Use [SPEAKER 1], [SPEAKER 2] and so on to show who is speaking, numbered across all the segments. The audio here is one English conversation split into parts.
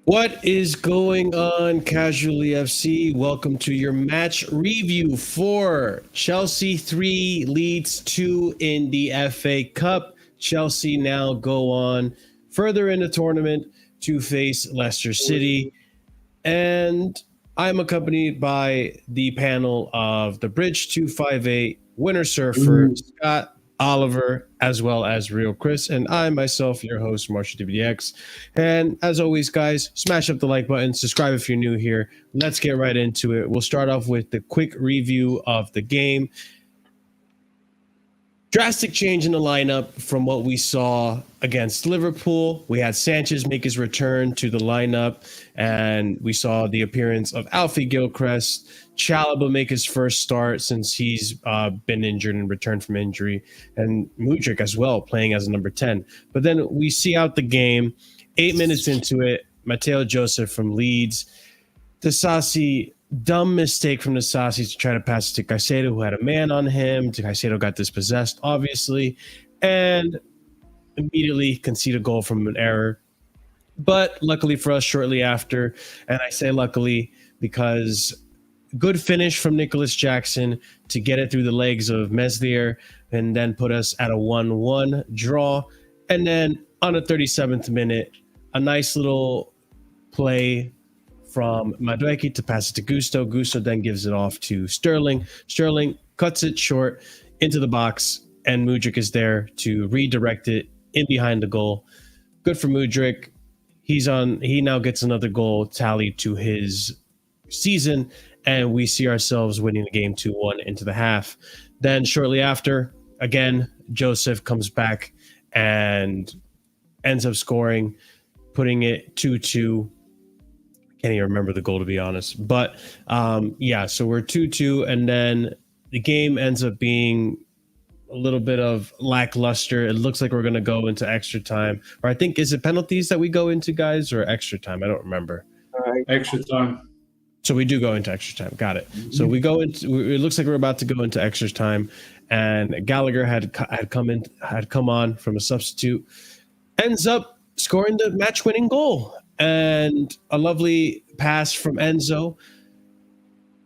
[SPEAKER 1] What is going on, Casually FC? Welcome to your match review for Chelsea 3, Leeds 2 in the FA Cup. Chelsea now go on further in the tournament to face Leicester City. And I'm accompanied by the panel of the Bridge 258 winner surfer, Scott, Oliver, as well as Real Chris, and I myself, your host, Marshalldbdx. And as always, guys, smash up the like button, subscribe if you're new here. Let's get right into it. We'll start off with the quick review of the game. Drastic change in the lineup from what we saw against Liverpool. We had Sanchez make his return to the lineup, and we saw the appearance of Alfie Gilchrist. Chalobah make his first start since he's been injured and returned from injury, and Mudryk as well, playing as a number 10. But then we see out the game, 8 minutes into it, Mateo Joseph from Leeds, Disasi, dumb mistake from Disasi to try to pass it to Caicedo, who had a man on him. Caicedo got dispossessed, obviously, and immediately concede a goal from an error. But luckily for us, shortly after, and I say luckily because good finish from Nicholas Jackson to get it through the legs of Meslier and then put us at a 1-1 draw. And then on the 37th minute, a nice little play from Madueke to pass it to Gusto. Gusto then gives it off to Sterling. Sterling cuts it short into the box, and Mudryk is there to redirect it in behind the goal. Good for Mudryk. He now gets another goal tallied to his season, and we see ourselves winning the game 2-1 into the half. Then shortly after, again, Joseph comes back and ends up scoring, putting it 2-2. Can't even remember the goal, to be honest. But so we're 2-2, and then the game ends up being a little bit of lackluster. It looks like we're going to go into extra time. Or I think, is it penalties that we go into, guys, or extra time? I don't remember.
[SPEAKER 2] Extra time.
[SPEAKER 1] So we do go into extra time. Got it. Mm-hmm. So we go into. It looks like we're about to go into extra time, and Gallagher had come on from a substitute, ends up scoring the match-winning goal. And a lovely pass from Enzo.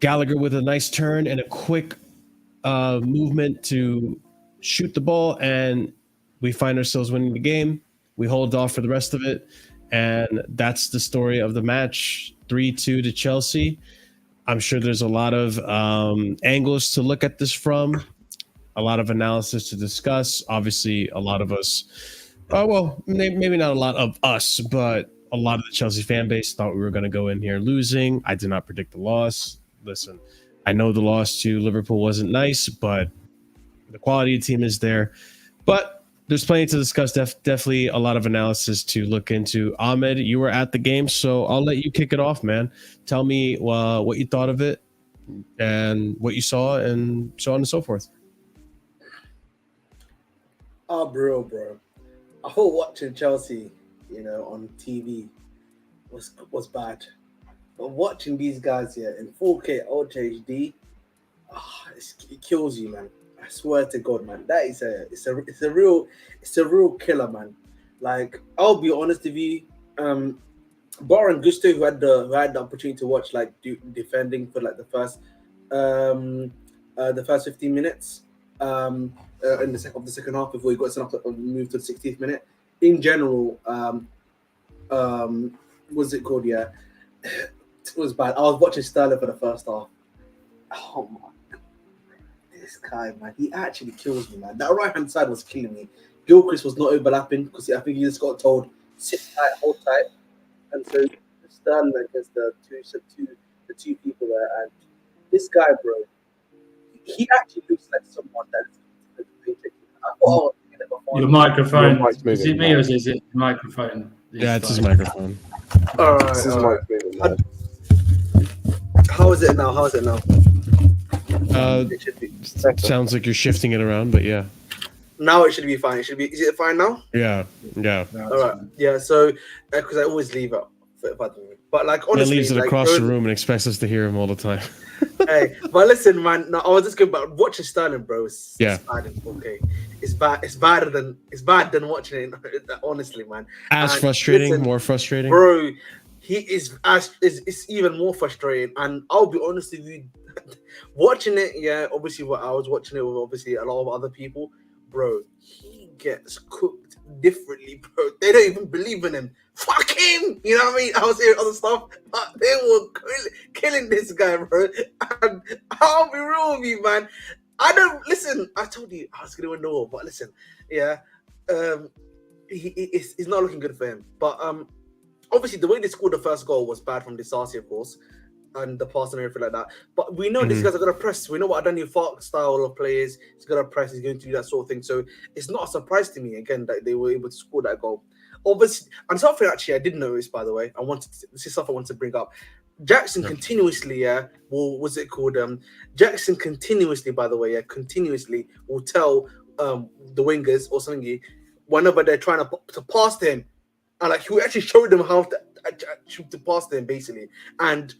[SPEAKER 1] Gallagher with a nice turn and a quick movement to shoot the ball, and we find ourselves winning the game. We hold off for the rest of it, and that's the story of the match. 3-2 to Chelsea. I'm sure there's a lot of angles to look at this from, a lot of analysis to discuss. Obviously, a lot of us, maybe not a lot of us, but a lot of the Chelsea fan base thought we were going to go in here losing. I did not predict the loss. Listen, I know the loss to Liverpool wasn't nice, but the quality of the team is there. But there's plenty to discuss. Definitely a lot of analysis to look into. Ahmed, you were at the game, so I'll let you kick it off, man. Tell me what you thought of it and what you saw and so on and so forth.
[SPEAKER 3] Oh, bro. I thought watching Chelsea, on TV was bad. But watching these guys here in 4K Ultra HD, it kills you, man. I swear to God, man. That is it's a real killer, man. Like, I'll be honest with you, barring Gusto, who had the opportunity to watch defending for the first 15 minutes in the second half before he got sent off and moved to the 60th minute. In general, what's it called? Yeah, it was bad. I was watching Sterling for the first half. Oh my God, this guy, man, he actually kills me, man. That right hand side was killing me. Gilchrist was not overlapping because I think he just got told sit tight, hold tight, and so Sterling against the two people there, and this guy, bro, he actually looks like someone that's I thought.
[SPEAKER 2] Your microphone. Is it me or is it microphone?
[SPEAKER 1] Yeah, it's his microphone.
[SPEAKER 3] All right. How is it now? It should be.
[SPEAKER 1] Sounds like you're shifting it around, but yeah.
[SPEAKER 3] Now it should be fine. Is it fine now?
[SPEAKER 1] Yeah.
[SPEAKER 3] All right. Yeah. So, because I always leave it, but honestly,
[SPEAKER 1] he leaves it across the room and expects us to hear him all the time.
[SPEAKER 3] Hey, but listen, man. No, I was just going. But watching Sterling, bro. It's bad in 4K. It's bad. It's bad than watching it. Honestly, man.
[SPEAKER 1] More frustrating,
[SPEAKER 3] bro. he is it's even more frustrating. And I'll be honest with you, watching it, yeah, obviously I was watching it with obviously a lot of other people, bro. He gets cooked differently, bro. They don't even believe in him. Fuck him, you know what I mean? I was hearing other stuff, but they were killing this guy, bro. And I'll be real with you, man. I don't listen. I told you I was gonna win the war, but listen, yeah, he's not looking good for him. But obviously the way they scored the first goal was bad from Disasi, of course, and the pass and everything like that. But we know these guys are gonna press. We know what Adani Fark style of play is. He's gonna press. He's going to do that sort of thing. So it's not a surprise to me again that they were able to score that goal. Obviously, and something actually I did notice, by the way. This is something I want to bring up. Jackson continuously, what's it called? Jackson continuously, by the way, continuously will tell the wingers or something whenever they're trying to pass to him, and like he will actually show them how to pass to him, basically. And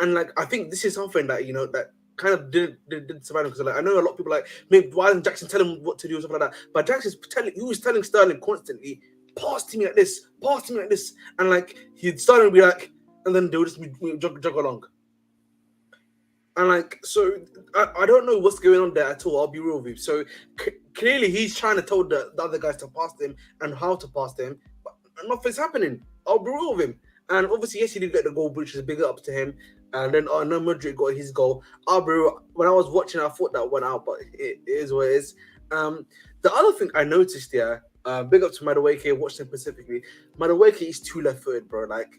[SPEAKER 3] like I think this is something that that kind of did survive because like I know a lot of people like maybe why didn't Jackson tell him what to do or something like that, but he was telling Sterling constantly, pass to me like this, and like Sterling would be like, and then they would just jog along. And like, so I don't know what's going on there at all. I'll be real with you. So clearly he's trying to tell the other guys to pass to him and how to pass to him, but nothing's happening. I'll be real with him. And obviously, yes, he did get the goal, which is a big up to him. And then I know Madrid got his goal. I'll be real, when I was watching, I thought that went out, but it is what it is. The other thing I noticed, big up to Madueke, watched him specifically. Madueke is too left-footed, bro. Like,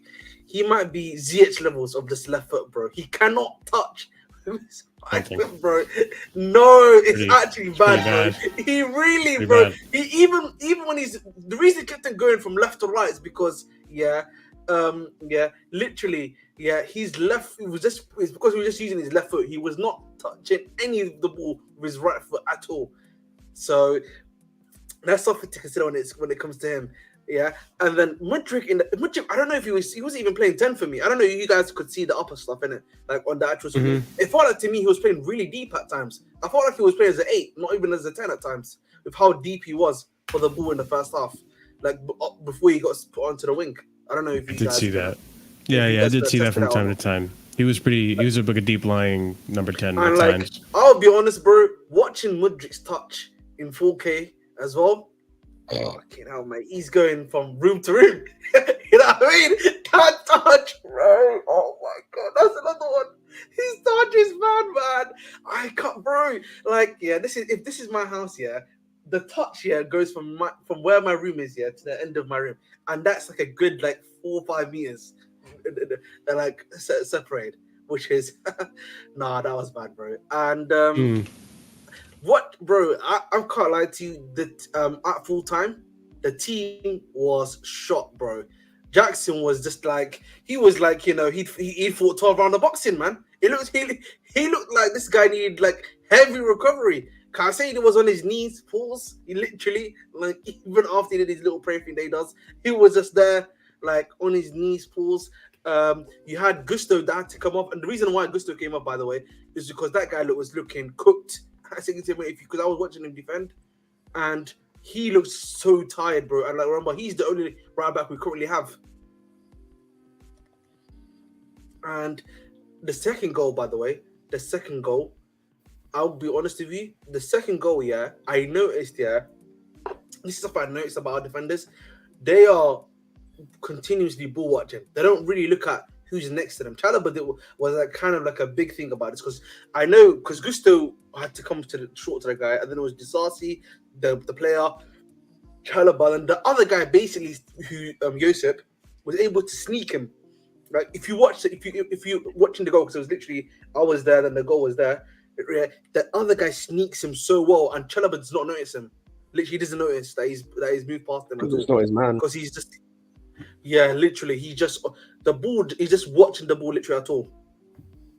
[SPEAKER 3] he might be ZH levels of this left foot, bro. He cannot touch his right foot, bro. No, it's actually bad, bro. He really, pretty bro. Bad. He even when the reason he kept on going from left to right is because, literally, his left. It's because he was just using his left foot. He was not touching any of the ball with his right foot at all. So that's something to consider when it comes to him. Yeah, and then Mudryk, I don't know if he wasn't even playing 10 for me. I don't know if you guys could see the upper stuff in it, like on the actual screen. It felt like to me he was playing really deep at times. I felt like he was playing as an 8, not even as a 10 at times, with how deep he was for the ball in the first half, like before he got put onto the wing. I don't know if you
[SPEAKER 1] did see that. Yeah, I did see that from time to time. He was like a deep lying number 10 at times.
[SPEAKER 3] I'll be honest, bro, watching Mudryk's touch in 4K as well. Oh, fucking hell, mate. He's going from room to room. You know what I mean? That touch, bro. Oh, my God. That's another one. His touch is bad, man. I can't, bro. Like, if this is my house, the touch, goes from where my room is, to the end of my room. And that's like a good, 4 or 5 meters. They're, like, separated, which is... Nah, that was bad, bro. And... What, bro? I can't lie to you. At full time, the team was shot, bro. Jackson was just like he fought 12 round of boxing, man. He looked like this guy needed heavy recovery. Can I say he was on his knees? Pause. He literally even after he did his little prayer thing that he does, he was just there on his knees. Pause. You had Gusto that had to come off, and the reason why Gusto came up, by the way, is because that guy was looking cooked. I think because I was watching him defend, and he looks so tired, bro. And remember, he's the only right back we currently have. And the second goal, by the way, I'll be honest with you, the second goal, I noticed, this is something I noticed about our defenders. They are continuously ball watching. They don't really look at who's next to them. Chalobah was a big thing about this because I know because Gusto had to come short to the guy, and then it was Disasi, the player, Chalobah, and the other guy basically who Josip was able to sneak him. Like if you watching the goal, because it was literally I was there, then the goal was there. The other guy sneaks him so well, and Chalobah does not notice him. Literally, doesn't notice that he's moved past him.
[SPEAKER 4] It's not his man
[SPEAKER 3] because he's just. Yeah, literally, he's just watching the ball literally at all.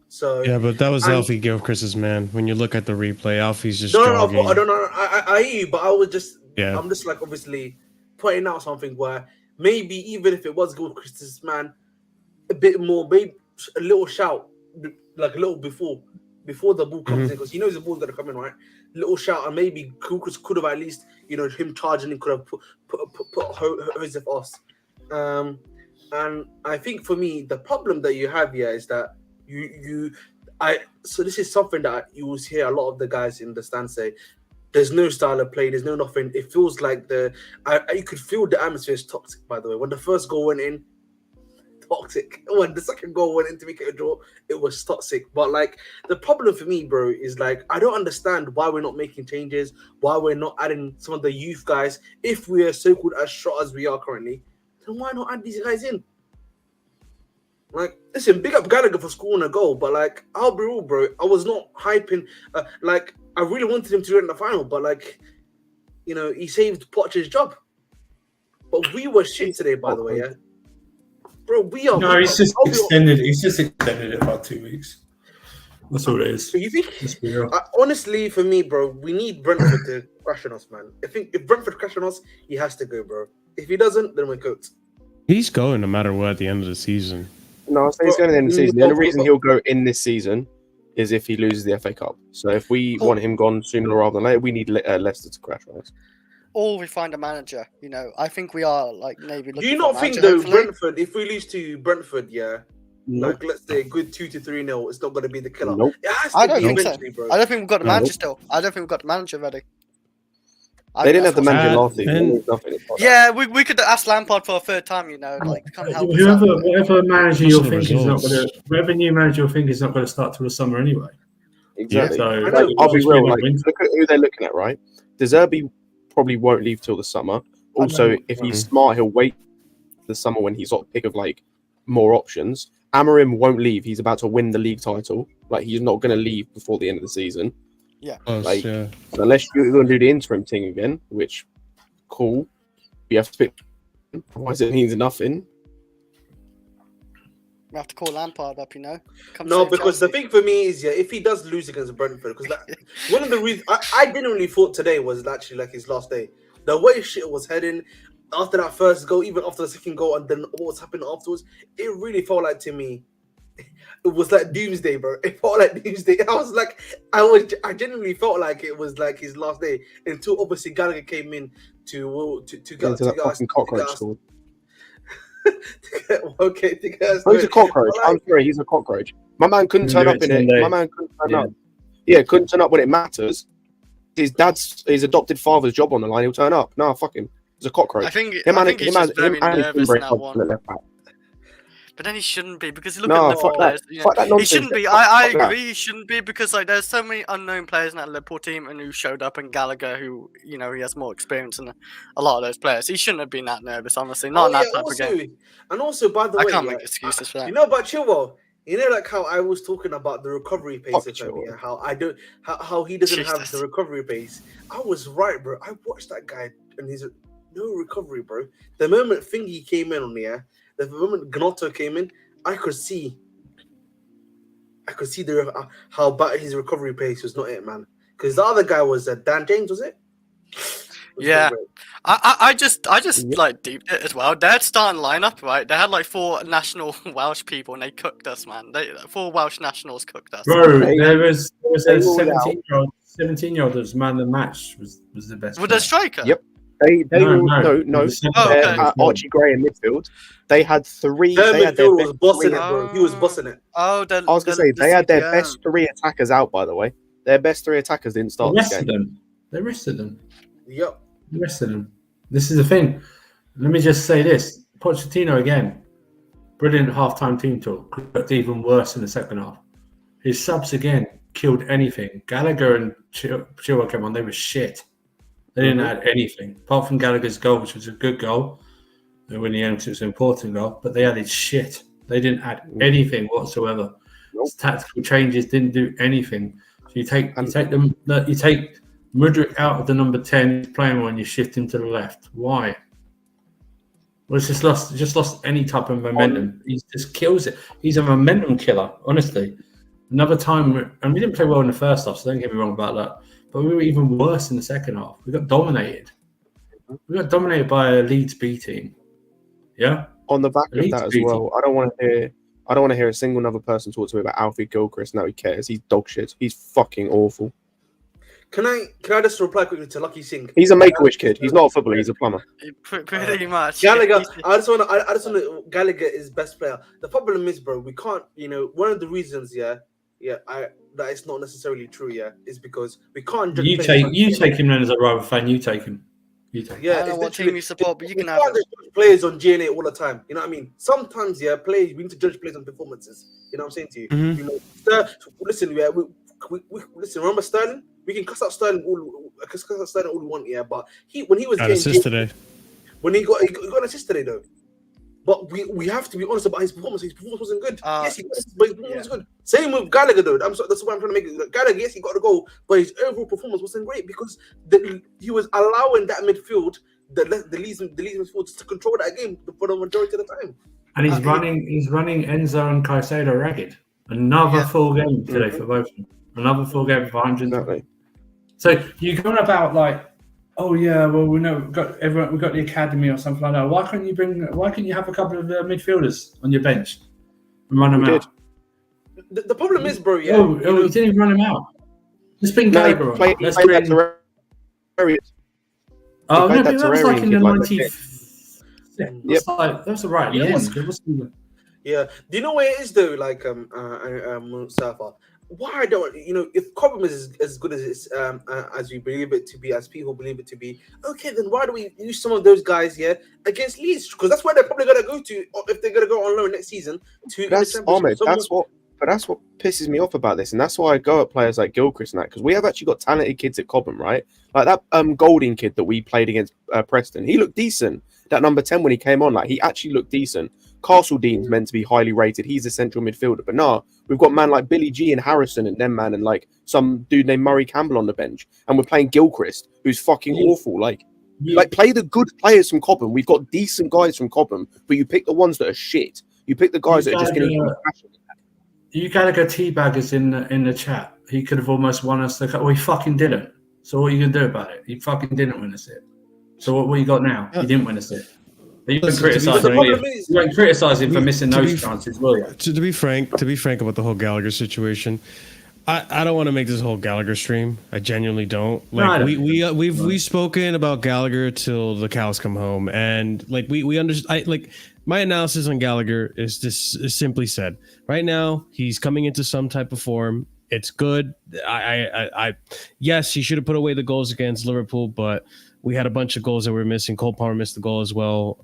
[SPEAKER 3] So
[SPEAKER 1] but that was Alfie Gilchrist's man. When you look at the replay, Alfie's just jogging.
[SPEAKER 3] I don't know. I hear you, but I was just I'm just obviously pointing out something where maybe even if it was Gilchrist's man, a bit more, maybe a little shout, a little before the ball comes in, because he knows the ball's gonna come in, right? Little shout, and maybe Gilchrist could have at least him charging and could have put Joseph off. And I think for me, the problem that you have here is that so this is something that you will hear a lot of the guys in the stand say. There's no style of play. There's no nothing. It feels like you could feel the atmosphere is toxic. By the way, when the first goal went in, toxic. When the second goal went in to make it a draw, it was toxic. But like the problem for me, bro, is like I don't understand why we're not making changes. Why we're not adding some of the youth guys. If we are so good as shot as we are currently, then why not add these guys in? Like, listen, big up Gallagher for scoring a goal, but like, I'll be real, bro. I was not hyping. Like, I really wanted him to get in the final, but like, you know, he saved Poch's job. But we were shit today, by the way, yeah. Bro, we are.
[SPEAKER 2] No, he's just extended. He's just extended it about 2 weeks. That's all it is.
[SPEAKER 3] You think? Honestly, for me, bro, we need Brentford to crash on us, man. I think if Brentford crash on us, he has to go, bro. If he doesn't, then we're cooked.
[SPEAKER 1] He's going no matter what at the end of the season.
[SPEAKER 4] No, I say he's going at the end of the season. The only reason he'll go in this season is if he loses the FA Cup. So if we want him gone sooner rather than later, we need Leicester to crash on us.
[SPEAKER 5] Or we find a manager. You know, I think we are like maybe.
[SPEAKER 3] Do you not think though, Brentford? If we lose to Brentford, yeah,
[SPEAKER 4] Nope.
[SPEAKER 3] like let's say a good 2-3-0, it's not going to be the killer.
[SPEAKER 4] Nope.
[SPEAKER 3] It has
[SPEAKER 5] I
[SPEAKER 3] to
[SPEAKER 5] don't
[SPEAKER 3] be
[SPEAKER 5] think so.
[SPEAKER 3] eventually, bro.
[SPEAKER 5] I don't think we've got the manager still. I don't think we've got the manager ready.
[SPEAKER 4] They didn't have the manager last season.
[SPEAKER 5] Yeah, we could ask Lampard for a third time. You know, like come help us
[SPEAKER 2] Whoever,
[SPEAKER 5] out.
[SPEAKER 2] whatever manager you're thinking is not going to, whatever new manager you're thinking is not going to start till the summer anyway.
[SPEAKER 4] Exactly.
[SPEAKER 2] So,
[SPEAKER 4] like, I'll be real. Like, look at who they're looking at, right? De Zerbi probably won't leave till the summer. Also, if he's smart, he'll wait the summer when he's got a pick of like more options. Amorim won't leave. He's about to win the league title. Like, he's not going to leave before the end of the season.
[SPEAKER 5] Yeah.
[SPEAKER 4] Like, so unless you're going to do the interim thing again, which cool, you have to pick. Otherwise, it means nothing.
[SPEAKER 5] We have to call Lampard up, you know.
[SPEAKER 3] No, because the thing for me is, yeah, if he does lose against Brentford, because one of the reasons I genuinely thought today was actually like his last day. The way shit was heading after that first goal, even after the second goal, and then what was happening afterwards, it really felt like to me, it was like doomsday, bro. It felt like doomsday. I genuinely felt like it was like his last day until obviously Gallagher came in to get
[SPEAKER 4] fucking cockroach scored.
[SPEAKER 3] He's
[SPEAKER 4] a cockroach. I'm sorry, he's a cockroach. My man couldn't turn up in it. My man couldn't turn up. Yeah, couldn't turn up when it matters. His adopted father's job on the line. He'll turn up. No, fuck him. He's a cockroach.
[SPEAKER 5] I think he's just very nervous in that one. But then he shouldn't be because look at the players. He shouldn't be. I agree. He shouldn't be because like there's so many unknown players in that Liverpool team and who showed up, and Gallagher, who you know he has more experience than a lot of those players. He shouldn't have been that nervous, honestly. Not in that type of game.
[SPEAKER 3] And also, by the way,
[SPEAKER 5] I can't make excuses for that.
[SPEAKER 3] You know about Chilwell. You know, like how I was talking about the recovery pace of him, yeah? How he doesn't have the recovery pace. I was right, bro. I watched that guy, and he's no recovery, bro. The moment Thingy came in on the air. The moment Gnotto came in, I could see how bad his recovery pace was. Not it, man. Because the other guy was Dan James, was it?
[SPEAKER 5] Yeah, I just like deeped it as well. They had starting lineup, right? They had like 4 national Welsh people, and they cooked us, man. 4 Welsh nationals cooked us.
[SPEAKER 2] Bro, there was a 17-year-old that was man of the match was the best.
[SPEAKER 5] With a striker?
[SPEAKER 4] Yep. No. Archie Gray in midfield. They had 3.
[SPEAKER 3] Their midfield was bossing it, bro. He was bossing it.
[SPEAKER 5] Oh,
[SPEAKER 4] I was gonna say they had their best 3 attackers out. By the way, their best 3 attackers didn't start the game.
[SPEAKER 2] They rested them.
[SPEAKER 3] Yep.
[SPEAKER 2] They rested them. This is the thing. Let me just say this: Pochettino again, brilliant half-time team talk. But even worse in the second half. His subs again killed anything. Gallagher and Chilwell came on. They were shit. They didn't add anything apart from Gallagher's goal, which was a good goal. They win the end because it was an important goal, but they added shit. They didn't add anything whatsoever. Tactical changes didn't do anything. So you take Mudryk out of the number 10 playing one, you shift him to the left. Why? Well, it's just lost any type of momentum. He just kills it. He's a momentum killer, honestly. Another time, and we didn't play well in the first half, so don't get me wrong about that. But we were even worse in the second half. We got dominated. We got dominated by a Leeds B team. Yeah.
[SPEAKER 4] On the back of that as well, I don't want to hear a single other person talk to me about Alfie Gilchrist. Now he cares. He's dog shit. He's fucking awful.
[SPEAKER 3] Can I just reply quickly to Lucky Singh?
[SPEAKER 4] He's a Make-A-Wish kid. He's not a footballer. He's a plumber.
[SPEAKER 5] Pretty much.
[SPEAKER 3] Gallagher. I just want to. Gallagher is best player. The problem is, bro, we can't. One of the reasons, that it's not necessarily true, is because we can't.
[SPEAKER 2] You take him then as a rival fan. You take him.
[SPEAKER 3] Yeah,
[SPEAKER 5] I don't know what team you support, but you can have
[SPEAKER 3] judge players on GNA all the time. You know what I mean? Sometimes, players we need to judge players on performances. You know what I'm saying to you?
[SPEAKER 1] Mm-hmm.
[SPEAKER 3] Listen, listen. Remember Sterling? We can cuss out Sterling all we want, but when he was
[SPEAKER 1] got assist today,
[SPEAKER 3] when he got an assist today though. But we have to be honest about his performance. His performance wasn't good. Yes, he was, but his performance was good. Same with Gallagher though. That's what I'm trying to make it. Gallagher, yes, he got a goal, but his overall performance wasn't great because he was allowing that midfield, the Leeds midfield, to control that game for the majority of the time.
[SPEAKER 2] And he's running Enzo and Caicedo ragged. Another full game today for both of them. Another full game for 100.
[SPEAKER 4] Exactly.
[SPEAKER 2] So you're going about like, oh yeah, well we know we've got the academy or something like that. Why can't you have a couple of midfielders on your bench and run them out?
[SPEAKER 3] The problem is, bro. Yeah.
[SPEAKER 2] Oh, you didn't even run them out. Let's bring Gallagher on. Let's bring. Oh no, but that was like in the 90th. Yep. That's all right.
[SPEAKER 3] Yeah. Do you know where it is though? Like Mustafa. Why I don't, if Cobham is as good as we believe it to be, as people believe it to be, okay, then why do we use some of those guys against Leeds? Because that's where they're probably gonna go to if they're gonna go on loan next season.
[SPEAKER 4] That's what pisses me off about this, and that's why I go at players like Gilchrist and that, because we have actually got talented kids at Cobham, right? Like that Golding kid that we played against Preston, he looked decent. That number 10 when he came on, like he actually looked decent. Castle Dean's meant to be highly rated. He's a central midfielder, but no, we've got man like Billy G and Harrison and them man, and like some dude named Murray Campbell on the bench, and we're playing Gilchrist, who's fucking awful. Like play the good players from Cobham. We've got decent guys from Cobham, but you pick the ones that are shit. You pick the guys that are just going to.
[SPEAKER 2] You Gallagher teabaggers in the chat. He could have almost won us the cup. Well, he fucking didn't. So what are you gonna do about it? He fucking didn't win us it. So what you got now? He didn't win us it. You won't criticize him for missing those chances, will you?
[SPEAKER 1] To be frank about the whole Gallagher situation, I don't want to make this whole Gallagher stream. I genuinely don't. Like we've spoken about Gallagher till the cows come home, and like we understand. Like my analysis on Gallagher is simply said. Right now, he's coming into some type of form. It's good. Yes, he should have put away the goals against Liverpool, but we had a bunch of goals that we were missing. Cole Palmer missed the goal as well.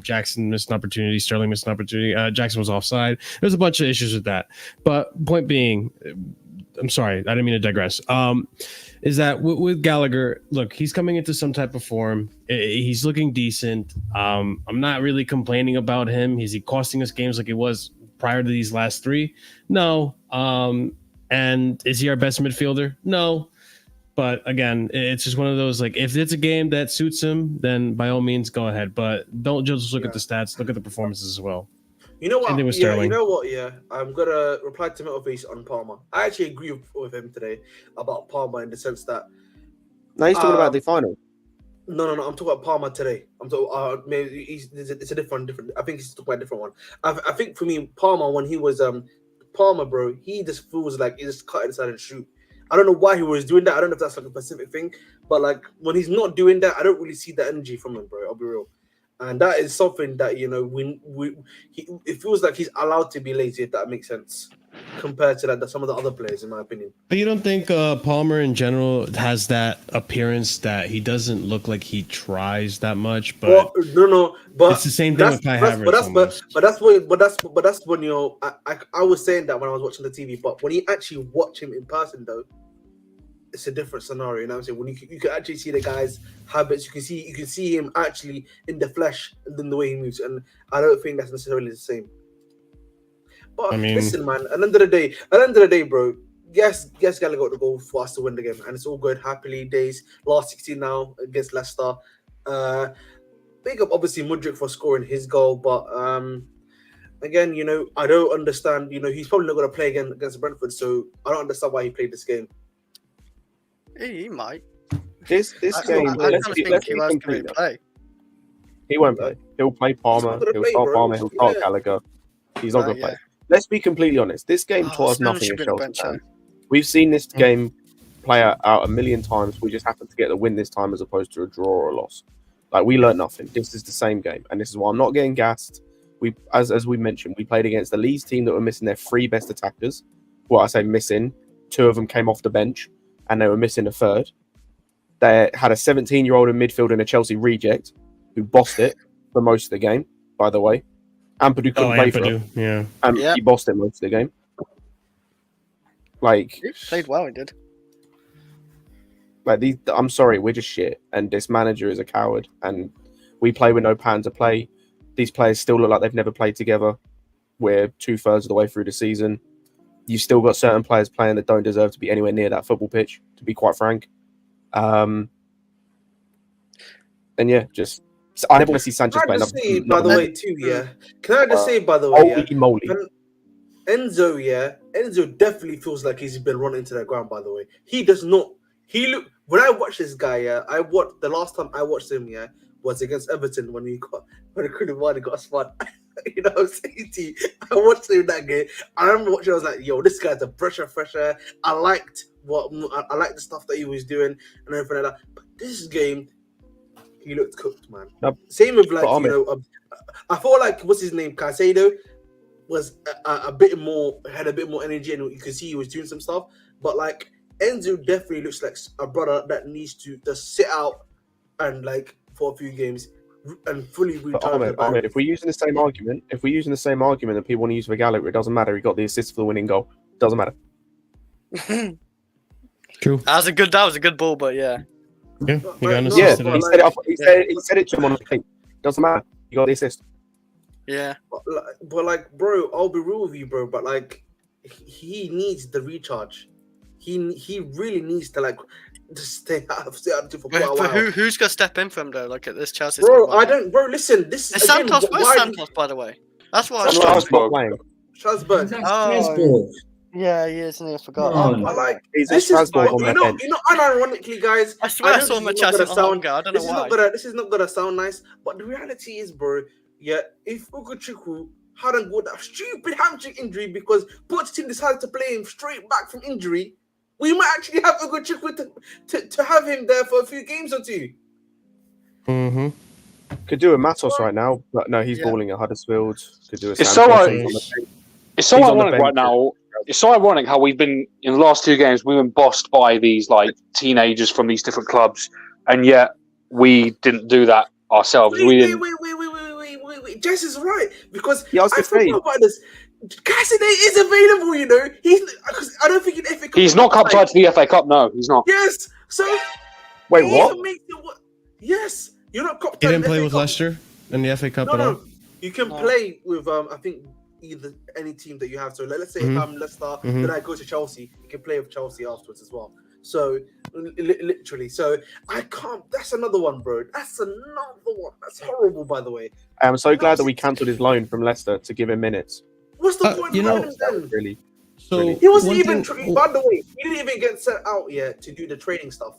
[SPEAKER 1] Jackson missed an opportunity. Sterling missed an opportunity. Jackson was offside. There's a bunch of issues with that. But point being, I'm sorry, I didn't mean to digress. Is that with Gallagher, look, he's coming into some type of form. He's looking decent. I'm not really complaining about him. Is he costing us games like he was prior to these last three? No. And is he our best midfielder? No. But again, it's just one of those, like, if it's a game that suits him, then by all means go ahead. But don't just look at the stats, look at the performances as well.
[SPEAKER 3] You know what? I'm gonna reply to Metalface on Palmer. I actually agree with him today about Palmer in the sense that
[SPEAKER 4] he's talking about the final.
[SPEAKER 3] No. I'm talking about Palmer today. I'm talking. Maybe it's a different. I think he's talking about a different one. I think for me, Palmer, when he was Palmer, bro, he just feels like he just cut inside and shoot. I don't know why he was doing that. I don't know if that's like a specific thing, but like when he's not doing that, I don't really see the energy from him, bro. I'll be real, and that is something that it feels like he's allowed to be lazy, if that makes sense, compared to some of the other players, in my opinion.
[SPEAKER 1] But you don't think Palmer in general has that appearance that he doesn't look like he tries that much? But
[SPEAKER 3] no, but
[SPEAKER 1] it's the same thing with Kai Havertz.
[SPEAKER 3] But that's when I was saying that when I was watching the TV. But when you actually watch him in person, though, it's a different scenario. You know what I'm saying? When you can actually see the guy's habits, you can see him actually in the flesh and then the way he moves. And I don't think that's necessarily the same. But listen, man. At the end of the day, bro. Yes, Gallagher got the goal for us to win the game, and it's all good. Happily days. Last 16 now against Leicester. Big up, obviously, Mudryk for scoring his goal, but again, I don't understand. He's probably not going to play again against Brentford, so I don't understand why he played this game.
[SPEAKER 5] He might.
[SPEAKER 4] This game. He won't play. He'll play Palmer. He'll start Palmer. He'll start Gallagher. He's not going to play. Let's be completely honest. This game taught us nothing as Chelsea fans. We've seen this game play out a million times. We just happened to get the win this time as opposed to a draw or a loss. Like, we learned nothing. This is the same game, and this is why I'm not getting gassed. We, as we mentioned, we played against the Leeds team that were missing their 3 best attackers. Well, I say missing. 2 of them came off the bench, and they were missing a 3rd. They had a 17-year-old in midfield and a Chelsea reject who bossed it for most of the game, by the way. Ampadu couldn't play for him.
[SPEAKER 1] Yeah.
[SPEAKER 4] And he bossed it most of the game. Like,
[SPEAKER 5] He played well, he did.
[SPEAKER 4] Like, these, I'm sorry, we're just shit. And this manager is a coward. And we play with no plan to play. These players still look like they've never played together. We're 2/3 of the way through the season. You've still got certain players playing that don't deserve to be anywhere near that football pitch, to be quite frank. And yeah, just I never want to see Sanchez play.
[SPEAKER 3] Can I just say, by the way, too, yeah? Can I just say, by the way,
[SPEAKER 4] holy moly.
[SPEAKER 3] Enzo definitely feels like he's been run into the ground, by the way. He does not. When I watched this guy, the last time I watched him, was against Everton when Koulibaly got spun. You know what I'm saying to you? I watched him that game. I remember watching, I was like, yo, this guy's a fresher. I liked the stuff that he was doing and everything like that. But this game, he looked cooked, man. Yep. Same with I feel like what's his name, Caicedo was had a bit more energy, and you could see he was doing some stuff. But like Enzo definitely looks like a brother that needs to just sit out and like for a few games and fully retire.
[SPEAKER 4] Ahmed, if we're using the same argument, that people want to use for Gallagher, it doesn't matter. He got the assist for the winning goal. Doesn't matter.
[SPEAKER 1] True.
[SPEAKER 5] That was a good ball, but yeah.
[SPEAKER 1] Yeah, he got an
[SPEAKER 4] He
[SPEAKER 1] assist.
[SPEAKER 4] said it to him on the thing. Doesn't matter. You got the assist.
[SPEAKER 5] Yeah.
[SPEAKER 3] But like, bro, I'll be real with you, bro. But like, he needs the recharge. He really needs to like just stay out for quite a while.
[SPEAKER 5] Who's gonna step in for him though? Like at this Chelsea.
[SPEAKER 3] Bro, listen. This is
[SPEAKER 5] Santos. Where's Santos, by the way? That's what I
[SPEAKER 3] Strasbourg.
[SPEAKER 2] Strasbourg.
[SPEAKER 5] Yeah, he is, and I forgot.
[SPEAKER 4] He's
[SPEAKER 3] this
[SPEAKER 4] is Strasbourg on
[SPEAKER 3] you know, unironically, guys.
[SPEAKER 5] I swear I saw him at Chelsea. I don't know why.
[SPEAKER 3] This is not gonna sound nice, but the reality is, bro. Yeah, if Ugochukwu hadn't got that stupid hamstring injury because Pochettino decided to play him straight back from injury, we might actually have Ugochukwu to have him there for a few games or two.
[SPEAKER 1] Mm-hmm.
[SPEAKER 4] Could do a Matos right now, but no, he's balling at Huddersfield. Could do a
[SPEAKER 6] it's so ironic right now. It's so ironic how we've been in the last 2 games. We've been bossed by these like teenagers from these different clubs, and yet we didn't do that ourselves. Wait.
[SPEAKER 3] Jess is right because
[SPEAKER 4] I
[SPEAKER 3] forgot about this. Cassidy is available, you know. I don't think in FA Cup.
[SPEAKER 6] He's not cup tied to the FA Cup. No, he's not.
[SPEAKER 3] Yes. So
[SPEAKER 4] wait, what?
[SPEAKER 3] Yes, you're not cup tied.
[SPEAKER 1] He didn't play with Leicester in the FA Cup at all.
[SPEAKER 3] You can play with I think either any team that you have. So let's say if I'm Leicester, then I go to Chelsea. You can play with Chelsea afterwards as well. So literally, so I can't. That's another one, bro. That's another one. That's horrible, by the way.
[SPEAKER 4] I'm so glad that we cancelled his loan from Leicester to give him minutes.
[SPEAKER 3] What's the point of having him then?
[SPEAKER 4] Really?
[SPEAKER 1] So
[SPEAKER 3] he wasn't even. By the way, he didn't even get sent out yet to do the training stuff.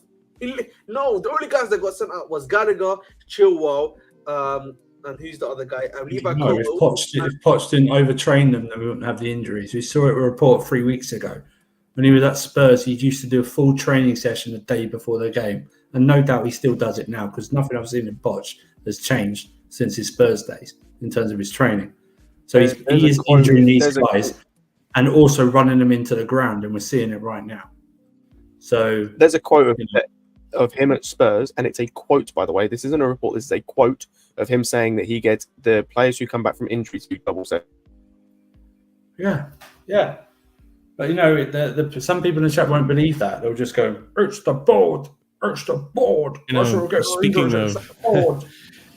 [SPEAKER 3] No, the only guys that got sent out was Gallagher, Chilwell, and who's the other guy?
[SPEAKER 2] If Poch didn't overtrain them, then we wouldn't have the injuries. We saw it report 3 weeks ago. When he was at Spurs, he used to do a full training session a day before the game. And no doubt he still does it now because nothing I've seen in Poch has changed since his Spurs days in terms of his training. So he is injuring these guys and also running them into the ground, and we're seeing it right now. So
[SPEAKER 4] there's a quote of him at Spurs, and it's a quote, by the way. This isn't a report. This is a quote of him saying that he gets the players who come back from injury to do double set.
[SPEAKER 2] Yeah. But you know, some people in the chat won't believe that. They'll just go, "It's the board. It's the board."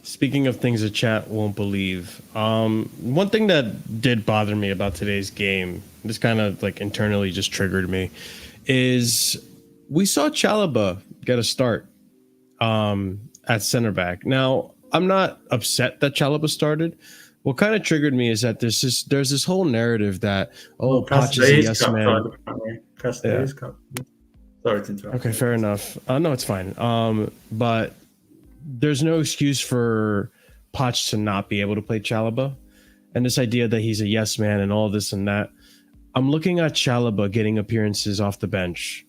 [SPEAKER 1] Speaking of things the chat won't believe, one thing that did bother me about today's game, this kind of like internally just triggered me, is we saw Chalobah get a start at center back. Now, I'm not upset that Chalobah started. What kind of triggered me is that there's this whole narrative that Poch is a yes man.
[SPEAKER 2] Sorry to interrupt.
[SPEAKER 1] Okay, fair enough. No, it's fine. But there's no excuse for Poch to not be able to play Chalobah, and this idea that he's a yes man and all this and that. I'm looking at Chalobah getting appearances off the bench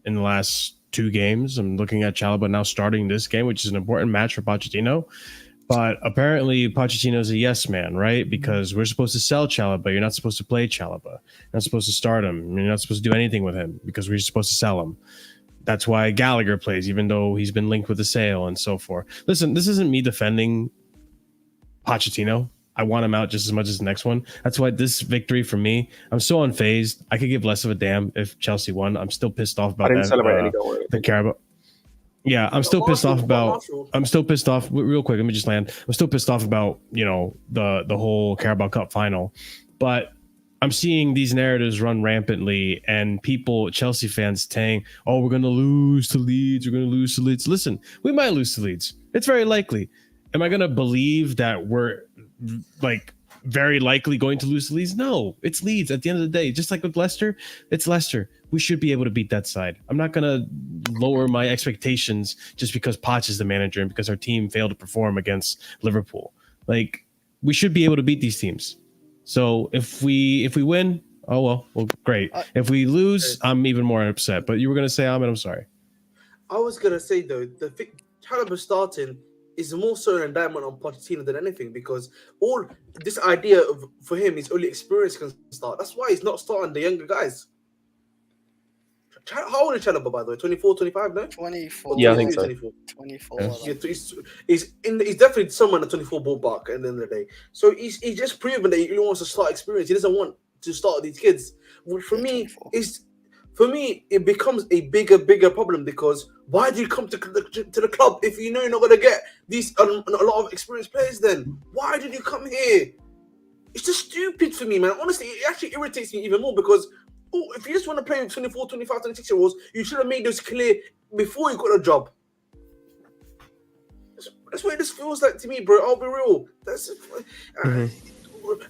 [SPEAKER 1] in the last 2 games. I'm looking at Chalobah now starting this game, which is an important match for Pochettino. But apparently Pochettino's a yes man, right? Because we're supposed to sell Chalobah. You're not supposed to play Chalobah. You're not supposed to start him. You're not supposed to do anything with him because we're supposed to sell him. That's why Gallagher plays, even though he's been linked with the sale and so forth. Listen, this isn't me defending Pochettino. I want him out just as much as the next one. That's why this victory for me, I'm so unfazed. I could give less of a damn if Chelsea won. I'm still pissed off about
[SPEAKER 4] I didn't
[SPEAKER 1] that.
[SPEAKER 4] Celebrate any goal.
[SPEAKER 1] The Carabao. Yeah, I'm still pissed off about. I'm still pissed off. Real quick, let me just land. I'm still pissed off about the whole Carabao Cup final, but I'm seeing these narratives run rampantly and people, Chelsea fans, saying, "Oh, we're going to lose to Leeds. We're going to lose to Leeds." Listen, we might lose to Leeds. It's very likely. Am I going to believe that we're like very likely going to lose to Leeds? No, it's Leeds at the end of the day. Just like with Leicester, it's Leicester. We should be able to beat that side. I'm not going to lower my expectations just because Poch is the manager and because our team failed to perform against Liverpool. Like, we should be able to beat these teams. So if we win, well, great. If we lose, I'm even more upset. But you were going to say, Ahmed, I'm sorry.
[SPEAKER 3] I was going to say, though, the Chalobah starting is more so an indictment on Pochettino than anything, because all this idea of for him is only experience can start. That's why he's not starting the younger guys. How old is Chalobah, by the way? 24, 25 now?
[SPEAKER 5] 24.
[SPEAKER 4] Yeah, I think so.
[SPEAKER 5] 24.
[SPEAKER 1] Yeah.
[SPEAKER 3] He's definitely someone at 24 ballpark at the end of the day. So he's just proven that he really wants to start experience. He doesn't want to start these kids. Which for me it becomes a bigger problem, because why do you come to the club if you know you're not going to get these a lot of experienced players? Then why did you come here? It's just stupid for me, man. Honestly, it actually irritates me even more, because if you just want to play with 24, 25, 26-year-olds, you should have made those clear before you got a job. That's what it just feels like to me, bro. I'll be real.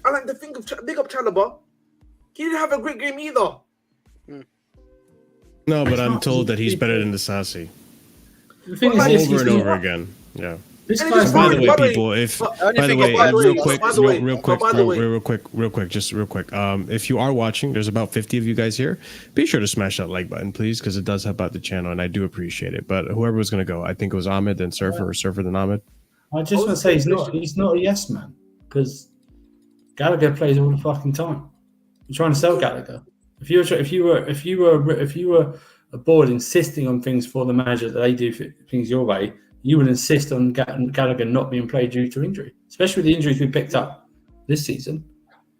[SPEAKER 3] I like to think of big up Chalobah. He didn't have a great game either.
[SPEAKER 1] No, but I'm told that he's better than the Sassy.
[SPEAKER 2] The thing
[SPEAKER 1] is, over and over again. Yeah.
[SPEAKER 2] This guy's
[SPEAKER 1] By the way, people, real quick. If you are watching, there's about 50 of you guys here. Be sure to smash that like button, please, because it does help out the channel, and I do appreciate it. But whoever was going to go, I think it was Ahmed, then Surfer, or Surfer, then Ahmed.
[SPEAKER 2] I just want to say he's not a yes man, because Gallagher plays all the fucking time. You're trying to sell Gallagher. If you were a board insisting on things for the manager that they do things your way, you would insist on Gallagher not being played due to injury, especially with the injuries we picked up this season.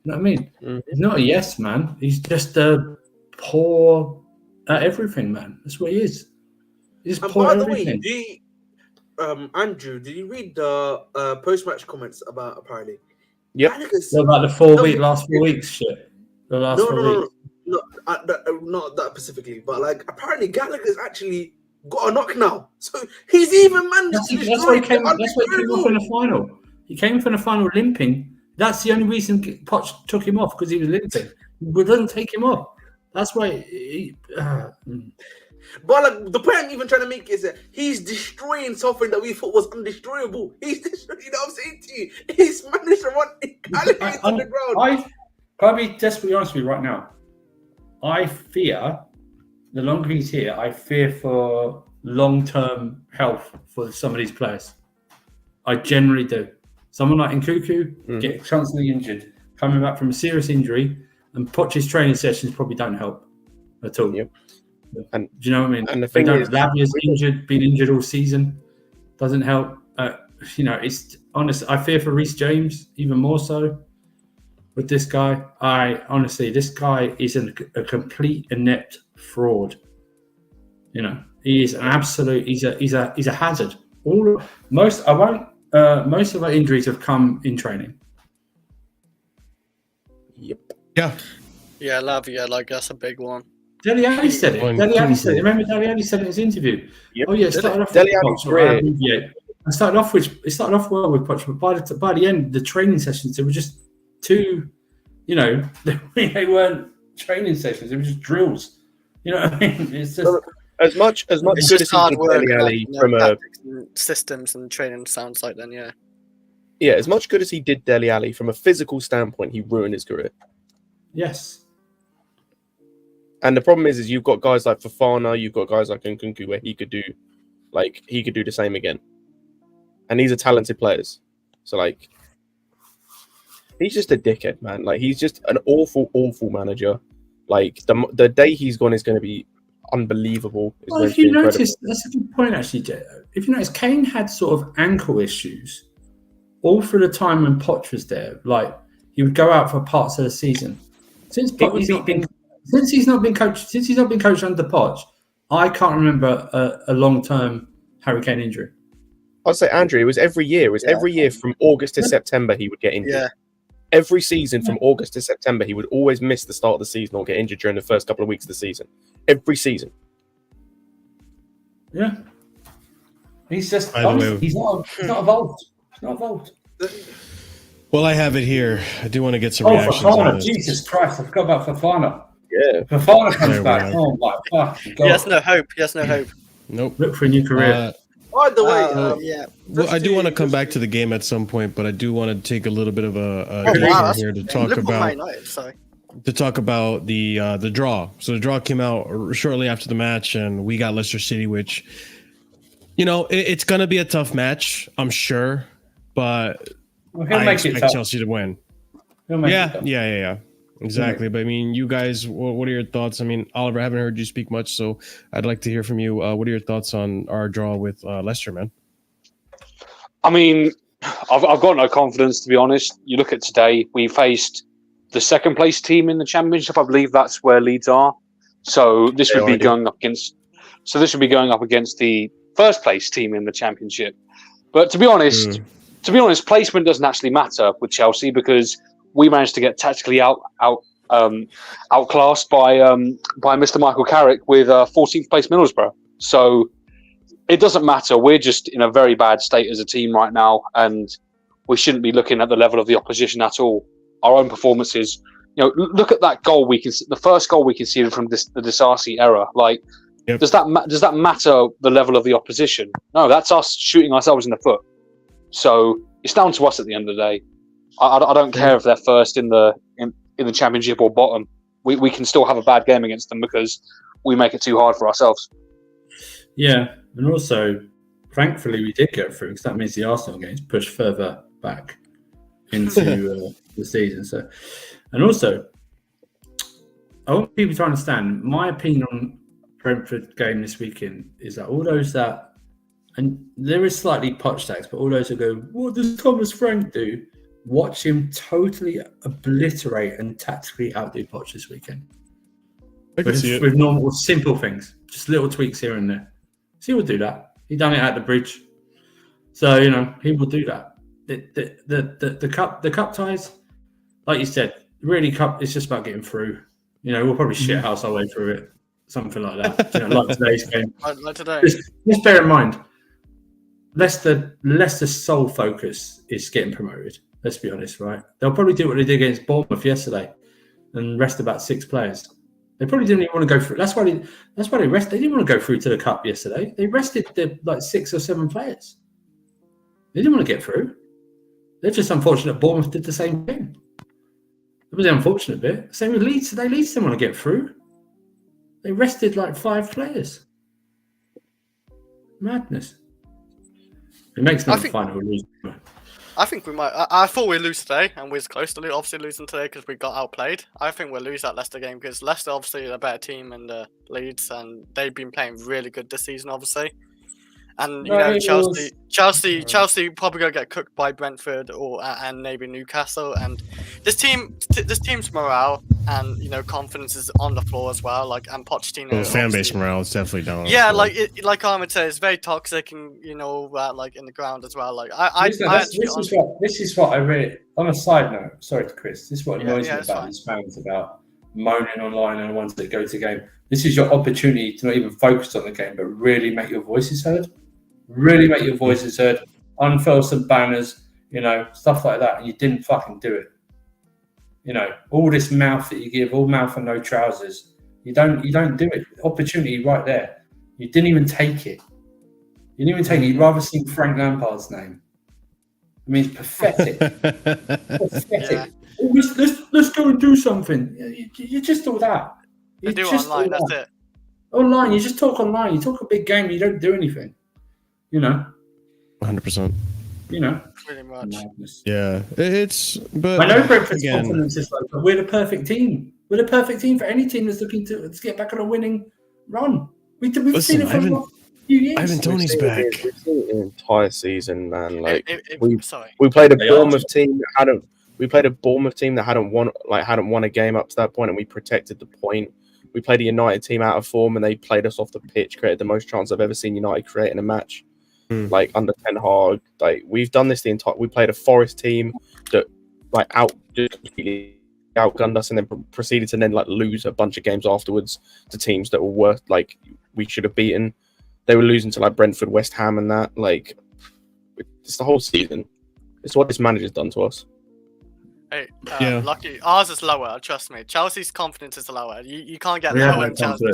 [SPEAKER 2] You know what I mean? He's not a yes man. He's just a poor at everything, man. That's what he is. He's poor at everything.
[SPEAKER 3] By the way, Andrew, did you read the post-match comments about apparently?
[SPEAKER 4] Yep.
[SPEAKER 2] What about the last 4 weeks shit? The last 4 weeks.
[SPEAKER 3] No, not that specifically, but like apparently Gallagher's actually got a knock now, so he's even managed to
[SPEAKER 2] that's why he came off in the final. He came from the final limping. That's the only reason Poch took him off, because he was limping. We didn't take him off. That's why.
[SPEAKER 3] But like, the point I'm even trying to make is that he's destroying something that we thought was undestroyable. He's destroying. You know what I'm saying to you? He's managed to run Gallagher on the ground.
[SPEAKER 2] I'll be desperately honest with you right now. I fear, the longer he's here, I fear for long-term health for some of these players. I generally do. Someone like Nkuku gets constantly injured, coming back from a serious injury, and Poch's training sessions probably don't help at all.
[SPEAKER 4] Yep.
[SPEAKER 2] And do you know what I mean?
[SPEAKER 4] And the thing is,
[SPEAKER 2] Lavia's been injured all season, doesn't help. It's honest. I fear for Reece James even more so. With this guy, this guy is a complete inept fraud. You know, he is an absolute. He's a hazard. Most of our injuries have come in training.
[SPEAKER 4] Yep.
[SPEAKER 1] Yeah.
[SPEAKER 5] Yeah, Lavia, like that's a big one.
[SPEAKER 2] Dele Alli said it. Remember Dele Alli said in his interview.
[SPEAKER 4] Yep.
[SPEAKER 2] Oh yeah, it started off.
[SPEAKER 4] Dele Alli's great.
[SPEAKER 2] It started off well with Poch, but by the end, the training sessions, they were just too, they weren't training sessions. They were just drills. You know what I mean? It's just
[SPEAKER 4] as much
[SPEAKER 5] it's
[SPEAKER 4] good
[SPEAKER 5] just
[SPEAKER 4] as he
[SPEAKER 5] hard
[SPEAKER 4] did
[SPEAKER 5] work,
[SPEAKER 4] Dele Alli from a
[SPEAKER 5] systems and training sounds like. Then
[SPEAKER 4] yeah, as much good as he did Dele Alli from a physical standpoint, he ruined his career.
[SPEAKER 2] Yes.
[SPEAKER 4] And the problem is you've got guys like Fofana, you've got guys like Nkunku where he could do the same again. And these are talented players. So like he's just a dickhead, man. Like he's just an awful, awful manager. Like the day he's gone is going to be unbelievable.
[SPEAKER 2] Well, if you notice, that's a good point actually, Jay. If you notice, Kane had sort of ankle issues all through the time when Poch was there. Like he would go out for parts of the season. Since he's not been coached under Poch, I can't remember a long-term Harry Kane injury.
[SPEAKER 4] I'd say, Andrew, it was every year. It was every year from August to September he would get injured.
[SPEAKER 5] Yeah.
[SPEAKER 4] Every season from August to September, he would always miss the start of the season or get injured during the first couple of weeks of the season. Every season.
[SPEAKER 2] Yeah. He's just he's not evolved. He's not evolved.
[SPEAKER 1] Well, I have it here. I do want to get some reactions.
[SPEAKER 2] Fofana, Jesus Christ, I forgot about Fofana.
[SPEAKER 4] Yeah.
[SPEAKER 2] Fofana comes back. Oh my fucking God.
[SPEAKER 5] He has no hope. He has no hope.
[SPEAKER 1] Nope.
[SPEAKER 2] Look for a new career.
[SPEAKER 3] By the way,
[SPEAKER 1] well, I do want to come back to the game at some point, but I do want to take a little bit of a here to talk about the draw. So the draw came out shortly after the match, and we got Leicester City, which, you know, it's going to be a tough match, I'm sure, but I expect Chelsea to win. Yeah. Exactly. But I mean, you guys, what are your thoughts? I mean, Oliver, I haven't heard you speak much, so I'd like to hear from you. What are your thoughts on our draw with Leicester, man?
[SPEAKER 6] I mean, I've got no confidence, to be honest. You look at today, we faced the second place team in the Championship. I believe that's where Leeds are. So this would be going up against the first place team in the Championship. But to be honest, placement doesn't actually matter with Chelsea because we managed to get tactically outclassed by Mr. Michael Carrick with 14th place Middlesbrough. So it doesn't matter. We're just in a very bad state as a team right now, and we shouldn't be looking at the level of the opposition at all. Our own performances, you know, look at that goal the first goal we conceded from the Disasi era. Like, does that matter the level of the opposition? No, that's us shooting ourselves in the foot. So it's down to us at the end of the day. I don't care if they're first in the Championship or bottom. We can still have a bad game against them because we make it too hard for ourselves.
[SPEAKER 2] Yeah, and also, thankfully, we did get through because that means the Arsenal game's pushed further back into the season. So, and also, I want people to understand my opinion on Brentford game this weekend is that all those that, and there is slightly Poch tax, but all those who go, what does Thomas Frank do? Watch him totally obliterate and tactically outdo Poch this weekend. With normal, simple things, just little tweaks here and there. So he will do that. He done it at the bridge, so you know he will do that. The cup ties, like you said, really cup. It's just about getting through. You know, we'll probably shithouse our way through it, something like that. You know, like today's game.
[SPEAKER 5] Like today.
[SPEAKER 2] Just bear in mind, Leicester's sole focus is getting promoted. Let's be honest, right? They'll probably do what they did against Bournemouth yesterday and rest about 6 players. They probably didn't even want to go through. That's why they rested. They didn't want to go through to the cup yesterday. They rested like 6 or 7 players. They didn't want to get through. They're just unfortunate Bournemouth did the same thing. That was the unfortunate bit. Same with Leeds today. Leeds didn't want to get through. They rested like 5 players. Madness. It makes no final lose.
[SPEAKER 5] I think we might. I thought we'd lose today, and we was close to obviously losing today because we got outplayed. I think we'll lose that Leicester game because Leicester obviously are a better team than Leeds, and they've been playing really good this season, obviously. And you know, Chelsea probably gonna get cooked by Brentford and maybe Newcastle. And this team's morale and you know confidence is on the floor as well. Like and Pochettino,
[SPEAKER 1] well, fan base morale is definitely down.
[SPEAKER 5] Yeah, like Ahmed said, it's very toxic and you know like in the ground as well. Like
[SPEAKER 2] this is what I really. On a side note, sorry to Chris. This is what annoys me about these fans about moaning online and the ones that go to game. This is your opportunity to not even focus on the game, but really make your voices heard. Really make your voices heard. Unfurl some banners, you know, stuff like that. And you didn't fucking do it. You know, all this mouth that you give, all mouth and no trousers. You don't do it. Opportunity right there. You didn't even take it. You didn't even take it. You'd rather sing Frank Lampard's name. I mean, it's pathetic. Pathetic.
[SPEAKER 5] Yeah.
[SPEAKER 2] Oh, let's go and do something. You just do that.
[SPEAKER 5] They do online. That's it.
[SPEAKER 2] Online, you just talk online. You talk a big game. You don't do anything.
[SPEAKER 1] 100%.
[SPEAKER 5] Pretty much.
[SPEAKER 2] Madness.
[SPEAKER 1] Yeah, it's. But
[SPEAKER 2] I know Brentford's confidence is like, but we're the perfect team. We're the perfect team for any team that's looking to get back on a winning run. We've seen it for a few years.
[SPEAKER 1] Ivan Toney's back.
[SPEAKER 4] We've seen it the entire season, man. Like
[SPEAKER 5] Sorry.
[SPEAKER 4] we played a Bournemouth team that hadn't. We played a Bournemouth team that hadn't won a game up to that point, and we protected the point. We played a United team out of form, and they played us off the pitch, created the most chance I've ever seen United create in a match. Like under Ten Hag, like we've done this the entire. We played a Forest team that just completely outgunned us, and then proceeded to then lose a bunch of games afterwards to teams that were worth we should have beaten. They were losing to Brentford, West Ham, and that. It's the whole season. It's what this manager's done to us.
[SPEAKER 5] Hey, lucky ours is lower. Trust me, Chelsea's confidence is lower. You can't get lower than Chelsea.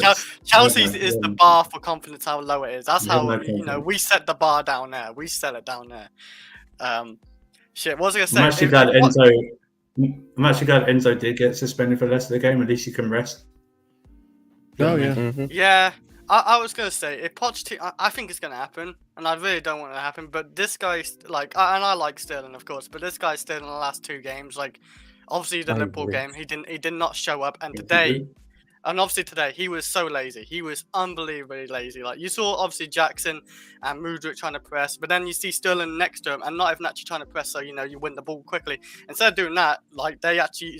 [SPEAKER 5] Chelsea's is the bar for confidence. How low it is. That's how we set the bar down there. We set it down there. Shit. What was I gonna say?
[SPEAKER 2] I'm actually glad Enzo did get suspended for the rest of the game. At least he can rest.
[SPEAKER 1] Oh yeah.
[SPEAKER 5] Yeah. I was gonna say if Pochettino, I think it's gonna happen, and I really don't want it to happen. But this guy's and I like Sterling, of course, but this guy's Sterling in the last 2 games. Obviously the Liverpool game, he did not show up, and today he was so lazy. He was unbelievably lazy. You saw obviously Jackson and Mudryk trying to press, but then you see Sterling next to him and not even actually trying to press, so you win the ball quickly. Instead of doing that, they actually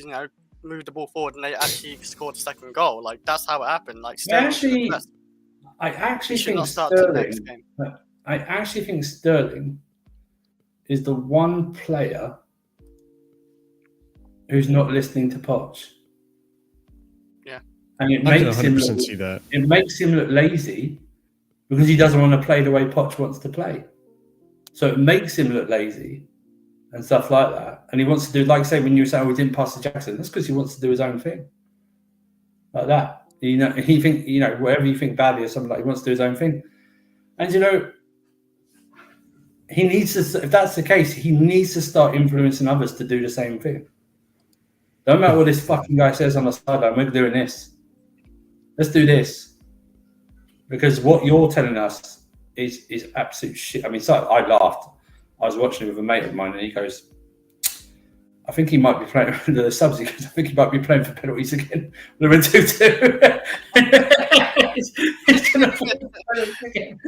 [SPEAKER 5] moved the ball forward and they actually scored the second goal. That's how it happened. Sterling
[SPEAKER 2] I actually think Sterling is the one player who's not listening to Poch.
[SPEAKER 5] Yeah.
[SPEAKER 2] And it makes him look lazy because he doesn't want to play the way Poch wants to play. So it makes him look lazy and stuff like that. And he wants to do, say when you were saying we didn't pass to Jackson, that's because he wants to do his own thing. Like that. He think whatever you think badly or something, he wants to do his own thing, and he needs to. If that's the case, he needs to start influencing others to do the same thing. Don't matter what this fucking guy says on the sideline. We're doing this. Let's do this, because what you're telling us is absolute shit. I mean, I laughed. I was watching it with a mate of mine, and he goes, I think he might be playing for the subs. I think he might be playing for penalties again. We're 2-2. He's going to play for penalties again.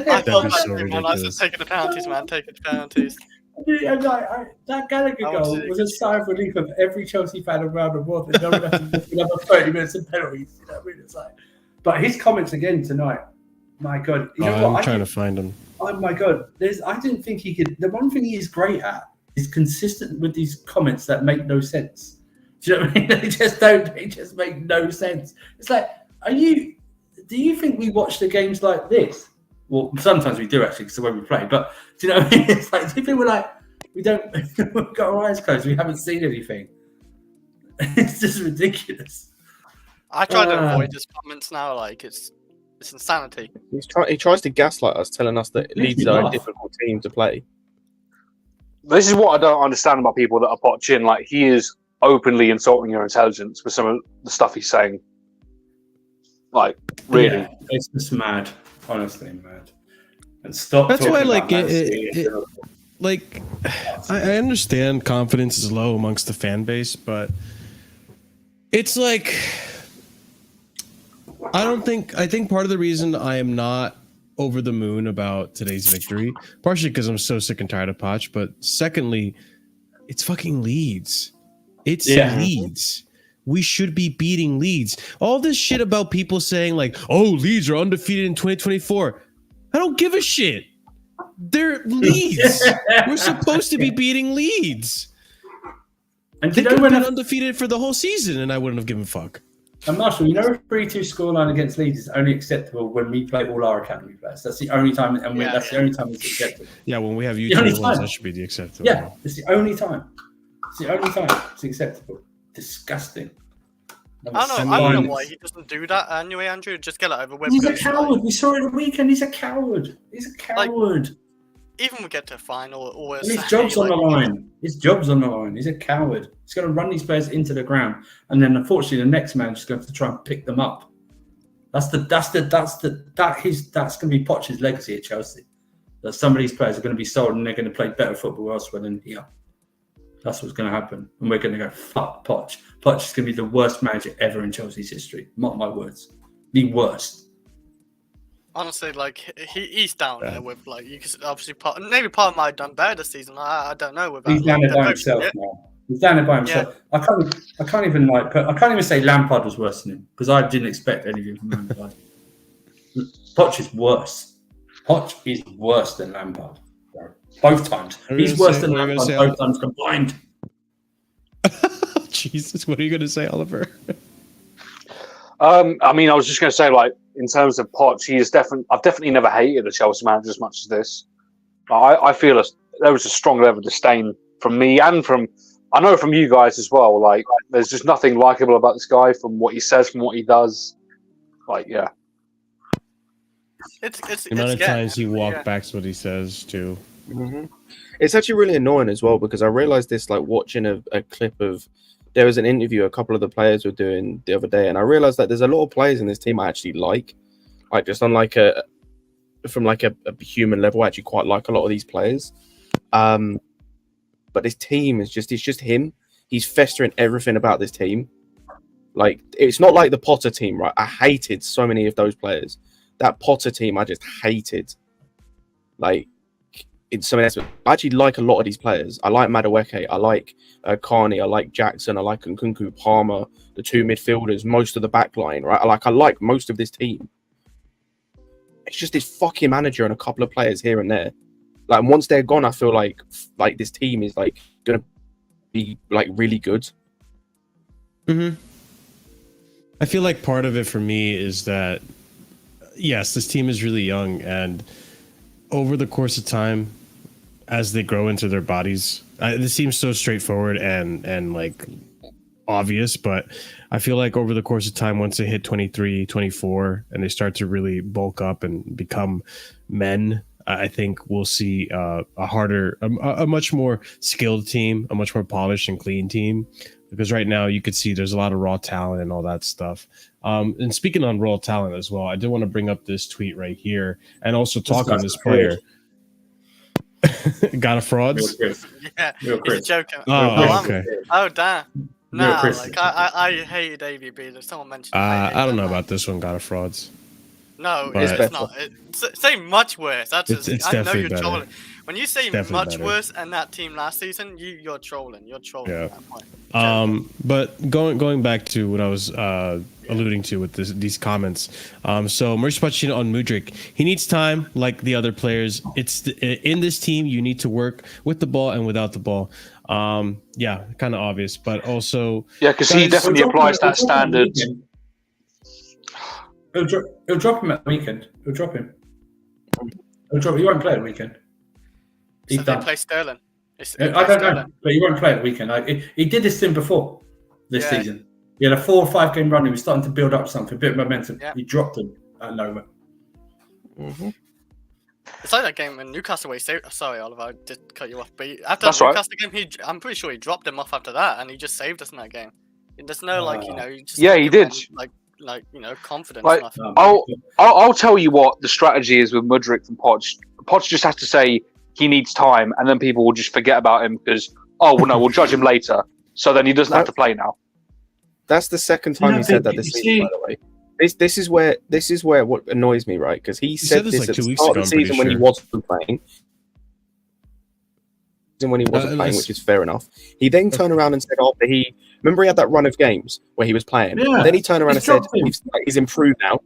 [SPEAKER 5] I thought that I was taking the penalties, man. Taking the penalties.
[SPEAKER 2] That Gallagher goal was a sigh of relief of every Chelsea fan around the world. That no one has to miss another 30 minutes of penalties. You know what I mean? It's but his comments again tonight. My God. You know what?
[SPEAKER 1] I'm trying to find him.
[SPEAKER 2] Oh my God. I didn't think he could. The one thing he is great at is consistent with these comments that make no sense. Do you know what I mean? They just make no sense. It's do you think we watch the games like this? Well, sometimes we do actually, because the way we play, but do you know what I mean? It's do you think we don't, we've got our eyes closed, we haven't seen anything. It's just ridiculous.
[SPEAKER 5] I try to avoid his comments now, it's insanity.
[SPEAKER 4] He tries to gaslight us, telling us that Leeds are a difficult team to play.
[SPEAKER 6] This is what I don't understand about people that are Pochettino. He is openly insulting your intelligence with some of the stuff he's saying. Really.
[SPEAKER 2] Yeah, it's just mad. Honestly, mad. And stop.
[SPEAKER 1] That's why, I understand confidence is low amongst the fan base, but it's I think part of the reason I am not over the moon about today's victory, partially because I'm so sick and tired of Poch, but secondly, it's fucking Leeds. It's Leeds. We should be beating Leeds. All this shit about people saying Leeds are undefeated in 2024. I don't give a shit. They're Leeds. We're supposed to be beating Leeds.
[SPEAKER 2] And
[SPEAKER 1] they could have been undefeated for the whole season, and I wouldn't have given a fuck.
[SPEAKER 2] And Marshall, a 3-2 scoreline against Leeds is only acceptable when we play all our academy players. That's the only time, and that's the only time it's acceptable.
[SPEAKER 1] Yeah, when we have U21 ones, that should be the acceptable.
[SPEAKER 2] Yeah, it's the only time. It's the only time it's acceptable. Disgusting.
[SPEAKER 5] I don't know why he doesn't do that anyway, Andrew. Just get it over with.
[SPEAKER 2] He's a coward. We saw it the weekend. He's a coward.
[SPEAKER 5] even we get to a final, or
[SPEAKER 7] his job's on the line. His job's on the line. He's a coward. He's going to run these players into the ground, and then unfortunately, the next man is going to try and pick them up. That's going to be Poch's legacy at Chelsea. That some of these players are going to be sold and they're going to play better football elsewhere than here. That's what's going to happen, and we're going to go fuck Poch. Poch is going to be the worst manager ever in Chelsea's history. Not my words, the worst.
[SPEAKER 5] Honestly, like he's down there with like you can obviously maybe part might have done better this season. I don't know.
[SPEAKER 7] He's down there by himself now. He's down there by himself. Yeah. I can't even say Lampard was worse than him because I didn't expect anything from Lampard. Poch is worse. Poch is worse than Lampard. Both times. He's worse than Lampard both times combined.
[SPEAKER 1] Jesus, what are you going to say, Oliver?
[SPEAKER 6] I mean, I was just going to say, like, in terms of Poch, I've definitely never hated a Chelsea manager as much as this. I feel there was a strong level of disdain from me and I know from you guys as well. Like, there's just nothing likable about this guy from what he says, from what he does. Like, yeah.
[SPEAKER 1] The amount of times he walked back what he says, too.
[SPEAKER 4] Mm-hmm. It's actually really annoying as well because I realized this, like, watching a clip of. There was an interview a couple of the players were doing the other day, and I realized that there's a lot of players in this team I actually like just on from a human level. I actually quite like a lot of these players, but this team it's just him. He's festering everything about this team. Like, it's not like the Potter team, right? I hated so many of those players. That Potter team, I just hated. Like, in some aspects, I actually like a lot of these players. I like Madueke, I like Carney, I like Jackson, I like Nkunku, Palmer, the two midfielders, most of the back line, right? I like most of this team. It's just this fucking manager and a couple of players here and there. Like, once they're gone, I feel like this team is like gonna be like really good.
[SPEAKER 1] Mm-hmm. I feel like part of it for me is that yes, this team is really young, and over the course of time, as they grow into their bodies, this seems so straightforward and like obvious, but I feel like over the course of time, once they hit 23, 24, and they start to really bulk up and become men, I think we'll see a much more skilled team, a much more polished and clean team. Because right now you could see there's a lot of raw talent and all that stuff. And speaking on raw talent as well, I did want to bring up this tweet right here and also talk on this player. Got a frauds?
[SPEAKER 5] Yeah, he's joking.
[SPEAKER 1] Oh, okay.
[SPEAKER 5] Oh, damn. Nah, like I hated AVB. Someone mentioned.
[SPEAKER 1] I don't know about this one. Got a frauds.
[SPEAKER 5] No, it's not. Say much worse. That's
[SPEAKER 1] it's
[SPEAKER 5] I know you're
[SPEAKER 1] better.
[SPEAKER 5] trolling. When you say
[SPEAKER 1] It's
[SPEAKER 5] much
[SPEAKER 1] better.
[SPEAKER 5] Worse than that team last season, you're trolling. You're trolling
[SPEAKER 1] Yeah.
[SPEAKER 5] at that point.
[SPEAKER 1] But going back to what I was alluding to with these comments. So Mauricio Pochettino on Mudryk, he needs time like the other players. It's in this team you need to work with the ball and without the ball. Yeah, kind of obvious, but also
[SPEAKER 6] because he definitely applies that standard.
[SPEAKER 7] He'll drop him at the weekend. He'll drop him. He won't play at the weekend.
[SPEAKER 5] So they play Sterling.
[SPEAKER 7] I don't know, but he won't play at the weekend. He did this thing before this season. He had a 4 or 5 game run. He was starting to build up something, a bit of momentum. Yeah. He dropped him at nowhere.
[SPEAKER 5] Mm-hmm. It's like that game when Newcastle sorry, Oliver, I did cut you off. But after the Newcastle game, I'm pretty sure he dropped him off after that, and he just saved us in that game. There's no
[SPEAKER 6] he did.
[SPEAKER 5] Confidence.
[SPEAKER 6] Like, I'll tell you what the strategy is with Mudryk and Poch. Poch just has to say he needs time, and then people will just forget about him because we'll judge him later. So then he doesn't have to play now.
[SPEAKER 4] That's the second time he said that this season, by the way. This is where what annoys me, right? Because he said this
[SPEAKER 1] like
[SPEAKER 4] at
[SPEAKER 1] 2
[SPEAKER 4] the
[SPEAKER 1] weeks
[SPEAKER 4] start
[SPEAKER 1] ago,
[SPEAKER 4] of the season when he wasn't playing. Which is fair enough. He then turned around and said after remember he had that run of games where he was playing. Yeah, then he turned around and said he's improved now.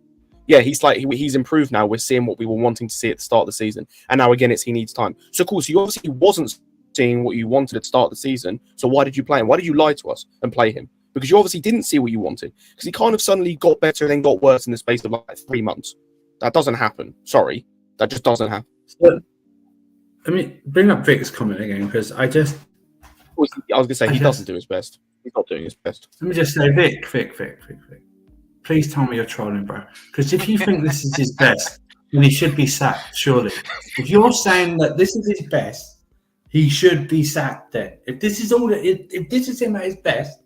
[SPEAKER 4] Yeah, he's improved now. We're seeing what we were wanting to see at the start of the season, and now again he needs time. So of course, he obviously wasn't seeing what you wanted at the start of the season. So why did you play him? Why did you lie to us and play him? Because you obviously didn't see what you wanted. Because he kind of suddenly got better and then got worse in the space of like 3 months. That doesn't happen. Sorry, that just doesn't happen.
[SPEAKER 7] So, I mean, bring up Vic's comment again because I was
[SPEAKER 4] going to say he doesn't do his best. He's not doing his best.
[SPEAKER 7] Let me just say, Vic. Please tell me you're trolling, bro. Because if you think this is his best,
[SPEAKER 2] then he should be sacked, surely. If you're saying that this is his best, he should be sacked then. If this is him at his best,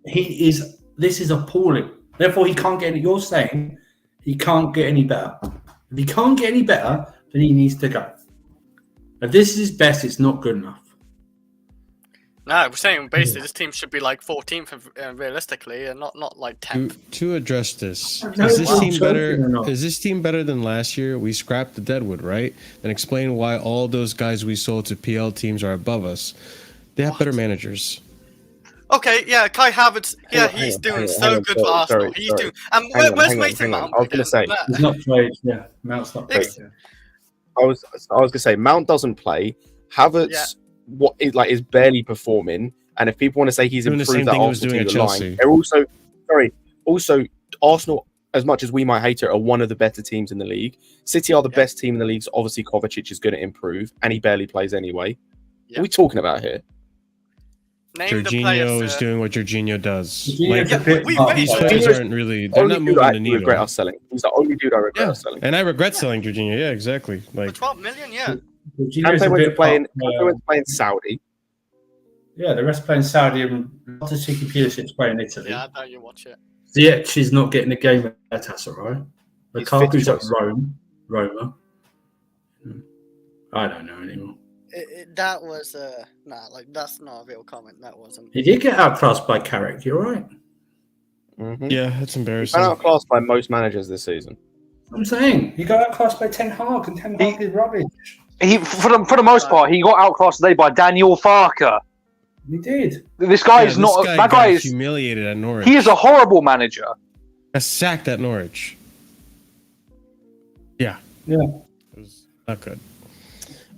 [SPEAKER 2] this is appalling. Therefore, he can't get any. You're saying he can't get any better. If he can't get any better, then he needs to go. If this is his best, it's not good enough.
[SPEAKER 5] No, we're saying basically this team should be like 14th realistically, and not like 10th.
[SPEAKER 1] To address this, is this team better? Is this team better than last year? We scrapped the Deadwood, right? And explain why all those guys we sold to PL teams are above us. They have better managers.
[SPEAKER 5] Okay, yeah, Kai Havertz, he's doing so good for Arsenal. He's doing. And where's Mason Mount?
[SPEAKER 4] I was going to say
[SPEAKER 2] he's not played. Yeah, Mount's not played. Yeah.
[SPEAKER 4] I was going to say Mount doesn't play. Havertz, is barely performing. And if people want to say he's
[SPEAKER 1] doing
[SPEAKER 4] improved
[SPEAKER 1] the same
[SPEAKER 4] that
[SPEAKER 1] thing he was
[SPEAKER 4] Arsenal
[SPEAKER 1] doing
[SPEAKER 4] team,
[SPEAKER 1] at Chelsea.
[SPEAKER 4] they're also Arsenal. As much as we might hate it, are one of the better teams in the league. City are the best team in the league. So obviously, Kovacic is going to improve, and he barely plays anyway. What are we talking about here?
[SPEAKER 1] Jorginho is doing what Jorginho does.
[SPEAKER 4] These
[SPEAKER 1] players aren't really. They're not moving the needle.
[SPEAKER 4] Regret us selling. He's the only dude I regret us selling.
[SPEAKER 1] And I regret selling Jorginho. Yeah, exactly. Like
[SPEAKER 5] 12 million. Yeah.
[SPEAKER 4] Kante went to play in Saudi.
[SPEAKER 2] Yeah, the rest playing Saudi, and lots of cheeky Pulisic's playing Italy.
[SPEAKER 5] Yeah, I know you watch it.
[SPEAKER 2] Ziyech is not getting a game at us, all right? Lukaku's at Roma. I don't know anymore.
[SPEAKER 5] That was that's not a real comment. That wasn't.
[SPEAKER 2] He did get outclassed by Carrick. You're right.
[SPEAKER 4] Mm-hmm.
[SPEAKER 1] Yeah, that's embarrassing.
[SPEAKER 4] He got outclassed by most managers this season.
[SPEAKER 2] I'm saying he got outclassed by Ten Hag, and Ten Hag is rubbish.
[SPEAKER 6] He, for the most part, he got outclassed today by Daniel Farke.
[SPEAKER 2] He did.
[SPEAKER 6] This guy is not. That guy is
[SPEAKER 1] humiliated at Norwich.
[SPEAKER 6] He is a horrible manager.
[SPEAKER 1] Got sacked at Norwich. Yeah.
[SPEAKER 2] Yeah.
[SPEAKER 1] It was not good.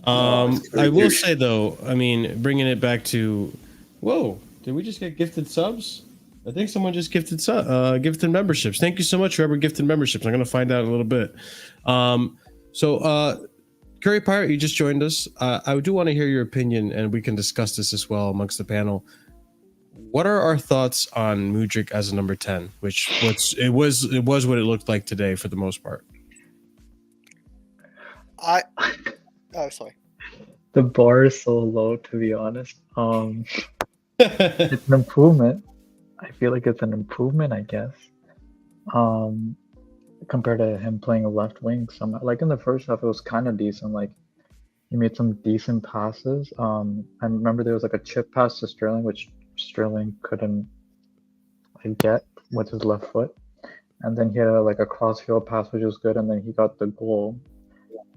[SPEAKER 1] I will say though, I mean, bringing it back to, whoa, did we just get gifted subs? I think someone just gifted gifted memberships. Thank you so much, whoever gifted memberships. I'm gonna find out in a little bit. Curry Pirate, you just joined us. I do want to hear your opinion, and we can discuss this as well amongst the panel. What are our thoughts on Mudryk as a number 10? It was what it looked like today for the most part.
[SPEAKER 5] Sorry.
[SPEAKER 8] The bar is so low, to be honest. It's an improvement. I feel like it's an improvement, I guess. Compared to him playing a left wing. Like in the first half, it was kind of decent. Like he made some decent passes. I remember there was like a chip pass to Sterling, which Sterling couldn't get with his left foot. And then he had a crossfield pass, which was good. And then he got the goal.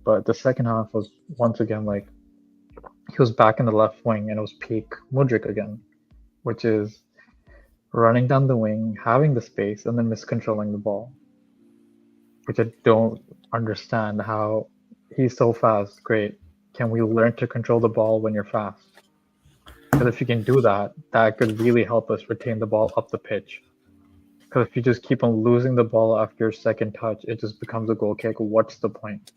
[SPEAKER 8] But the second half was once again like he was back in the left wing, and it was peak Mudryk again, which is running down the wing, having the space, and then miscontrolling the ball. Which I don't understand how he's so fast. Great. Can we learn to control the ball when you're fast? Because if you can do that, that could really help us retain the ball up the pitch. Because if you just keep on losing the ball after your second touch, it just becomes a goal kick. What's the point?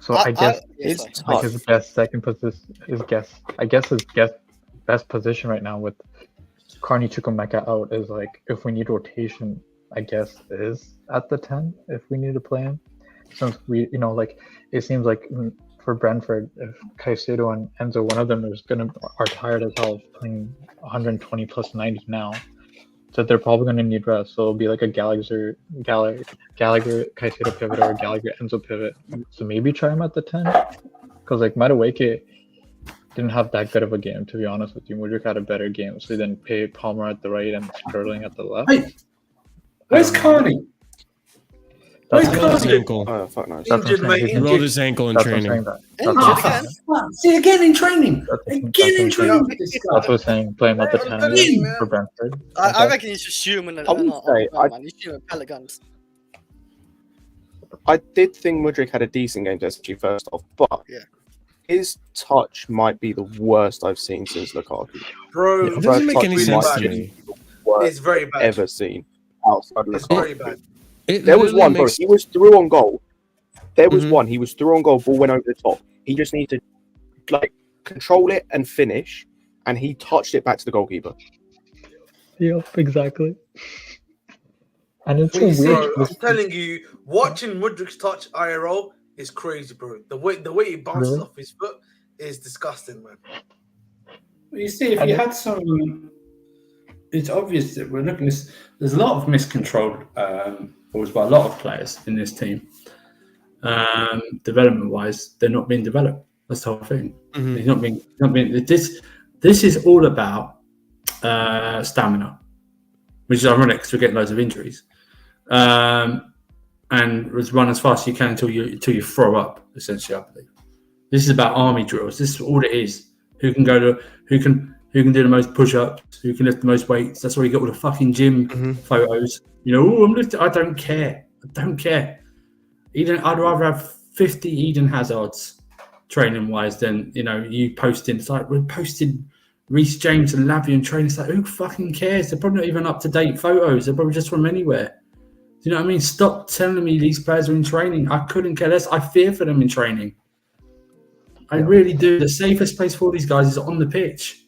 [SPEAKER 8] So I guess his best second position is his best position right now with Carney Chukwuemeka out is like, if we need rotation, I guess is at the 10 if we need to play him. Since we, it seems like for Brentford, if Caicedo and Enzo, one of them are tired as hell of playing 120 plus 90 now, so they're probably going to need rest. So it'll be like a Gallagher Caicedo pivot or a Gallagher Enzo pivot. So maybe try him at the 10, because like Madueke didn't have that good of a game, to be honest with you. Mudryk had a better game, so then pay Palmer at the right and Sterling at the left.
[SPEAKER 2] Hey, where's Carney?
[SPEAKER 1] Where's Carney? Ankle.
[SPEAKER 4] Oh, fuck no.
[SPEAKER 1] He rolled his ankle in training.
[SPEAKER 2] Again in training.
[SPEAKER 8] That's what I'm saying. Play him at the 10 for Brentford.
[SPEAKER 5] I reckon he's just human. He's human Pelicans.
[SPEAKER 4] I did think Mudryk had a decent game to SG first off, but his touch might be the worst I've seen since Lukaku.
[SPEAKER 3] Bro,
[SPEAKER 1] it doesn't make any sense to me.
[SPEAKER 3] It's very bad.
[SPEAKER 4] Ever seen outside of
[SPEAKER 3] It's very bad.
[SPEAKER 4] There was one, bro. He was through on goal. There was one. He was through on goal. Ball went over the top. He just needed to control it and finish, and he touched it back to the goalkeeper.
[SPEAKER 8] Yep, exactly. And it's
[SPEAKER 3] Please,
[SPEAKER 8] weird.
[SPEAKER 3] bro, I'm telling you, watching Mudrik's touch IRL is crazy, bro. The way he bounces
[SPEAKER 8] Really?
[SPEAKER 3] off his foot is disgusting, man.
[SPEAKER 7] You see, if you had some, it's obvious that we're looking at this. There's a lot of miscontrolled balls by a lot of players in this team. Development-wise, they're not being developed. That's the whole thing. It's not being. This is all about stamina, which is ironic because we're getting loads of injuries. And run as fast as you can until you throw up. Essentially, I believe this is about army drills. This is all it is. Who can do the most push-ups? Who can lift the most weights? That's why you get all the fucking gym photos. You know, I'm lifting. I don't care. I'd rather have 50 Eden Hazards training-wise than you posting. It's like we're posting Reece James and Lavian training. It's like who fucking cares? They're probably not even up-to-date photos. They're probably just from anywhere. Do you know what I mean? Stop telling me these players are in training. I couldn't care less. I fear for them in training. I really do. The safest place for these guys is on the pitch.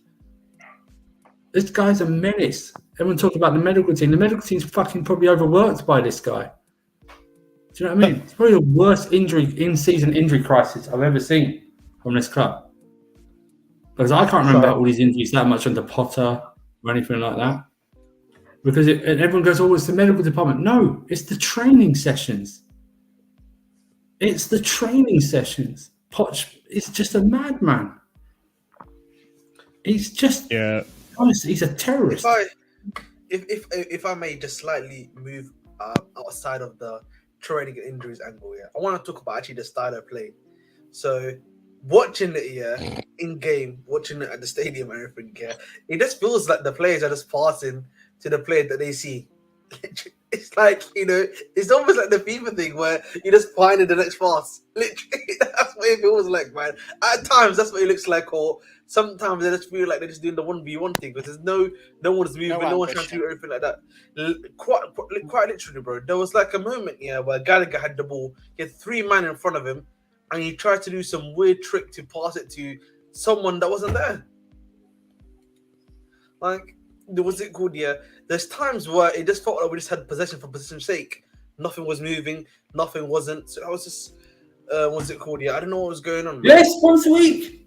[SPEAKER 7] This guy's a menace. Everyone talks about the medical team. The medical team's fucking probably overworked by this guy. Do you know what I mean? It's probably the worst in-season injury crisis I've ever seen from this club. Because I can't remember all these injuries that much under Potter or anything like that. Because everyone goes, oh, it's the medical department. No, it's the training sessions. Poch is just a madman. He's just, honestly, he's a terrorist.
[SPEAKER 3] If I may just slightly move outside of the training and injuries angle, I want to talk about actually the style of play. So watching it in game, watching it at the stadium and everything, it just feels like the players are just passing to the player that they see. It's like, it's almost like the FIFA thing where you just find the next pass. Literally, that's what it feels like, man. At times, that's what it looks like, or sometimes they just feel like they're just doing the 1v1 thing because there's no one's moving, no one's trying to do everything like that. Quite literally, bro. There was like a moment, where Gallagher had the ball, he had 3 men in front of him, and he tried to do some weird trick to pass it to someone that wasn't there. Like, what's it called? There's times where it just felt like we just had possession for possession's sake. Nothing was moving, nothing wasn't. So I was just, what's it called? I don't know what was going on.
[SPEAKER 7] Yes, once a week.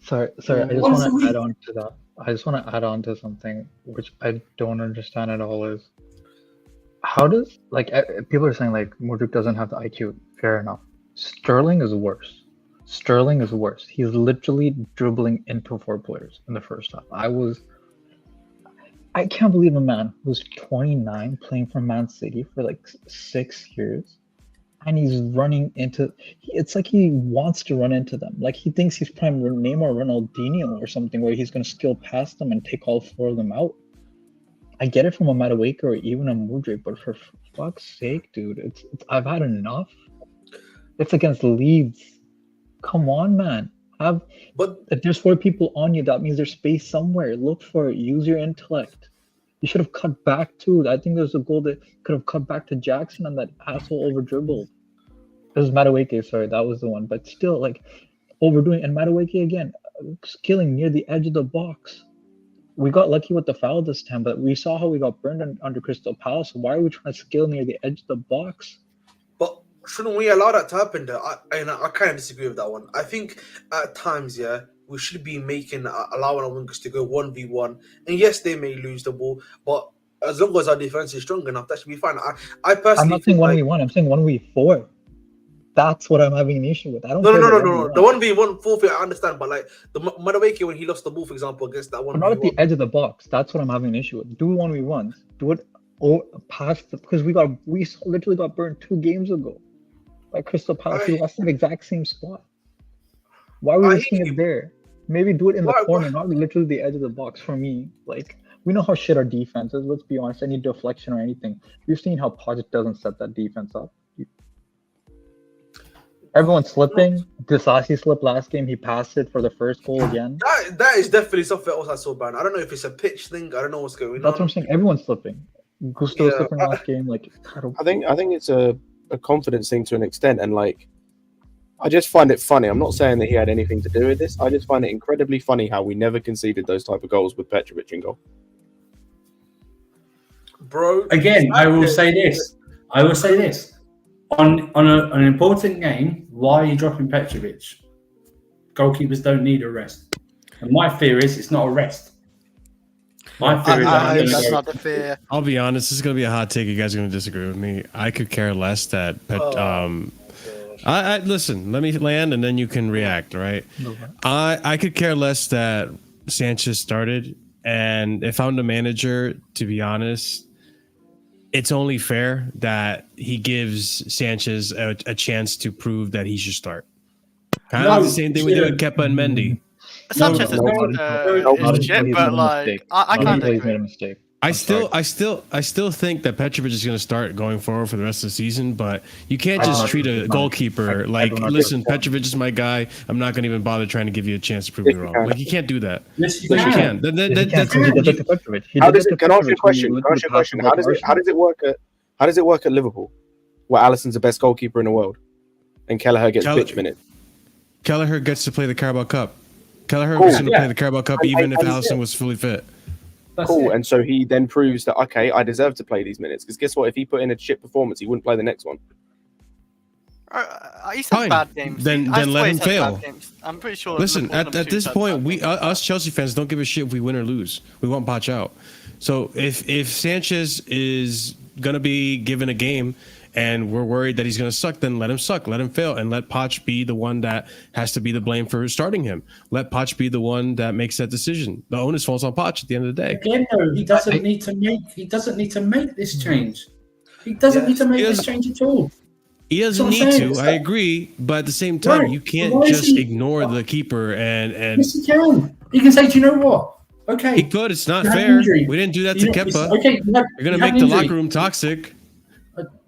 [SPEAKER 8] Sorry. I just want to add on to that. I just want to add on to something which I don't understand at all. Is how does people are saying Mudryk doesn't have the IQ. Fair enough. Sterling is worse. He's literally dribbling into 4 players in the first half. I can't believe a man who's 29 playing for Man City for 6 years, and he's running into. It's like he wants to run into them. Like he thinks he's prime Neymar Ronaldinho or something, where he's going to skill past them and take all 4 of them out. I get it from a Madueke or even a Mudryk, but for fuck's sake, dude, it's I've had enough. It's against Leeds. Come on, man. But if there's 4 people on you, that means there's space somewhere. Look for it. Use your intellect. You should have cut back too. I think there's a goal that could have cut back to Jackson and that asshole over dribbled. It was Madueke, sorry, that was the one. But still, overdoing. And Madueke again, skilling near the edge of the box. We got lucky with the foul this time, but we saw how we got burned under Crystal Palace. Why are we trying to skill near the edge of the box?
[SPEAKER 3] But shouldn't we allow that to happen there? I kind of disagree with that one. I think at times, we should be allowing our wingers to go 1v1. And yes, they may lose the ball, but as long as our defense is strong enough, that should be fine. I personally,
[SPEAKER 8] I'm not saying 1v1. I'm saying 1v4. That's what I'm having an issue with. I don't.
[SPEAKER 3] No. The 1v1 forfeit, I understand, but the Madueke when he lost the ball, for example, against that 1v1.
[SPEAKER 8] But not at the edge of the box. That's what I'm having an issue with. Do 1v1s. Do it past because we literally got burned 2 games ago. By Crystal Palace, we lost the exact same spot. Why are we risking it there? Maybe do it in the corner, not literally the edge of the box. For me, we know how shit our defense is. Let's be honest. Any deflection or anything, we've seen how Pochettino doesn't set that defense up. Everyone's slipping. Disasi slipped last game. He passed it for the first goal again.
[SPEAKER 3] That is definitely something else I saw, Brian. I don't know if it's a pitch thing. I don't know what's going on.
[SPEAKER 8] That's what I'm saying. Everyone's slipping. Gusto was slipping last game.
[SPEAKER 4] I think it's a confidence thing to an extent, and I just find it funny. I'm not saying that he had anything to do with this. I just find it incredibly funny how we never conceded those type of goals with Petrovic in goal.
[SPEAKER 3] bro.
[SPEAKER 7] Again, I will say this. On an important game, why are you dropping Petrovic? Goalkeepers don't need a rest. And my fear is it's not a rest. My fear is
[SPEAKER 5] that's not the fear.
[SPEAKER 1] I'll be honest. This is going to be a hot take. You guys are going to disagree with me. I could care less that. I listen. Let me land, and then you can react. Right? I could care less that Sanchez started, and if I'm the manager, to be honest, it's only fair that he gives Sanchez a chance to prove that he should start. Kind of the same thing we did with Kepa and Mendy.
[SPEAKER 5] Sanchez is shit, but like I kind of
[SPEAKER 8] made a mistake.
[SPEAKER 1] I still think that Petrovic is going to start going forward for the rest of the season, but you can't just treat a goalkeeper like, listen, Petrovic is my guy. I'm not going to even bother trying to give you a chance to prove me wrong. Like, you can't do that.
[SPEAKER 7] Yes, you
[SPEAKER 1] can.
[SPEAKER 7] can.
[SPEAKER 4] How does it? Can I ask you a question? How does it work at Liverpool, where Alisson's the best goalkeeper in the world, and Kelleher gets pitch minutes?
[SPEAKER 1] Kelleher gets to play the Carabao Cup. Kelleher was going to play the Carabao Cup even if Alisson was fully fit.
[SPEAKER 4] Cool. And so he then proves that, okay, I deserve to play these minutes. Because guess what? If he put in a shit performance, he wouldn't play the next one.
[SPEAKER 5] He's had bad games.
[SPEAKER 1] Then let him fail.
[SPEAKER 5] I'm pretty sure.
[SPEAKER 1] Listen, at this point, us Chelsea fans don't give a shit if we win or lose. We want Poch out. So if Sanchez is going to be given a game and we're worried that he's going to suck, then let him suck, let him fail, and let Poch be the one that has to be the blame for starting him. Let Poch be the one that makes that decision. The onus falls on Poch at the end of the day.
[SPEAKER 7] Again, though, he doesn't need to make this change. He doesn't need to make this change at all.
[SPEAKER 1] He doesn't need to. I agree, but at the same time, you can't just ignore the keeper and.
[SPEAKER 7] Yes, he can. He can say, "Do you know what? Okay,
[SPEAKER 1] he could. It's not fair. We didn't do that to Kepa.
[SPEAKER 7] Okay,
[SPEAKER 1] you're gonna make the locker room toxic.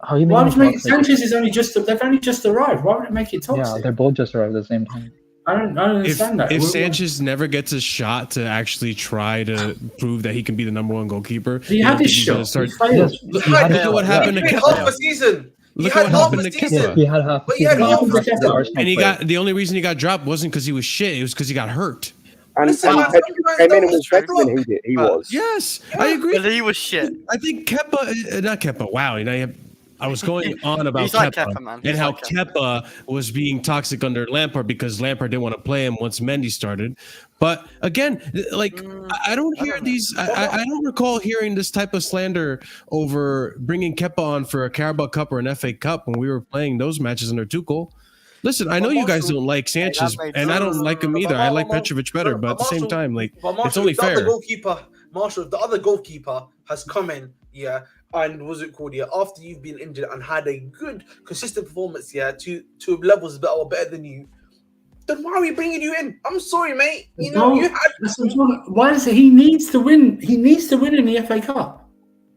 [SPEAKER 7] Why would you make Sanchez is only just they've only just arrived? Why would it make it toxic?
[SPEAKER 8] Yeah, they're both just arrived at the same time.
[SPEAKER 7] I don't understand that.
[SPEAKER 1] If Sanchez never gets a shot to actually try to prove that he can be the number one goalkeeper,
[SPEAKER 7] he had his shot.
[SPEAKER 1] Look at what happened to Kepa.
[SPEAKER 3] Half a season.
[SPEAKER 1] Look what happened to Kepa.
[SPEAKER 8] He had half.
[SPEAKER 1] And the only reason he got dropped wasn't because he was shit. It was because he got hurt.
[SPEAKER 4] And came in and was better than he was.
[SPEAKER 1] Yes, I agree.
[SPEAKER 5] But he was shit.
[SPEAKER 1] I think Kepa, not Kepa. Wow, I was going on about Kepa and how Kepa was being toxic under Lampard because Lampard didn't want to play him once Mendy started. But again, like I don't hear these. I don't recall hearing this type of slander over bringing Kepa on for a Carabao Cup or an FA Cup when we were playing those matches under Tuchel. Listen, I know you guys don't like Sanchez, and I don't like him either. I like Petrovic better, but at the same time, like it's only fair.
[SPEAKER 3] The other goalkeeper has come in, and what's it called? After you've been injured and had a good, consistent performance, to levels better than you. Then why are we bringing you in? I'm sorry, mate. You had.
[SPEAKER 7] Why is it? He needs to win. He needs to win in the FA Cup.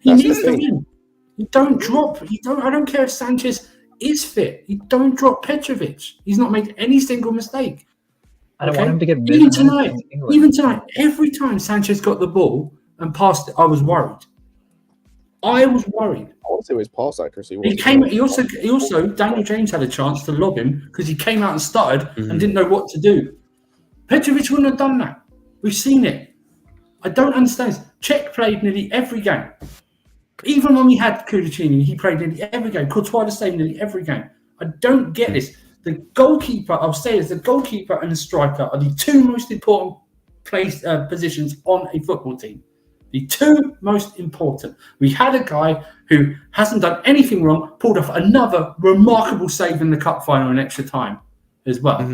[SPEAKER 7] He needs to win. You don't drop. I don't care if Sanchez is fit. You don't drop Petrovic. He's not made any single mistake.
[SPEAKER 8] I don't want him to get
[SPEAKER 7] even tonight. Every time Sanchez got the ball and passed it, I was worried. I want
[SPEAKER 4] to say his pass accuracy.
[SPEAKER 7] He also Daniel James had a chance to lob him because he came out and stuttered and didn't know what to do. Petrovic wouldn't have done that. We've seen it. I don't understand. Czech played nearly every game. Even when we had Cudicini, he played nearly every game. Courtois the same nearly every game. I don't get this. The goalkeeper, I'll say, is the goalkeeper and the striker are the two most important positions on a football team. The two most important. We had a guy who hasn't done anything wrong, pulled off another remarkable save in the cup final in extra time as well.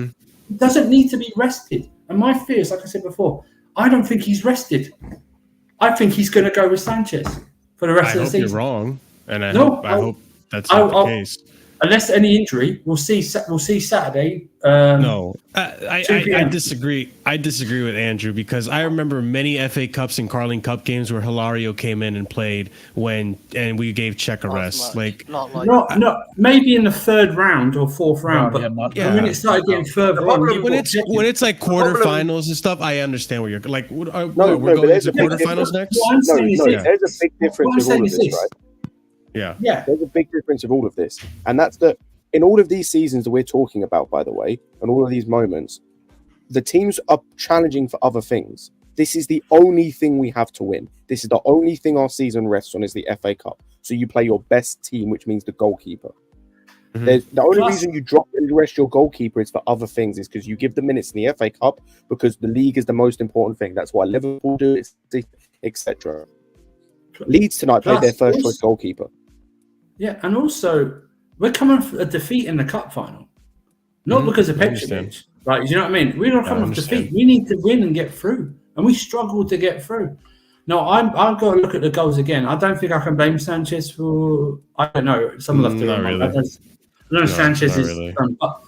[SPEAKER 7] He doesn't need to be rested. And my fear is, like I said before, I don't think he's rested. I think he's going to go with Sanchez for the rest of the season.
[SPEAKER 1] You're wrong, and I hope that's not the case.
[SPEAKER 7] Unless any injury, we'll see Saturday.
[SPEAKER 1] No, I disagree. I disagree with Andrew because I remember many FA Cups and Carling Cup games where Hilario came in and played and we gave Czech a rest.
[SPEAKER 7] Not maybe in the third round or fourth round, but when it started getting further on,
[SPEAKER 1] when it's like quarterfinals and stuff, I understand where you're like. We're going into quarterfinals next.
[SPEAKER 4] There's a big difference with all of this, right?
[SPEAKER 1] Yeah.
[SPEAKER 4] There's a big difference of all of this. And that's that in all of these seasons that we're talking about, by the way, and all of these moments, the teams are challenging for other things. This is the only thing we have to win. This is the only thing our season rests on is the FA Cup. So you play your best team, which means the goalkeeper. The only reason you drop and rest your goalkeeper is for other things, is because you give the minutes in the FA Cup, because the league is the most important thing. That's why Liverpool do it, etc. Leeds tonight played their first choice goalkeeper.
[SPEAKER 7] Yeah, and also we're coming for a defeat in the cup final, not because of Petrovic. Right? You know what I mean? We're not coming off defeat. We need to win and get through, and we struggled to get through. No, I've got to look at the goals again. I don't think I can blame Sanchez for. I don't know. Some of the I know Sanchez is, really. But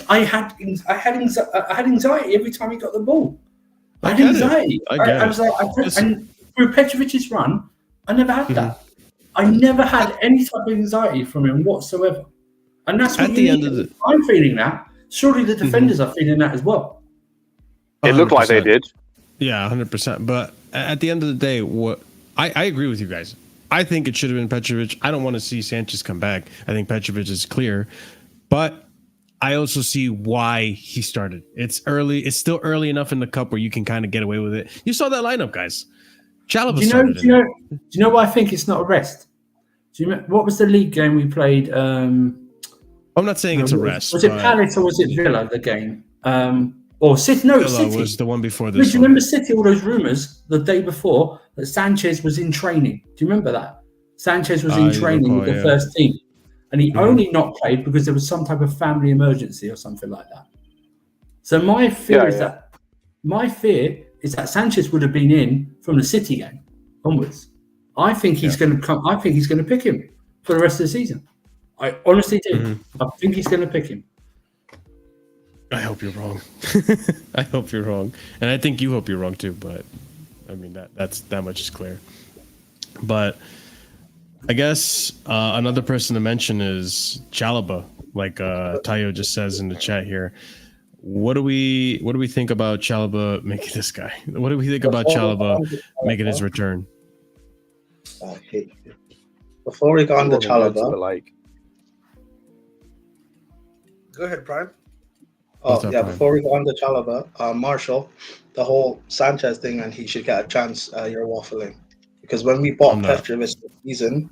[SPEAKER 7] I had anxiety every time he got the ball. I had anxiety. I was like, and through Petrovic's run, I never had that. I never had any type of anxiety from him whatsoever. And that's what I'm feeling that. Surely the defenders are feeling that as well.
[SPEAKER 6] It looked like they did.
[SPEAKER 1] Yeah, 100%. But at the end of the day, I agree with you guys. I think it should have been Petrovic. I don't want to see Sanchez come back. I think Petrovic is clear. But I also see why he started. It's early. It's still early enough in the cup where you can kind of get away with it. You saw that lineup, guys. Chalobah started.
[SPEAKER 7] Do you know why I think it's not a rest? Do you remember, what was the league game we played?
[SPEAKER 1] I'm not saying it's a rest.
[SPEAKER 7] Was it Palace or was it Villa, the game? Or City? No,
[SPEAKER 1] Villa
[SPEAKER 7] City
[SPEAKER 1] was the one before this.
[SPEAKER 7] Do you remember City? All those rumours the day before that Sanchez was in training. Do you remember that? Sanchez was in training with the first team, and he only not played because there was some type of family emergency or something like that. So my fear is that Sanchez would have been in from the City game onwards. I think he's going to come. I think he's going to pick him for the rest of the season. I honestly do. I think he's going to pick him.
[SPEAKER 1] I hope you're wrong. I hope you're wrong, and I think you hope you're wrong too. But I mean that much is clear. But I guess another person to mention is Chalobah, like Tayo just says in the chat here. What do we think about Chalobah making this guy? What do we think about Chalobah making his return?
[SPEAKER 3] I hate you. Before we go on to Chalobah, go ahead, Prime. Before we go on to Chalobah, Marshall, the whole Sanchez thing, and he should get a chance. You're waffling, because when we bought Petrovic this season,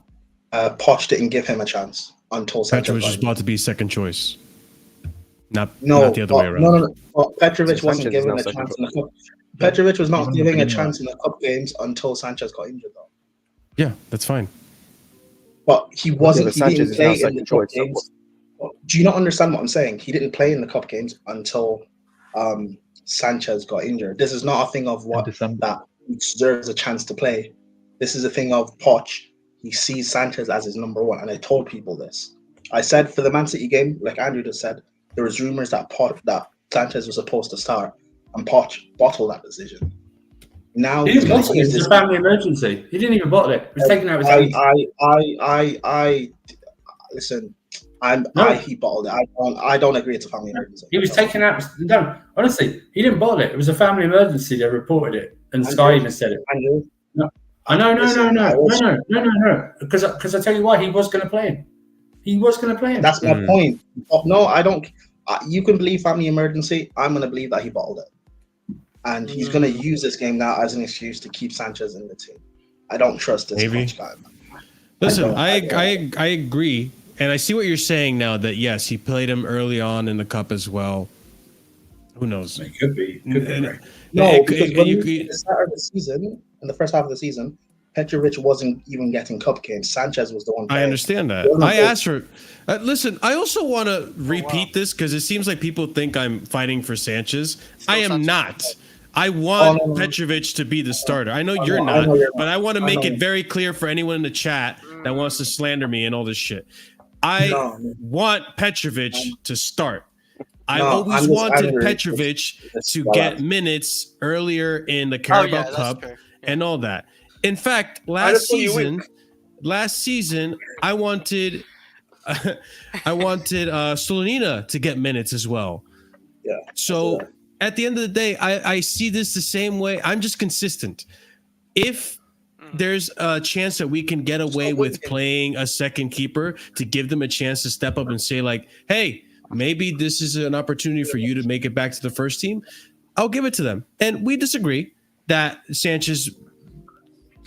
[SPEAKER 3] Poch didn't give him a chance until Sanchez.
[SPEAKER 1] Petrovic was about to be second choice, not the other way around.
[SPEAKER 3] No. Petrovic wasn't given a chance in the cup. Petrovic was not giving a chance in the cup games until Sanchez got injured, though.
[SPEAKER 1] Yeah, that's fine.
[SPEAKER 3] But he wasn't. He didn't play in the cup games. Do you not understand what I'm saying? He didn't play in the cup games until Sanchez got injured. This is not a thing of that he deserves a chance to play. This is a thing of Poch. He sees Sanchez as his number one, and I told people this. I said for the Man City game, like Andrew just said, there was rumors that Sanchez was supposed to start, and Poch bottled that decision. Now
[SPEAKER 7] he didn't bottle it. It was a family emergency. He didn't even bottle it. It was taken out of his hands.
[SPEAKER 3] Listen. He bottled it. I don't agree it's a family emergency.
[SPEAKER 7] He was taken out. No, honestly, he didn't bottle it. It was a family emergency. They reported it, and Sky even said it. No. Because I tell you why, he was going to play him. He was going to play him.
[SPEAKER 3] That's my point. No, I don't. You can believe family emergency. I'm going to believe that he bottled it, and he's going to use this game now as an excuse to keep Sanchez in the team. I don't trust this guy.
[SPEAKER 1] Listen, I agree. And I see what you're saying now, that yes, he played him early on in the cup as well. Who knows?
[SPEAKER 7] It could be. Right.
[SPEAKER 3] No, because when at the start of the season, in the first half of the season, Petrovic wasn't even getting cup games. Sanchez was the one playing.
[SPEAKER 1] I understand that. I asked for... listen, I also want to repeat this because it seems like people think I'm fighting for Sanchez. I am not. I want Petrovic to be the starter. I know you're not, but I want to make it very clear for anyone in the chat that wants to slander me and all this shit. I want Petrovic to start. I always wanted Petrovic to get minutes earlier in the Carabao Cup and all that. In fact, last season, I wanted Solonina to get minutes as well.
[SPEAKER 3] Yeah.
[SPEAKER 1] So at the end of the day, I see this the same way. I'm just consistent. If there's a chance that we can get away with playing a second keeper to give them a chance to step up and say like, hey, maybe this is an opportunity for you to make it back to the first team, I'll give it to them. And we disagree, that Sanchez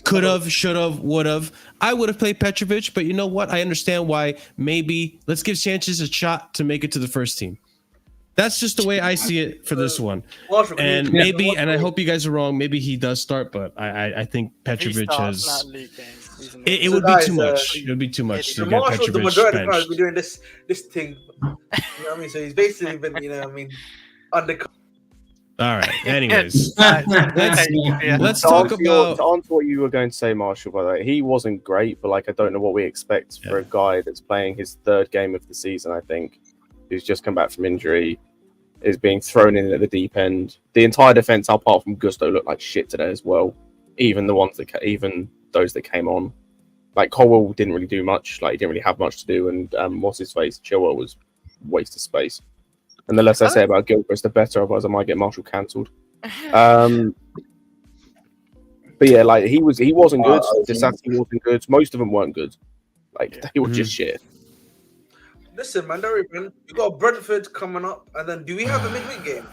[SPEAKER 1] could have, should have, would have. I would have played Petrovic, but you know what? I understand why. Maybe let's give Sanchez a shot to make it to the first team. That's just the way I see it for this one. And maybe, and I hope you guys are wrong, maybe he does start, but I think Petrovic has. It would be too much. It would be too much to get Petrovic
[SPEAKER 3] the majority of the
[SPEAKER 1] benched.
[SPEAKER 3] time doing this thing. You know what I mean? So he's basically been, you know what I mean, under.
[SPEAKER 1] All right. Anyways, let's talk about.
[SPEAKER 4] To answer what you were going to say, Marshall. By the way, he wasn't great, but like I don't know what we expect for a guy that's playing his third game of the season. I think who's just come back from injury is being thrown in at the deep end. The entire defense, apart from Gusto, looked like shit today as well. Even those that came on, like Colwell didn't really do much. Like he didn't really have much to do, and what's his face, Chilwell was a waste of space. And the less I say about Gilchrist, the better. Otherwise, I might get Marshall cancelled. But yeah, like he wasn't good. Disassi wasn't good. Most of them weren't good. Like they were just shit.
[SPEAKER 3] Listen, man, don't worry, man. We got Brentford coming up, and then do we have a midweek game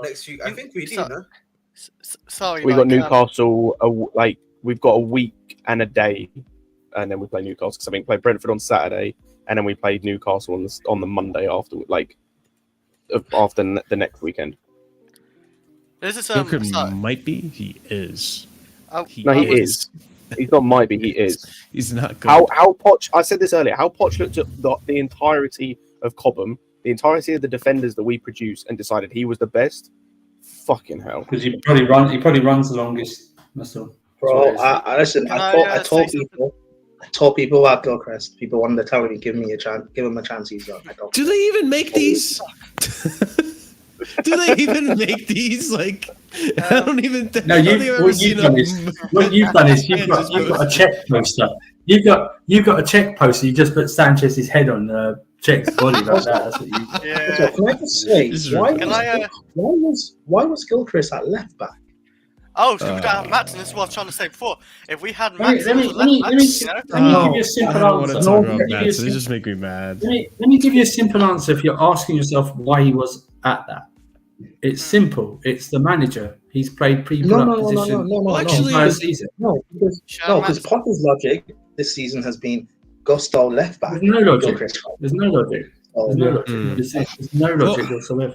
[SPEAKER 3] next week? I think we do. No?
[SPEAKER 5] Sorry,
[SPEAKER 4] we got Newcastle. We've got a week and a day, and then we play Newcastle. Because I think we played Brentford on Saturday. And then we played Newcastle on the Monday after, after the next weekend.
[SPEAKER 5] This is
[SPEAKER 1] might be. He is.
[SPEAKER 4] He is. He's not might be. He is.
[SPEAKER 1] He's not good.
[SPEAKER 4] How Poch? I said this earlier. How Poch looked at the entirety of Cobham, the entirety of the defenders that we produce, and decided he was the best. Fucking hell.
[SPEAKER 7] Because he probably runs the longest. That's all.
[SPEAKER 3] Bro, listen. I told people about Gilchrist. People wanted to tell me, give him a chance. He's up.
[SPEAKER 1] Do they even make these? Do they even make these? Like, I don't even.
[SPEAKER 7] No, what you've done is you've got a check poster. You've got a check poster. You just put Sanchez's head on Check's body like that. That's what you.
[SPEAKER 3] Yeah. Can I just say why was Gilchrist at left back?
[SPEAKER 5] Oh, so we don't have Matt, and this is what I was trying to say before. If we had
[SPEAKER 7] Let
[SPEAKER 5] Matt,
[SPEAKER 7] me give you a simple answer.
[SPEAKER 1] They just make me mad.
[SPEAKER 7] Let me give you a simple answer if you're asking yourself why he was at that. It's simple. It's the manager. He's played pre-product position the entire season.
[SPEAKER 3] No, because Potter's logic this season has been Gusto left back.
[SPEAKER 7] There's no logic. There's no logic whatsoever.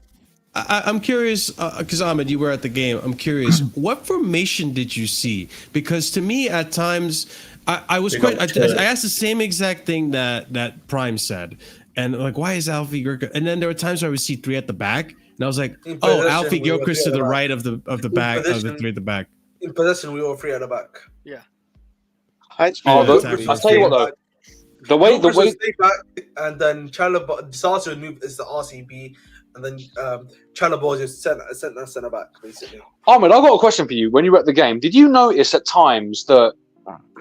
[SPEAKER 1] I'm curious, because Ahmed, you were at the game. I'm curious, what formation did you see? Because to me, at times, I was quite. I asked the same exact thing that Prime said, and like, why is Alfie Gilchrist? And then there were times where I would see three at the back, and I was like, oh, Alfie Gilchrist to the right of the back of the three at the back.
[SPEAKER 3] In possession, we were three at the back.
[SPEAKER 5] Yeah.
[SPEAKER 6] I'll tell you what though. The way
[SPEAKER 3] stay back, and then Disassi would move as the RCB. And then Chalobah just sent centre back, basically.
[SPEAKER 6] Ahmed, I've got a question for you. When you were at the game, did you notice at times that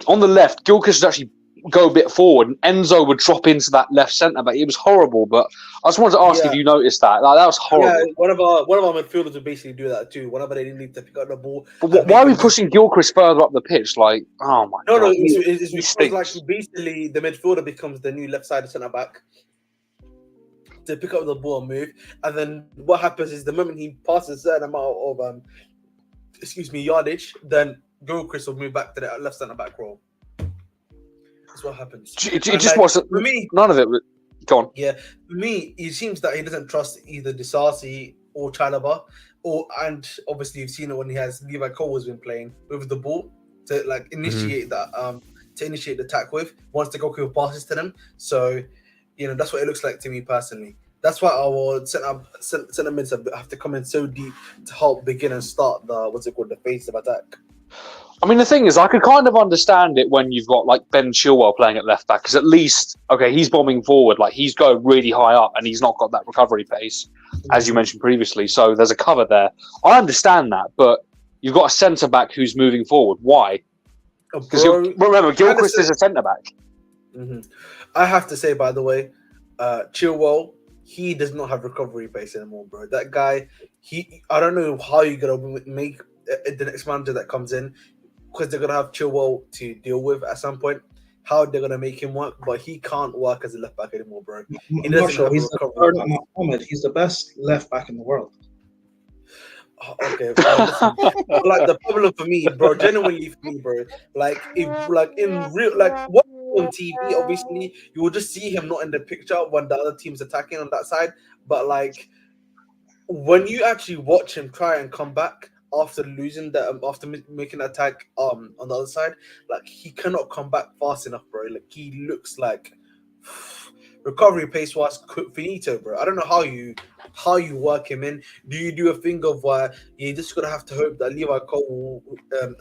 [SPEAKER 6] on the left, Gilchrist would actually go a bit forward and Enzo would drop into that left centre back? It was horrible, but I just wanted to ask if you noticed that. Like, that was horrible.
[SPEAKER 3] Yeah, one of our midfielders would basically do that too. Whenever they didn't need to pick up the ball.
[SPEAKER 6] But why are we pushing Gilchrist further up the pitch? Like, oh my God.
[SPEAKER 3] No, it's like basically the midfielder becomes the new left-sided centre back to pick up the ball and move, and then what happens is the moment he passes a certain amount of yardage, then Gilchrist will move back to the left centre back role. That's what happens.
[SPEAKER 6] It just wasn't for me. None of it. Go on.
[SPEAKER 3] Yeah, for me, it seems that he doesn't trust either Disassi or Chalobah, and obviously you've seen it when he has Levi Cole has been playing with the ball to like initiate that to initiate the attack with once the goalkeeper passes to them. So. You know, that's what it looks like to me personally. That's why our centre mids have to come in so deep to help begin and start the phase of attack.
[SPEAKER 6] I mean, the thing is, I could kind of understand it when you've got like Ben Chilwell playing at left back, because at least, okay, he's bombing forward, like he's going really high up and he's not got that recovery pace, as you mentioned previously. So there's a cover there. I understand that, but you've got a centre back who's moving forward. Why? Because remember, Gilchrist is a centre back.
[SPEAKER 3] Mm-hmm. I have to say, by the way, Chilwell, he does not have recovery pace anymore, bro. That guy, I don't know how you're going to make the next manager that comes in, because they're going to have Chilwell to deal with at some point, how they're going to make him work, but he can't work as a left back anymore, bro. He doesn't have recovery.
[SPEAKER 9] He's the best left back in the world.
[SPEAKER 3] Okay, Okay, listen. Like the problem for me, bro, genuinely for me, bro, like if like in real like what on TV, obviously you will just see him not in the picture when the other team's attacking on that side. But like when you actually watch him try and come back after losing that, after making an attack on the other side, like he cannot come back fast enough, bro. Like he looks like recovery pace was finito, bro. I don't know how you work him in. Do you do a thing of where you're just gonna have to hope that Levi Cole,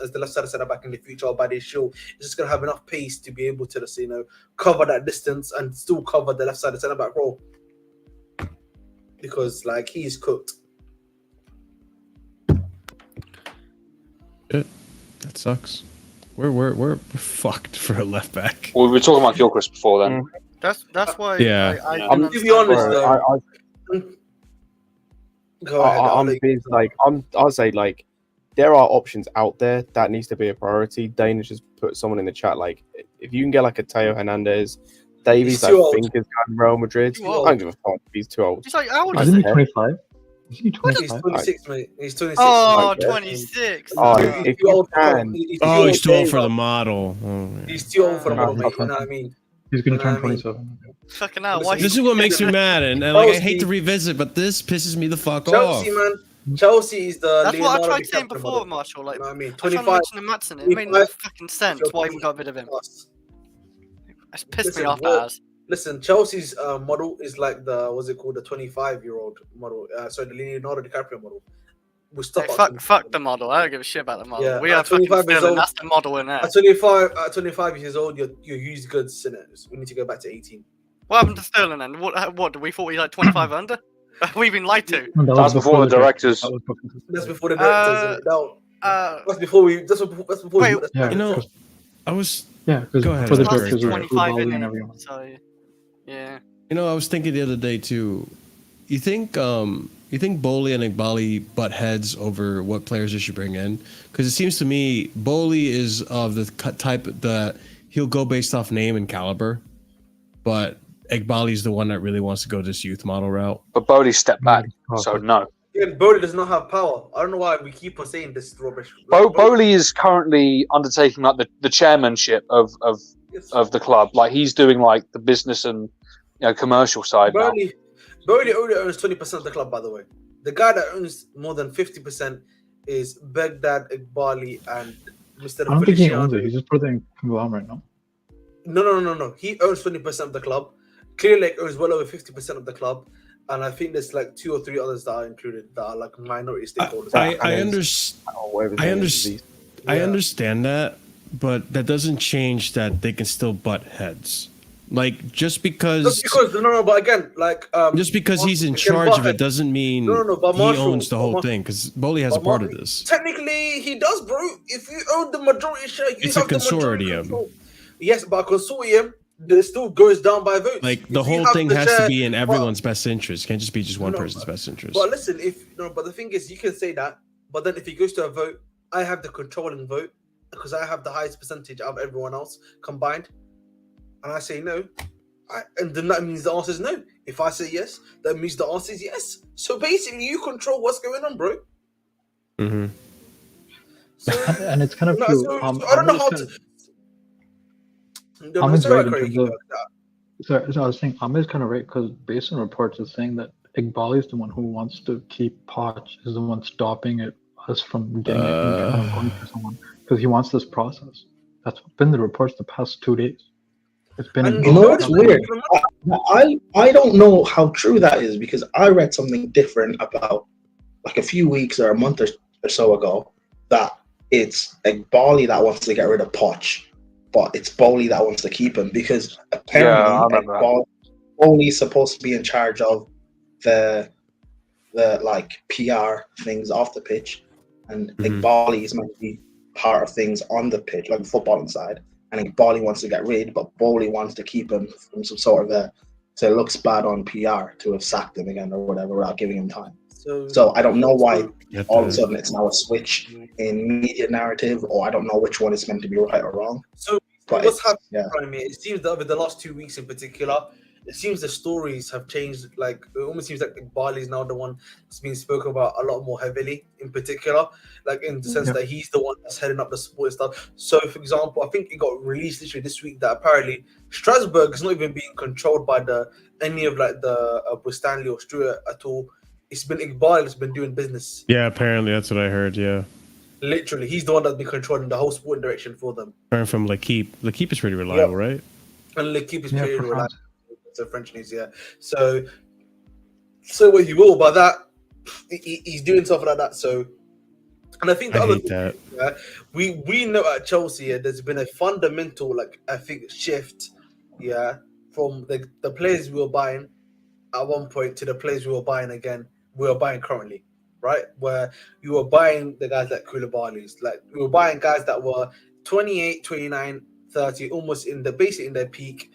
[SPEAKER 3] as the left side centre back in the future, or by this show, is just gonna have enough pace to be able to just, you know, cover that distance and still cover the left side centre back role? Because like he's cooked.
[SPEAKER 1] That sucks. We're fucked for a left back.
[SPEAKER 6] Well, we were talking about Gilchrist before then.
[SPEAKER 5] That's why.
[SPEAKER 1] Yeah.
[SPEAKER 3] I'm to be honest though. Go ahead.
[SPEAKER 4] I'll say like there are options out there that needs to be a priority. Dana just put someone in the chat like if you can get like a Teo Hernandez, Davies, I think is going Real Madrid. I don't give a fuck if he's too old.
[SPEAKER 5] He's like, how old
[SPEAKER 8] Isn't he 25? Isn't he 25?
[SPEAKER 3] He's 26, mate. He's 26.
[SPEAKER 5] Oh, 26.
[SPEAKER 4] If you can.
[SPEAKER 1] He's too old for the model.
[SPEAKER 3] He's too old for the model, mate. You know what I mean?
[SPEAKER 8] He's going to turn 27.
[SPEAKER 5] Fucking hell.
[SPEAKER 1] This is what makes me mad, and like I hate to revisit, but this pisses me the fuck off.
[SPEAKER 3] Chelsea, man. Chelsea is the.
[SPEAKER 5] That's what I tried saying before, Marshall. Like, you know what I mean, 25. I mentioned Matson. It made no fucking sense why we got rid of him. It's pissed me off, as.
[SPEAKER 3] Listen, Chelsea's model is like the what's it called, the 25-year-old model. Sorry, the Leonardo DiCaprio model. We
[SPEAKER 5] fuck the model. I don't give a shit about the model.
[SPEAKER 3] Yeah,
[SPEAKER 5] we are fucking Sterling. That's the model in there.
[SPEAKER 3] At 25 years old, you're used goods sinners. We need to go back to 18.
[SPEAKER 5] What happened to Sterling then? What we thought he like 25 under? We've been lied to.
[SPEAKER 6] That's before the directors.
[SPEAKER 3] That's before the directors. That's before we. That's before.
[SPEAKER 5] Wait,
[SPEAKER 1] you know, I was.
[SPEAKER 8] Yeah, because
[SPEAKER 1] go ahead.
[SPEAKER 8] For the directors
[SPEAKER 5] 25 and everyone. So yeah.
[SPEAKER 1] You know, I was thinking the other day too. You think Bowley and Igbali butt heads over what players they should bring in? Because it seems to me Bowley is of the type that he'll go based off name and caliber, but Igbali's the one that really wants to go this youth model route.
[SPEAKER 6] But Bowley stepped back, so no.
[SPEAKER 3] Yeah, Bowley does not have power. I don't know why we keep on saying this rubbish.
[SPEAKER 6] Bowley is currently undertaking like the chairmanship of the club. Like he's doing like the business and commercial side now.
[SPEAKER 3] Bowley only owns 20% of the club, by the way. The guy that owns more than 50% is Baghdad Igbali and Mr.
[SPEAKER 8] I don't think he owns it. He's just put it in conglomerate, no?
[SPEAKER 3] No. He owns 20% of the club. Clear Lake owns well over 50% of the club. And I think there's like 2 or 3 others that are included that are like minority stakeholders.
[SPEAKER 1] I understand that, but that doesn't change that they can still butt heads. Like just because
[SPEAKER 3] but again, like
[SPEAKER 1] just because he's in charge of it doesn't mean
[SPEAKER 3] but
[SPEAKER 1] he owns the whole thing. Because Bowley has a part of this.
[SPEAKER 3] Technically, he does, bro. If you own the majority share,
[SPEAKER 1] it's a consortium.
[SPEAKER 3] Yes, but a consortium it still goes down by vote.
[SPEAKER 1] Like the whole thing has to be in everyone's best interest. It can't just be just one person's best interest.
[SPEAKER 3] But listen, but the thing is, you can say that, but then if he goes to a vote, I have the controlling vote because I have the highest percentage of everyone else combined. And I say no, and then that means the answer is no. If I say yes, that means the answer is yes. So basically, you control what's going on, bro.
[SPEAKER 1] Mm-hmm.
[SPEAKER 8] So, and it's kind of true.
[SPEAKER 3] So I don't know how to.
[SPEAKER 8] Ahmed's right in terms of. So I was saying Ahmed's kind of right because based on reports, it's saying that Igbali is the one who wants to keep Poch, is the one stopping us from getting it and kind of going for someone because he wants this process. That's been the reports the past 2 days. It's been.
[SPEAKER 9] You know what's weird? I don't know how true that is because I read something different about like a few weeks or a month or so ago that it's Igbali that wants to get rid of Poch, but it's Bowley that wants to keep him because apparently Bowley's supposed to be in charge of the like PR things off the pitch, and Igbali is meant to be part of things on the pitch, like the footballing side. And Igbali wants to get rid, but Bowley wants to keep him from some sort of so it looks bad on PR to have sacked him again or whatever without giving him time. So I don't know why all of a sudden it's now a switch in media narrative, or I don't know which one is meant to be right or wrong.
[SPEAKER 3] So what's happening? It seems that over the last 2 weeks in particular, it seems the stories have changed. Like it almost seems like Iqbal is now the one that's being spoken about a lot more heavily, in particular, like in the sense that he's the one that's heading up the sport stuff. So, for example, I think it got released literally this week that apparently Strasbourg is not even being controlled by any of like the Stanley or Stewart at all. It's been Iqbal that's been doing business.
[SPEAKER 1] Yeah, apparently that's what I heard. Yeah,
[SPEAKER 3] literally, he's the one that's been controlling the whole sporting direction for them.
[SPEAKER 1] Learn from L'Equipe. L'Equipe is pretty reliable, right?
[SPEAKER 3] And L'Equipe is pretty reliable. So French news, yeah. So what you will by that, he's doing stuff like that. So, and I think the other thing, yeah, we know at Chelsea, there's been a fundamental, like I think, shift, yeah, from the players we were buying at one point to the players we were buying again. We are buying currently, right? Where you were buying the guys like Koulibaly's, like we were buying guys that were 28, 29, 30, almost basically in their peak.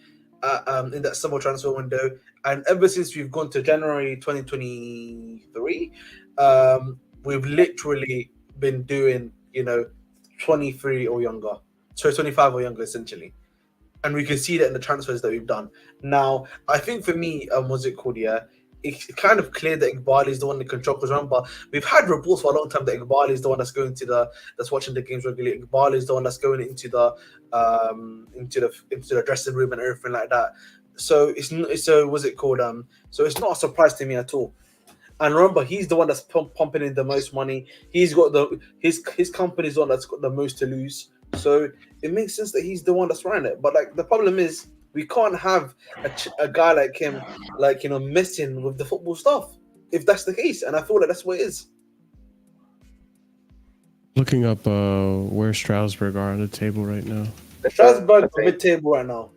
[SPEAKER 3] In that summer transfer window, and ever since we've gone to January 2023, we've literally been doing 23 or younger, so 25 or younger essentially, and we can see that in the transfers that we've done. Now, I think for me, what's it called? Yeah, it's kind of clear that Iqbal is the one that controls around, but we've had reports for a long time that Iqbal is the one that's going to that's watching the games regularly. Iqbal is the one that's going into the dressing room and everything like that. So what's it called? So it's not a surprise to me at all. And remember, he's the one that's pumping in the most money. He's got his company's the one that's got the most to lose. So it makes sense that he's the one that's running it. But like the problem is, we can't have a guy like him, messing with the football stuff, if that's the case. And I feel like that's what it is.
[SPEAKER 1] Looking up where Strasbourg are on the table right now.
[SPEAKER 3] Strasbourg are mid-table right now.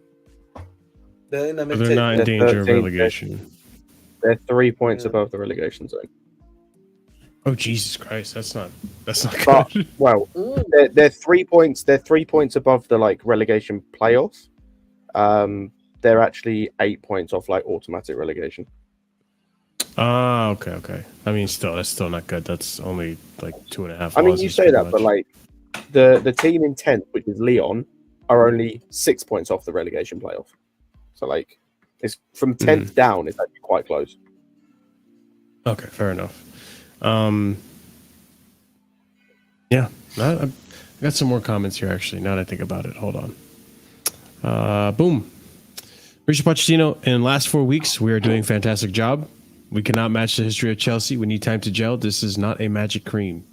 [SPEAKER 3] They're in the mid-table.
[SPEAKER 1] They're not in danger of relegation.
[SPEAKER 4] They're 3 points above the relegation zone.
[SPEAKER 1] Oh Jesus Christ, that's not
[SPEAKER 4] but,
[SPEAKER 1] good.
[SPEAKER 4] Well, they're 3 points. They're 3 points above the relegation playoffs. They're actually 8 points off automatic relegation.
[SPEAKER 1] Okay. I mean, that's still not good. That's only 2.5.
[SPEAKER 4] I mean, you say that, but the team in 10th, which is Lyon, are only 6 points off the relegation playoff. So it's from 10th down. It's actually quite close.
[SPEAKER 1] Okay, fair enough. Yeah, I got some more comments here actually. Now that I think about it, hold on. Boom. Mauricio Pochettino, in the last 4 weeks, we are doing a fantastic job. We cannot match the history of Chelsea. We need time to gel. This is not a magic cream.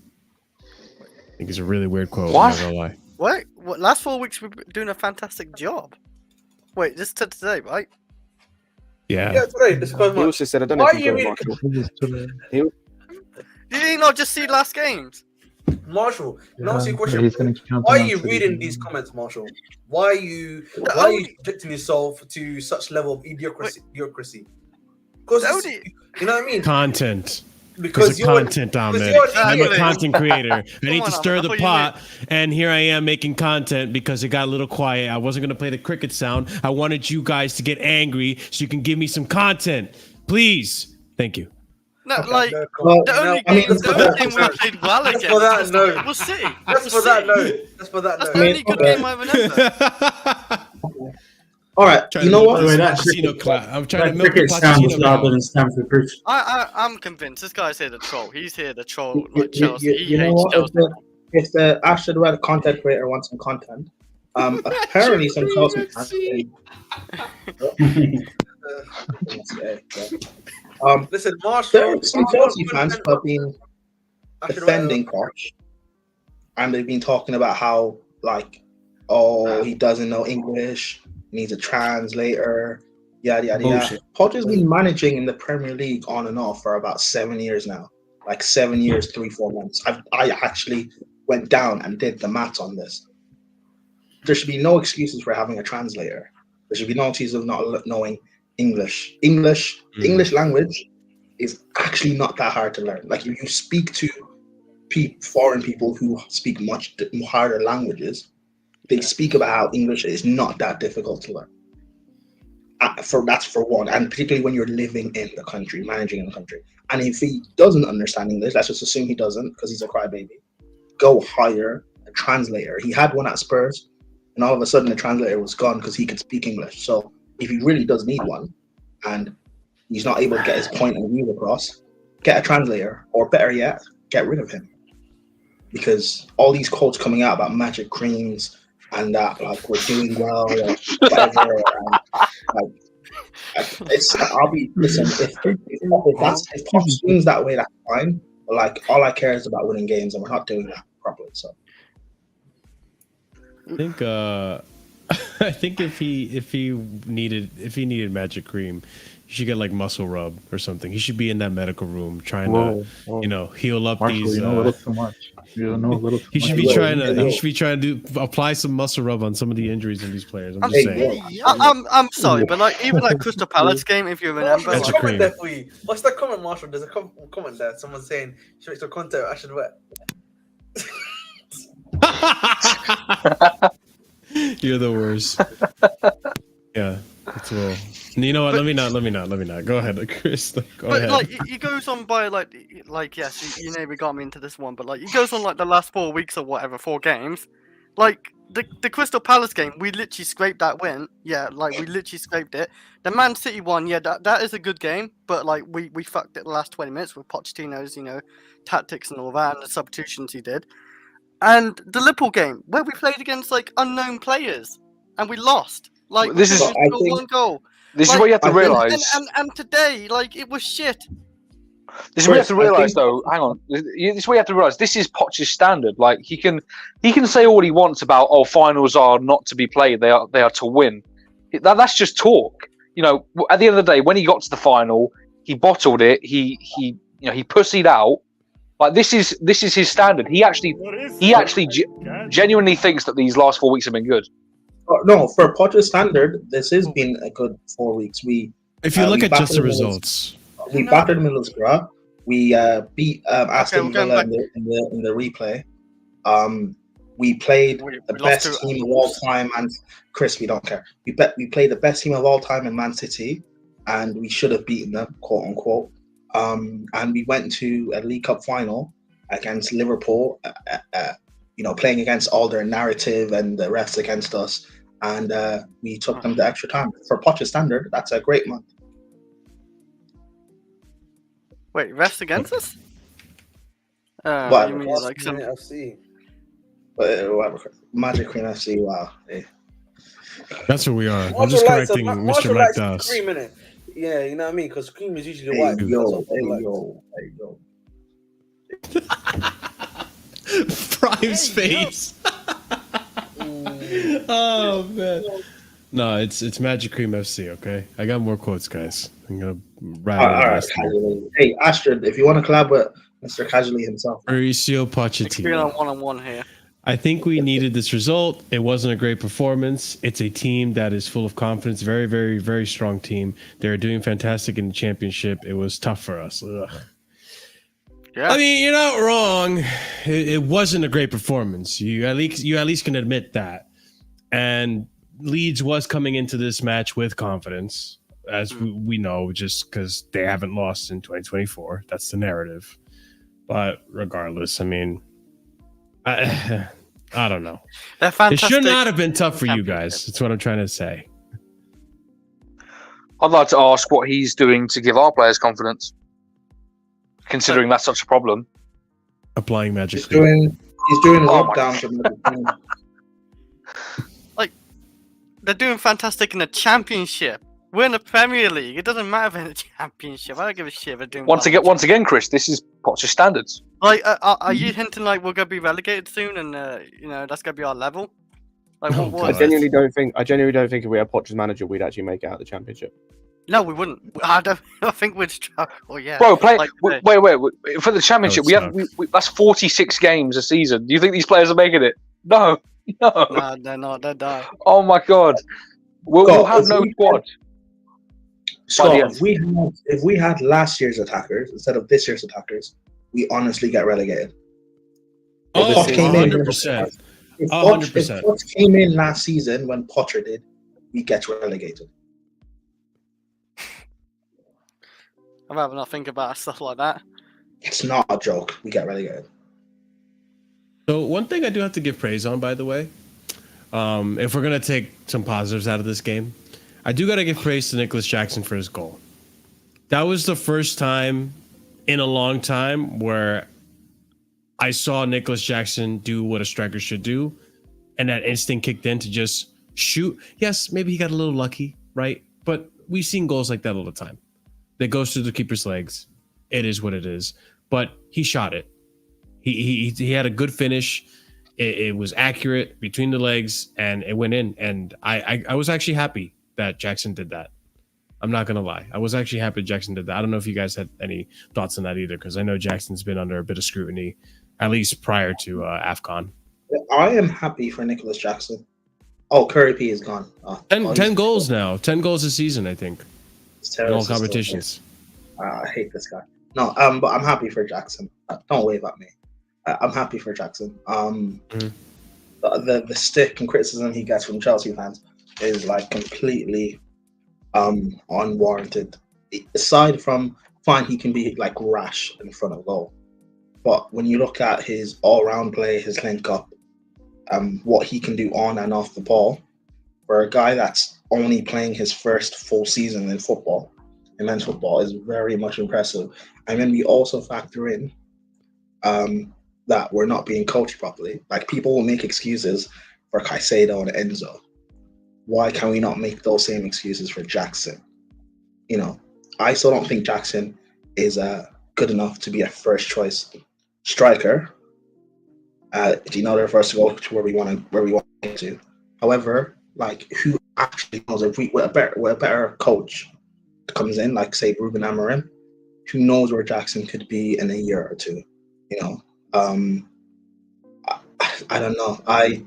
[SPEAKER 1] I think it's a really weird quote.
[SPEAKER 6] What?
[SPEAKER 1] I'm not gonna lie.
[SPEAKER 5] What? Last 4 weeks, we've been doing a fantastic job. Wait, this is today, right?
[SPEAKER 1] Yeah.
[SPEAKER 3] Yeah, today. This is
[SPEAKER 4] He also said, I don't know
[SPEAKER 3] Why
[SPEAKER 4] if
[SPEAKER 3] are
[SPEAKER 4] you
[SPEAKER 3] you
[SPEAKER 4] Marshall.
[SPEAKER 5] Did he not just see last games?
[SPEAKER 3] Marshall, can I ask you a question? Why are you reading these comments, Marshall? Why are you subjecting yourself to such level of idiocracy? Because you know what I mean?
[SPEAKER 1] Content.
[SPEAKER 3] Because
[SPEAKER 1] you're content, Ahmed. I'm a content creator. I need to stir the pot, and here I am making content because it got a little quiet. I wasn't going to play the cricket sound. I wanted you guys to get angry so you can give me some content. Please. Thank you.
[SPEAKER 5] No, the only game we played well against was City.
[SPEAKER 3] That's for that note. That's the
[SPEAKER 5] only good game I remember.
[SPEAKER 9] All right, you know what?
[SPEAKER 1] I'm trying to milk
[SPEAKER 7] cricket sounds
[SPEAKER 1] Pochettino
[SPEAKER 7] rather than Stamford Bridge.
[SPEAKER 5] I'm convinced this guy's here to troll. He's here to troll Chelsea.
[SPEAKER 9] You know what? If the Ashford Red content creator wants some content, apparently some Chelsea fans.
[SPEAKER 3] Listen, Marshall.
[SPEAKER 9] There are some Chelsea fans who have been defending Koch, and they've been talking about how he doesn't know English. Needs a translator, yada yada yada. Poch has been managing in the Premier League on and off for about 7 years now, 7 years, 3-4 months. I actually went down and did the maths on this. There should be no excuses for having a translator. There should be no excuses of not knowing English. English language is actually not that hard to learn. If you speak to foreign people who speak much harder languages, they speak about how English is not that difficult to learn. That's for one, and particularly when you're living in the country, managing in the country. And if he doesn't understand English, let's just assume he doesn't because he's a crybaby. Go hire a translator. He had one at Spurs, and all of a sudden the translator was gone because he could speak English. So if he really does need one, and he's not able to get his point of view across, get a translator, or better yet, get rid of him. Because all these quotes coming out about magic creams and that like we're doing well or whatever, listen. If Poch swings that way, that's fine. But like all I care is about winning games, and we're not doing that properly. So
[SPEAKER 1] I think if he needed magic cream, he should get like muscle rub or something. He should be in that medical room trying to heal up
[SPEAKER 8] Marshall,
[SPEAKER 1] these.
[SPEAKER 8] You know a little too much. You know a little too
[SPEAKER 1] He should
[SPEAKER 8] much.
[SPEAKER 1] be trying to apply some muscle rub on some of the injuries in these players. I'm
[SPEAKER 5] just
[SPEAKER 1] saying.
[SPEAKER 5] I'm sorry, but like even like Crystal Palace game, if you remember,
[SPEAKER 3] There's a comment there for you. What's that comment, Marshall? There's a comment there. Someone's saying she makes a content. I should wear.
[SPEAKER 1] You're the worst. Yeah, that's well. You know what? Let me not. Go ahead, Chris. Go ahead.
[SPEAKER 5] Like he goes on by like yes, you nearly got me into this one, but like he goes on like the last 4 weeks or whatever, 4 games. Like the Crystal Palace game, we literally scraped that win. Yeah, like we literally scraped it. The Man City one, yeah, that is a good game, but like we fucked it the last 20 minutes with Pochettino's tactics and all that and the substitutions he did. And the Liverpool game, where we played against like unknown players and we lost. Like
[SPEAKER 6] this is
[SPEAKER 5] one goal.
[SPEAKER 6] This is what you have to realise.
[SPEAKER 5] And today, like, it was shit.
[SPEAKER 6] This is what you have to realise, though. Hang on. This is what you have to realise. This is Poch's standard. Like he can say all he wants about finals are not to be played. They are to win. That's just talk. At the end of the day, when he got to the final, he bottled it. He pussied out. Like this is his standard. He actually genuinely thinks that these last 4 weeks have been good.
[SPEAKER 9] No, for Potter's standard, this has been a good 4 weeks.
[SPEAKER 1] If you look at just the results,
[SPEAKER 9] we battered Middlesbrough. We beat Aston Villa in the replay. We played the best team of all time, and Chris, we don't care. We played the best team of all time in Man City, and we should have beaten them, quote unquote. And we went to a League Cup final against Liverpool. Playing against all their narrative and the refs against us. And we took them the extra time. For Poch's standard, that's a great month.
[SPEAKER 5] Wait, refs against us?
[SPEAKER 9] What?
[SPEAKER 5] You mean like some
[SPEAKER 3] FC?
[SPEAKER 9] Magic Queen FC, wow. Yeah.
[SPEAKER 1] That's what we are. I'm just correcting Mr. Mike Das.
[SPEAKER 3] Yeah, you know what I mean? Because cream is usually white.
[SPEAKER 9] Yo.
[SPEAKER 1] Prime's face. Oh man. No, it's Magic Cream FC. Okay, I got more quotes, guys. I'm gonna wrap it up.
[SPEAKER 9] Hey, Astrid, if you want to collab with Mr. Casually himself,
[SPEAKER 1] Mauricio Pochettino.
[SPEAKER 5] We're on one-on-one here.
[SPEAKER 1] I think we needed this result. It wasn't a great performance. It's a team that is full of confidence. Very, very, very strong team. They're doing fantastic in the championship. It was tough for us. Ugh.
[SPEAKER 5] Yeah.
[SPEAKER 1] I mean, you're not wrong. It wasn't a great performance. You at least can admit that. And Leeds was coming into this match with confidence, as we know, just because they haven't lost in 2024. That's the narrative. But regardless, I mean, I don't know. It should not have been tough for you guys. That's what I'm trying to say.
[SPEAKER 6] I'd like to ask what he's doing to give our players confidence, considering that's such a problem.
[SPEAKER 1] Applying magic.
[SPEAKER 9] He's doing his lockdown.
[SPEAKER 5] Like, they're doing fantastic in the championship. We're in the Premier League. It doesn't matter if we're in the championship. I don't give a shit if they're doing
[SPEAKER 6] once again, Chris, this is Poch's standards.
[SPEAKER 5] Like, are you hinting like we're gonna be relegated soon, and that's gonna be our level? Like,
[SPEAKER 4] I genuinely don't think if we had Poch's manager, we'd actually make it out of the championship.
[SPEAKER 5] No, we wouldn't. I think we'd struggle. Yeah,
[SPEAKER 6] bro. Wait. For the championship, we that's 46 games a season. Do you think these players are making it? No.
[SPEAKER 5] No, they're not. They're dying.
[SPEAKER 6] Oh my god, we'll have no squad.
[SPEAKER 9] So if we had last year's attackers instead of this year's attackers, we honestly get relegated.
[SPEAKER 1] Oh, 100%.
[SPEAKER 9] If Poch came in last season when Potter did, we get relegated.
[SPEAKER 5] I'd rather not think about stuff like that.
[SPEAKER 9] It's not a joke. We get relegated.
[SPEAKER 1] So one thing I do have to give praise on, by the way, if we're going to take some positives out of this game, I do got to give praise to Nicholas Jackson for his goal. That was the first time in a long time where I saw Nicholas Jackson do what a striker should do, and that instinct kicked in to just shoot. Yes, maybe he got a little lucky, right? But we've seen goals like that all the time. That goes through the keeper's legs. It is what it is. But he shot it. He had a good finish. It was accurate between the legs, and it went in. And I was actually happy that Jackson did that. I'm not gonna lie. I was actually happy Jackson did that. I don't know if you guys had any thoughts on that either, because I know Jackson's been under a bit of scrutiny, at least prior to AFCON.
[SPEAKER 9] I am happy for Nicholas Jackson. Oh, Curry P is gone.
[SPEAKER 1] 10 goals now. 10 goals a season, I think.
[SPEAKER 9] In
[SPEAKER 1] all competitions.
[SPEAKER 9] I hate this guy. No, but I'm happy for Jackson. Don't wave at me. I'm happy for Jackson. The stick and criticism he gets from Chelsea fans is like completely unwarranted. Aside from, fine, he can be like rash in front of goal, but when you look at his all-round play, his link up, what he can do on and off the ball, for a guy that's only playing his first full season in football, in men's football, is very much impressive. And then we also factor in that we're not being coached properly. Like, people will make excuses for Caicedo and Enzo. Why can we not make those same excuses for Jackson? You know, I still don't think Jackson is good enough to be a first choice striker. You know, they're first to go to where we want to get to. However, like, who actually knows, if we with a better coach comes in, like say Ruben Amorim, who knows where Jackson could be in a year or two? You know, I don't know. I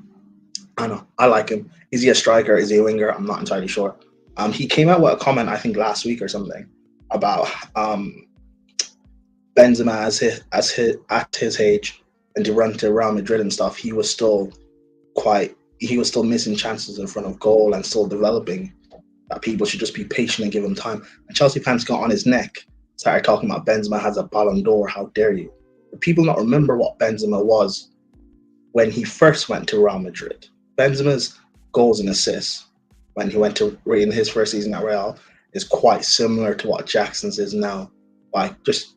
[SPEAKER 9] don't know. I like him. Is he a striker? Is he a winger? I'm not entirely sure. He came out with a comment, I think last week or something, about Benzema at his age and to run to Real Madrid and stuff. He was still missing chances in front of goal and still developing. That people should just be patient and give him time. And Chelsea fans got on his neck, started talking about Benzema has a Ballon d'Or. How dare you? But people not remember what Benzema was when he first went to Real Madrid. Benzema's goals and assists when he went to in his first season at Real is quite similar to what Jackson's is now. Like, just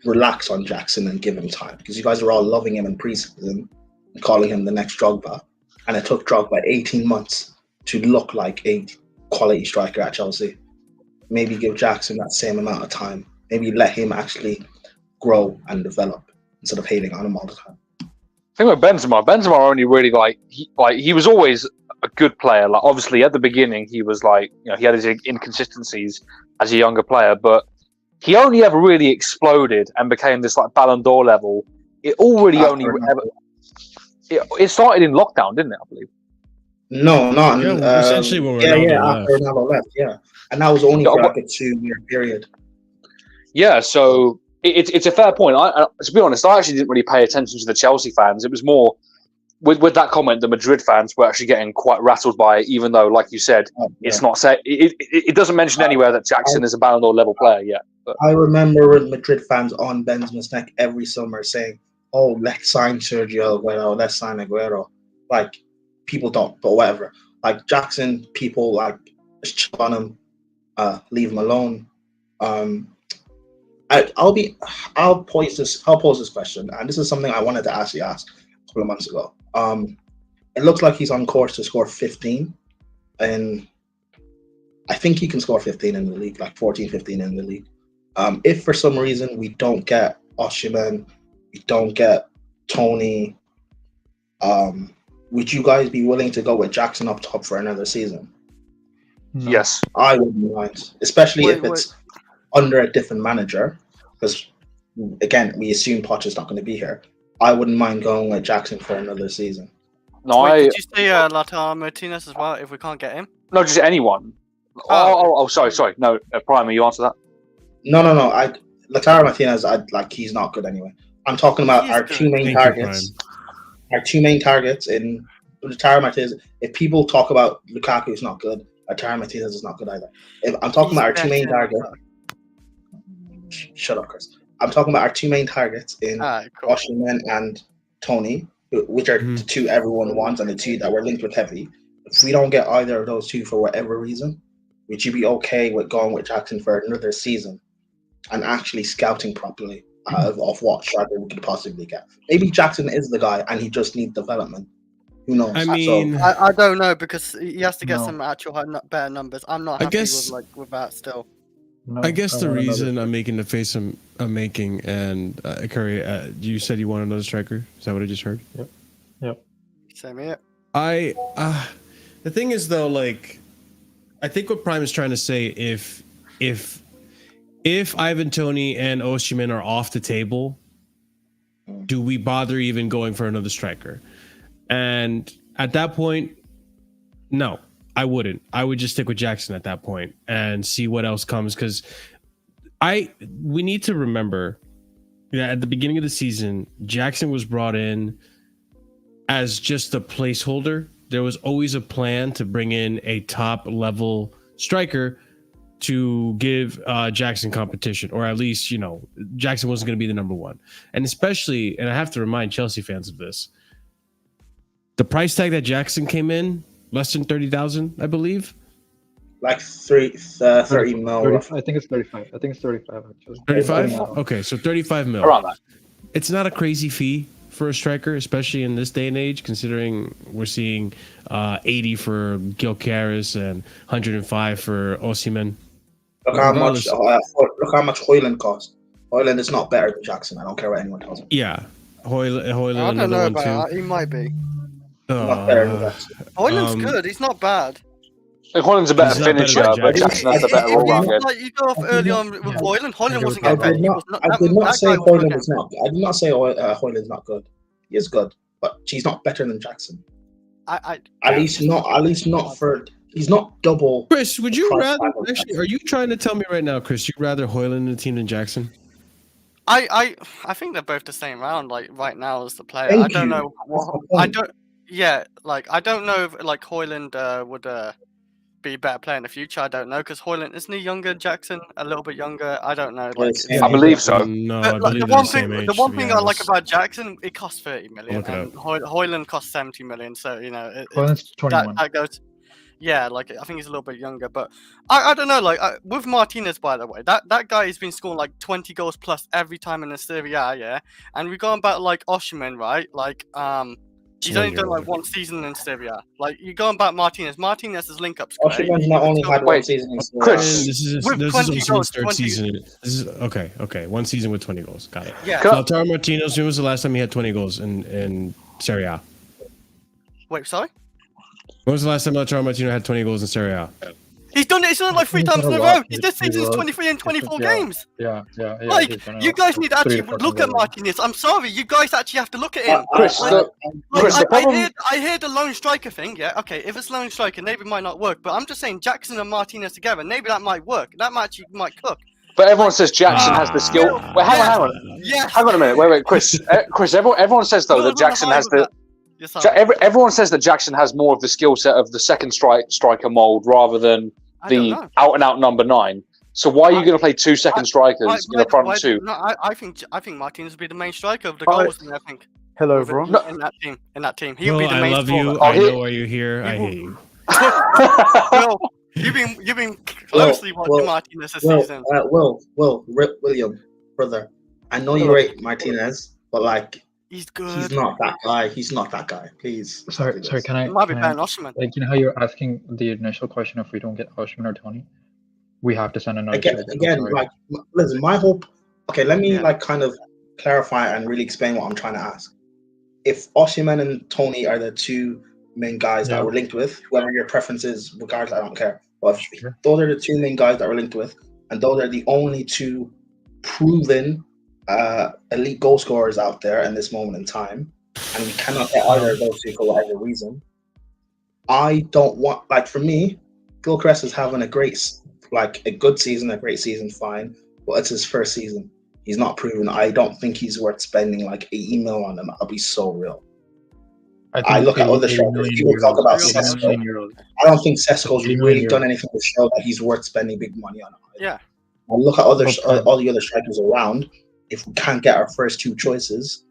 [SPEAKER 9] relax on Jackson and give him time, because you guys are all loving him in preseason and calling him the next Drogba, and it took Drogba 18 months to look like a quality striker at Chelsea. Maybe give Jackson that same amount of time. Maybe let him actually grow and develop instead of hating on him all the time.
[SPEAKER 6] I think with Benzema only really he was always a good player. Like, obviously at the beginning he was like, you know, he had his inconsistencies as a younger player, but he only ever really exploded and became this like Ballon d'Or level. It already it started in lockdown, didn't it? I believe.
[SPEAKER 9] No, not
[SPEAKER 1] essentially when Ronaldo
[SPEAKER 9] after Ronaldo left, and that was only for like a 2-year period.
[SPEAKER 6] Yeah, so it's a fair point. To be honest, I actually didn't really pay attention to the Chelsea fans. It was more with that comment, the Madrid fans were actually getting quite rattled by it, even though, like you said, it's not say it doesn't mention anywhere that Jackson is a Ballon d'Or level player yet. But
[SPEAKER 9] I remember Madrid fans on Benzema's neck every summer saying, "Oh, let's sign Sergio Aguero, let's sign Aguero." Like, people don't, but whatever. Like, Jackson, people like just chill on him, leave him alone. I'll pose this question, and this is something I wanted to actually ask a couple of months ago. It looks like he's on course to score 15, and I think he can score 15 in the league, like 14, 15 in the league. If for some reason we don't get Osimhen, we don't get Tony, would you guys be willing to go with Jackson up top for another season?
[SPEAKER 8] No.
[SPEAKER 6] Yes,
[SPEAKER 9] I wouldn't mind, especially if it's under a different manager, because again, we assume Poch is not going to be here. I wouldn't mind going with Jackson for another season.
[SPEAKER 6] No,
[SPEAKER 5] did you say Lautaro Martinez as well? If we can't get him,
[SPEAKER 6] no, just anyone. Sorry. No, Primer, you answer that.
[SPEAKER 9] No. Lautaro Martinez, he's not good anyway. I'm talking about our two main targets. Our two main targets in Lautaro Martinez. If people talk about Lukaku is not good, Lautaro Martinez is not good either. If I'm talking about our two main targets, shut up, Chris. I'm talking about our two main targets in Osimhen and Tony, which are the two everyone wants and the two that we're linked with heavy. If we don't get either of those two for whatever reason, would you be okay with going with Jackson for another season and actually scouting properly of what striker we could possibly get? Maybe Jackson is the guy and he just needs development. Who knows?
[SPEAKER 1] I mean,
[SPEAKER 5] I don't know, because he has to get some actual better numbers. I'm not happy with that still.
[SPEAKER 8] No,
[SPEAKER 1] I guess the reason I'm making the face I'm making, and Curry, you said you want another striker. Is that what I just heard?
[SPEAKER 8] Yep.
[SPEAKER 5] Same here.
[SPEAKER 1] The thing is though, like, I think what Prime is trying to say, if Ivan Toney and Osimhen are off the table, do we bother even going for another striker? And at that point, no, I wouldn't. I would just stick with Jackson at that point and see what else comes, because we need to remember that at the beginning of the season, Jackson was brought in as just a placeholder. There was always a plan to bring in a top level striker to give Jackson competition, or at least, Jackson wasn't going to be the number one. And especially, and I have to remind Chelsea fans of this, the price tag that Jackson came in, less than 30,000, I believe.
[SPEAKER 9] Like 30 mil.
[SPEAKER 8] I think it's 35. I think it's 35 actually.
[SPEAKER 1] 35? Okay, so 35 mil.
[SPEAKER 6] Around that.
[SPEAKER 1] It's not a crazy fee for a striker, especially in this day and age, considering we're seeing 80 for Gyökeres and 105 for Osimhen.
[SPEAKER 9] Look how much Højlund costs. Højlund is not better than Jackson. I don't care what anyone tells me.
[SPEAKER 1] Yeah, Højlund.
[SPEAKER 5] I don't know about that. He might be.
[SPEAKER 9] Not better than Jackson.
[SPEAKER 5] Højlund's good. He's not bad.
[SPEAKER 6] I think Højlund's a better finisher, but Jackson has a better all-round game.
[SPEAKER 5] You go off early on with Højlund. Højlund wasn't getting better.
[SPEAKER 9] I did not say Højlund is not. I did not say Højlund's not good. He is good, but he's not better than Jackson. At least not for. He's not double.
[SPEAKER 1] Chris, would you rather? Actually, are you trying to tell me right now, Chris, you'd rather Højlund in the team than Jackson?
[SPEAKER 5] I think they're both the same round. Like right now as the player, I don't know. I don't. Yeah, like I don't know if like Højlund would be a better player in the future. I don't know, because Højlund isn't he younger, Jackson a little bit younger. I don't know. Like,
[SPEAKER 6] I believe so.
[SPEAKER 1] No,
[SPEAKER 5] but,
[SPEAKER 1] I
[SPEAKER 5] like,
[SPEAKER 1] believe
[SPEAKER 5] the one thing I like about Jackson, it costs 30 million, and Højlund costs 70 million. So
[SPEAKER 8] Højlund's 21.
[SPEAKER 5] That goes. Yeah, like I think he's a little bit younger, but I don't know. Like with Martinez, by the way, that guy has been scoring like 20 goals plus every time in the Serie A, yeah. And we're going back like Osimhen, right? Like he's only done like one season in Serie A. Like you're going back Martinez's link ups.
[SPEAKER 9] Osimhen's not only had one season in Serie A.
[SPEAKER 1] Chris, this is Osimhen's third season. This is okay. One season with 20 goals. Got it.
[SPEAKER 5] Yeah.
[SPEAKER 1] Lautaro Martinez. When was the last time he had 20 goals in Serie A?
[SPEAKER 5] Wait, sorry.
[SPEAKER 1] When was the last time Lautaro Martinez had 20 goals in Serie A?
[SPEAKER 5] He's done it like 3 times in a row. This season's 23 and 24 games.
[SPEAKER 8] Yeah.
[SPEAKER 5] Like, you guys need to actually look at Martinez. I'm sorry, you guys actually have to look at him.
[SPEAKER 6] Chris,
[SPEAKER 5] I hear the lone striker thing, yeah? Okay, if it's lone striker, maybe it might not work. But I'm just saying Jackson and Martinez together, maybe that might work. That might cook.
[SPEAKER 6] But everyone says Jackson has the skill. Wait, hang on.
[SPEAKER 5] Yes.
[SPEAKER 6] Hang on a minute. Wait, Chris. Chris, everyone says, though, that Jackson has the... Everyone says that Jackson has more of the skill set of the second striker mold rather than the out-and-out number 9. So why are you going to play 2 second strikers in the front 2?
[SPEAKER 5] No, I think Martinez will be the main striker of the goals. I think.
[SPEAKER 10] Hello, everyone.
[SPEAKER 5] In that team, he will be the main.
[SPEAKER 1] I love you. I know why you're here. I hate you.
[SPEAKER 5] Well, you've been closely watching Martinez this season.
[SPEAKER 9] William, brother, I know you rate Martinez, but like.
[SPEAKER 5] He's good.
[SPEAKER 9] He's not that guy. He's not that guy. Please.
[SPEAKER 8] Sorry. Can I?
[SPEAKER 5] Might be better than Osimhen.
[SPEAKER 8] Like how you're asking the initial question if we don't get Osimhen or Toney, we have to send another.
[SPEAKER 9] Again, like listen, my hope. Okay, let me like kind of clarify and really explain what I'm trying to ask. If Osimhen and Toney are the 2 main guys that we're linked with, whoever your preference is, regardless, I don't care. But if those are the 2 main guys that we're linked with, and those are the only 2 proven elite goal scorers out there in this moment in time, and we cannot get either of those 2 for whatever reason. I don't want, like, for me, Gyökeres is having a great season, a great season, fine, but it's his first season. He's not proven. I don't think he's worth spending like 80 mil on him. I'll be so real. I look at other strikers. People talk about Sesko. I don't think Sesko's really done anything to show that he's worth spending big money on him.
[SPEAKER 5] Yeah.
[SPEAKER 9] I look at all the other strikers around. If we can't get our first 2 choices,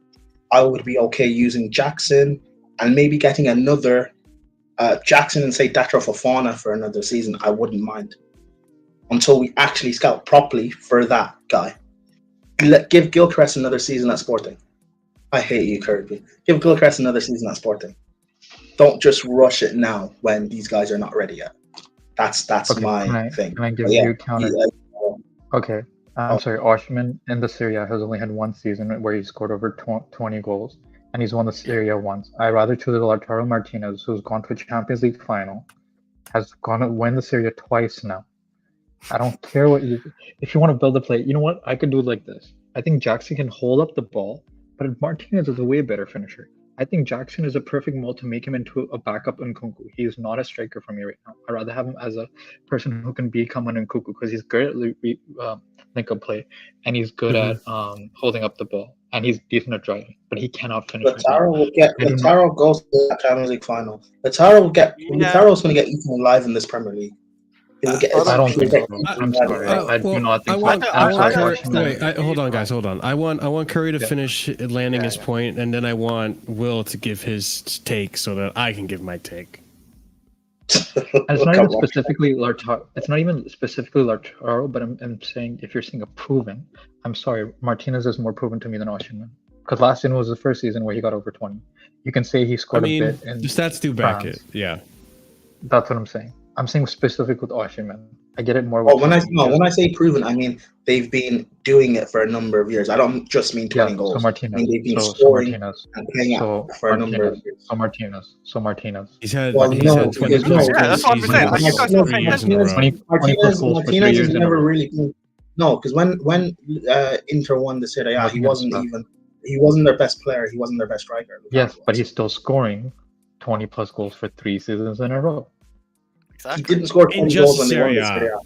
[SPEAKER 9] I would be okay using Jackson and maybe getting another Jackson and say Datro Fofana for another season. I wouldn't mind. until we actually scout properly for that guy. Give Gilchrist another season at Sporting. I hate you, Kirby. Give Gilchrist another season at Sporting. Don't just rush it now when these guys are not ready yet. That's
[SPEAKER 8] Okay,
[SPEAKER 9] my thing.
[SPEAKER 8] Can I give
[SPEAKER 9] Yeah,
[SPEAKER 8] you counter? Okay, I'm sorry. Osimhen in the Serie A has only had one season where he scored over 20 goals, and he's won the Serie A once. I'd rather choose Lautaro Martinez, who's gone to a Champions League final, has gone to win the Serie A twice now. I don't care what you. If you want to build a play, you know what? I could do it like this. I think Jackson can hold up the ball, but Martinez is a way better finisher. I think Jackson is a perfect mold to make him into a backup Nkunku. He is not a striker for me right now. I'd rather have him as a person who can become an Nkunku because he's good at link-up play and he's good at holding up the ball and he's decent at driving, but he cannot finish.
[SPEAKER 9] Lautaro goes to the Champions League final. Lautaro's going to get eaten alive in this Premier League.
[SPEAKER 8] I don't think so. I'm sorry. I do not think so.
[SPEAKER 1] Hold on, guys. Hold on. I want Curry to finish landing his point, and then I want Will to give his take so that I can give my take.
[SPEAKER 8] It's not even specifically Lautaro. It's not even specifically Lautaro, but I'm saying if you're saying a proven, I'm sorry, Martinez is more proven to me than Osimhen. Because last season was the first season where he got over 20. You can say he scored a bit.
[SPEAKER 1] The stats do back it. Yeah.
[SPEAKER 8] That's what I'm saying. I'm saying specific with Osimhen. I get it more.
[SPEAKER 9] When I say proven, I mean they've been doing it for a number of years. I don't just mean 20 goals.
[SPEAKER 8] So Martinez.
[SPEAKER 9] I mean they've been scoring and playing out for a number of years.
[SPEAKER 8] So Martinez.
[SPEAKER 1] He's had.
[SPEAKER 5] That's what I'm saying.
[SPEAKER 9] Martinez has never really been. No, because when Inter won the Serie A, he wasn't their best player. He wasn't their best striker.
[SPEAKER 8] Yes, but he's still scoring 20 plus goals for 3 seasons in a row.
[SPEAKER 9] Exactly. He didn't score 20 goals when they won the Serie A.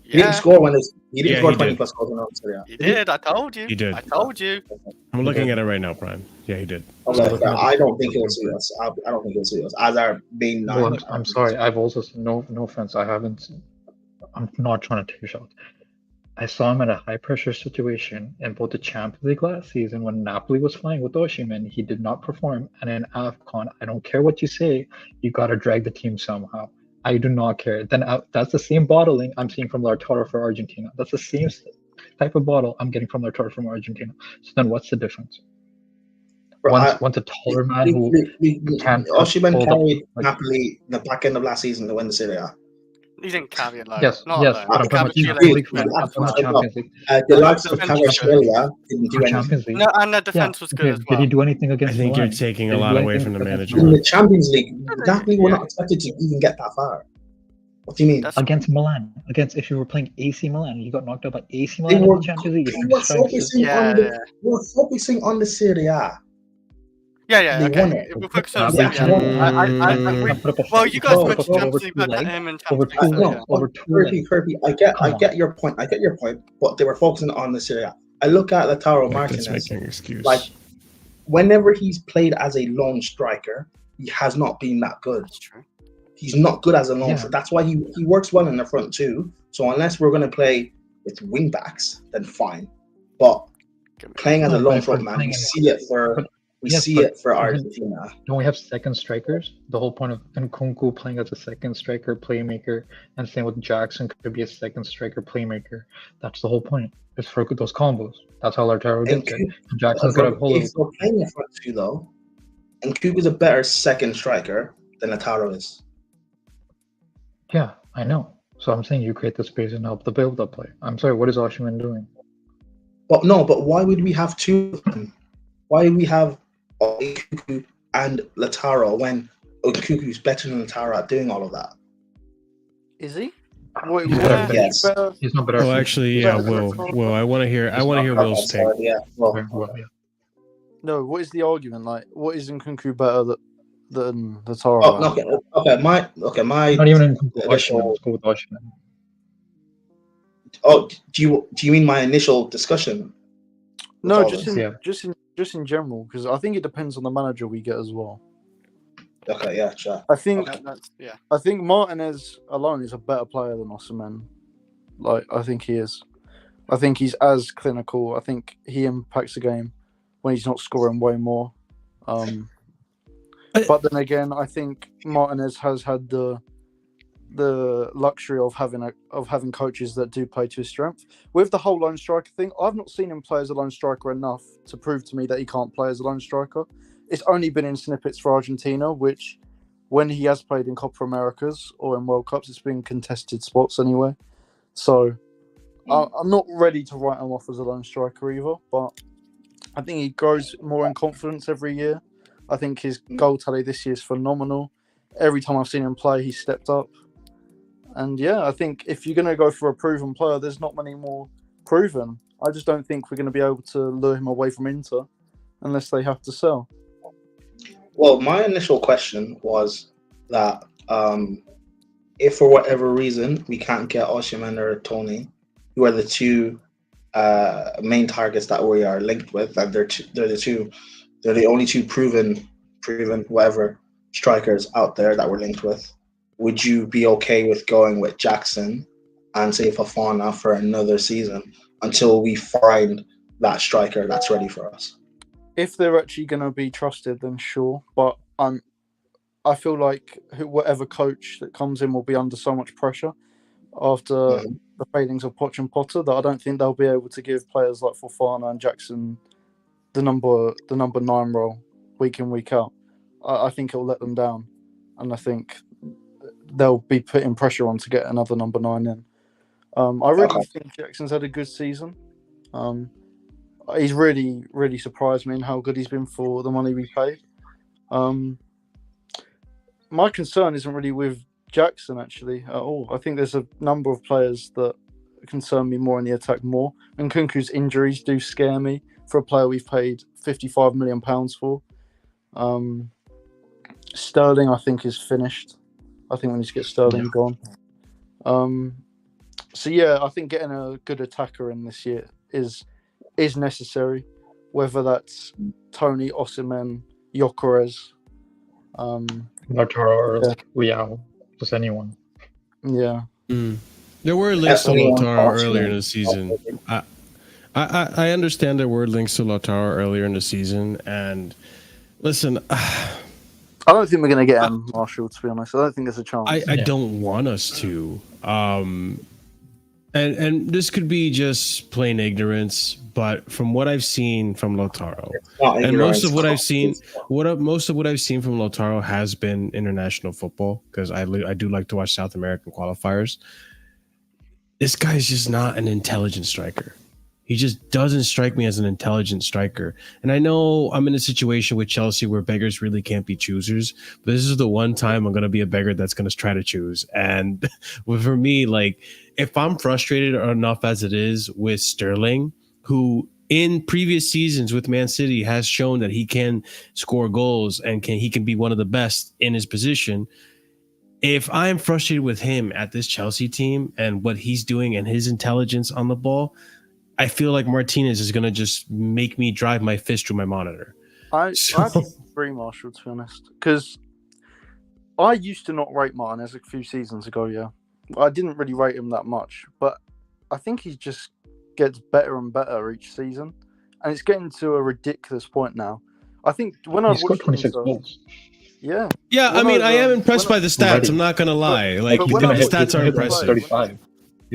[SPEAKER 9] He didn't score 20 plus goals in the Serie A.
[SPEAKER 5] He did. I told you.
[SPEAKER 1] He did.
[SPEAKER 5] I told you.
[SPEAKER 1] I'm looking at it right now, Brian. Yeah, he did.
[SPEAKER 9] I don't think he'll suit us. I don't think he'll suit us as our main nine.
[SPEAKER 8] Well, I'm sorry. I've also no offense. I'm not trying to take shots. I saw him at a high pressure situation in both the Champions League last season when Napoli was flying with Osimhen. He did not perform, and in AFCON, I don't care what you say, you got to drag the team somehow. I do not care. Then that's the same bottling I'm seeing from Lautaro for Argentina. That's the same type of bottle I'm getting from Lautaro from Argentina. So then what's the difference? Once a taller man who can't
[SPEAKER 9] Osimhen carried Napoli in the back end of last season to win the Serie A.
[SPEAKER 5] He didn't carry it like
[SPEAKER 8] yes. But I'm talking about Champions League.
[SPEAKER 9] The likes of Cavaschellia didn't do anything.
[SPEAKER 5] No, and the defense was good as well.
[SPEAKER 8] Did he do anything against?
[SPEAKER 1] I think you're taking a lot away from the manager.
[SPEAKER 9] In the Champions League, Napoli were not expected to even get that far. What do you mean?
[SPEAKER 8] Against Milan, if you were playing AC Milan, you got knocked out by AC Milan in the Champions League.
[SPEAKER 9] They were focusing on the Serie A.
[SPEAKER 5] Yeah, okay. We'll focus on well, you guys went to Champions League better him and
[SPEAKER 9] Kirby, I get your point. But they were focusing on the Serie A. I look at Lautaro Martinez. Like, whenever he's played as a lone striker, he has not been that good.
[SPEAKER 5] That's true.
[SPEAKER 9] He's not good as a lone striker. That's why he works well in the front too. So unless we're going to play with wing backs, then fine. But playing as a lone front man, we see it for Argentina.
[SPEAKER 8] Don't we have second strikers? The whole point of Nkunku playing as a second striker playmaker, and same with Jackson could be a second striker playmaker. That's the whole point. It's for those combos. That's how Lautaro did it. Jackson's got a whole.
[SPEAKER 9] If we're playing in front two though, Nkunku is a better second striker than Lautaro is.
[SPEAKER 8] Yeah, I know. So I'm saying you create the space and help the build-up play. I'm sorry, what is Osimhen doing?
[SPEAKER 9] But why would we have two of them? Why do we have Nkunku and Lautaro when Nkunku is better than Lautaro at doing all of that?
[SPEAKER 5] Is he?
[SPEAKER 9] Yes.
[SPEAKER 8] He's not better.
[SPEAKER 1] Oh, actually, yeah. Will. I want to hear Will's take.
[SPEAKER 9] Yeah.
[SPEAKER 10] No, what is the argument? Like, what is Nkunku better than Lautaro?
[SPEAKER 9] Okay. My
[SPEAKER 8] not even Nkunku. Let's go with Osimhen.
[SPEAKER 9] Oh, do you mean my initial discussion?
[SPEAKER 10] No, just in general, because I think it depends on the manager we get as well.
[SPEAKER 9] Okay, yeah, sure.
[SPEAKER 10] I think Martinez alone is a better player than Osimhen. Like, I think he is. I think he's as clinical. I think he impacts the game when he's not scoring way more. But then again, I think Martinez has had the the luxury of having coaches that do play to his strength. With the whole lone striker thing, I've not seen him play as a lone striker enough to prove to me that he can't play as a lone striker. It's only been in snippets for Argentina, which when he has played in Copa Americas or in World Cups, it's been contested spots anyway. So I'm not ready to write him off as a lone striker either, but I think he grows more in confidence every year. I think his goal tally this year is phenomenal. Every time I've seen him play, he's stepped up. And yeah, I think if you're going to go for a proven player, there's not many more proven. I just don't think we're going to be able to lure him away from Inter unless they have to sell.
[SPEAKER 9] Well, my initial question was that if for whatever reason we can't get Osimhen or Tony, who are the two main targets that we are linked with, and they're the only two proven whatever strikers out there that we're linked with, would you be okay with going with Jackson and say Fofana for another season until we find that striker that's ready for us?
[SPEAKER 10] If they're actually going to be trusted, then sure. But I feel like whatever coach that comes in will be under so much pressure after the failings of Poch and Potter that I don't think they'll be able to give players like Fofana and Jackson the number 9 role week in, week out. I think it'll let them down, and I think they'll be putting pressure on to get another number 9 in. I really think Jackson's had a good season. He's really, really surprised me in how good he's been for the money we paid. My concern isn't really with Jackson, actually, at all. I think there's a number of players that concern me more in the attack more. And Nkunku's injuries do scare me for a player we've paid £55 million for. Sterling, I think, is finished. I think we need to get Sterling gone. So, yeah, I think getting a good attacker in this year is necessary, whether that's Tony, Osimhen, Gyökeres,
[SPEAKER 8] Lautaro or Leao, just anyone.
[SPEAKER 10] Yeah.
[SPEAKER 1] There were links to Lautaro earlier in the season. I understand there were links to Lautaro earlier in the season, and listen,
[SPEAKER 10] I don't think we're going to get him, Marshall, to be honest. I don't think there's a chance.
[SPEAKER 1] I don't want us to. And this could be just plain ignorance, but from what I've seen from Lautaro, and most of what I've seen from Lautaro has been international football, because I do like to watch South American qualifiers. This guy's just not an intelligent striker. He just doesn't strike me as an intelligent striker. And I know I'm in a situation with Chelsea where beggars really can't be choosers, but this is the one time I'm going to be a beggar that's going to try to choose. And for me, like, if I'm frustrated enough as it is with Sterling, who in previous seasons with Man City has shown that he can score goals and he can be one of the best in his position, if I'm frustrated with him at this Chelsea team and what he's doing and his intelligence on the ball, I feel like Martinez is going to just make me drive my fist through my monitor.
[SPEAKER 10] I disagree, Marshall, to be honest, because I used to not rate Martinez a few seasons ago, yeah. I didn't really rate him that much, but I think he just gets better and better each season, and it's getting to a ridiculous point now. I think when I've watched
[SPEAKER 8] 26 goals.
[SPEAKER 10] Yeah.
[SPEAKER 1] Yeah, I mean, I am impressed by the stats. I'm not going to lie. Like, the stats are impressive.
[SPEAKER 8] 35.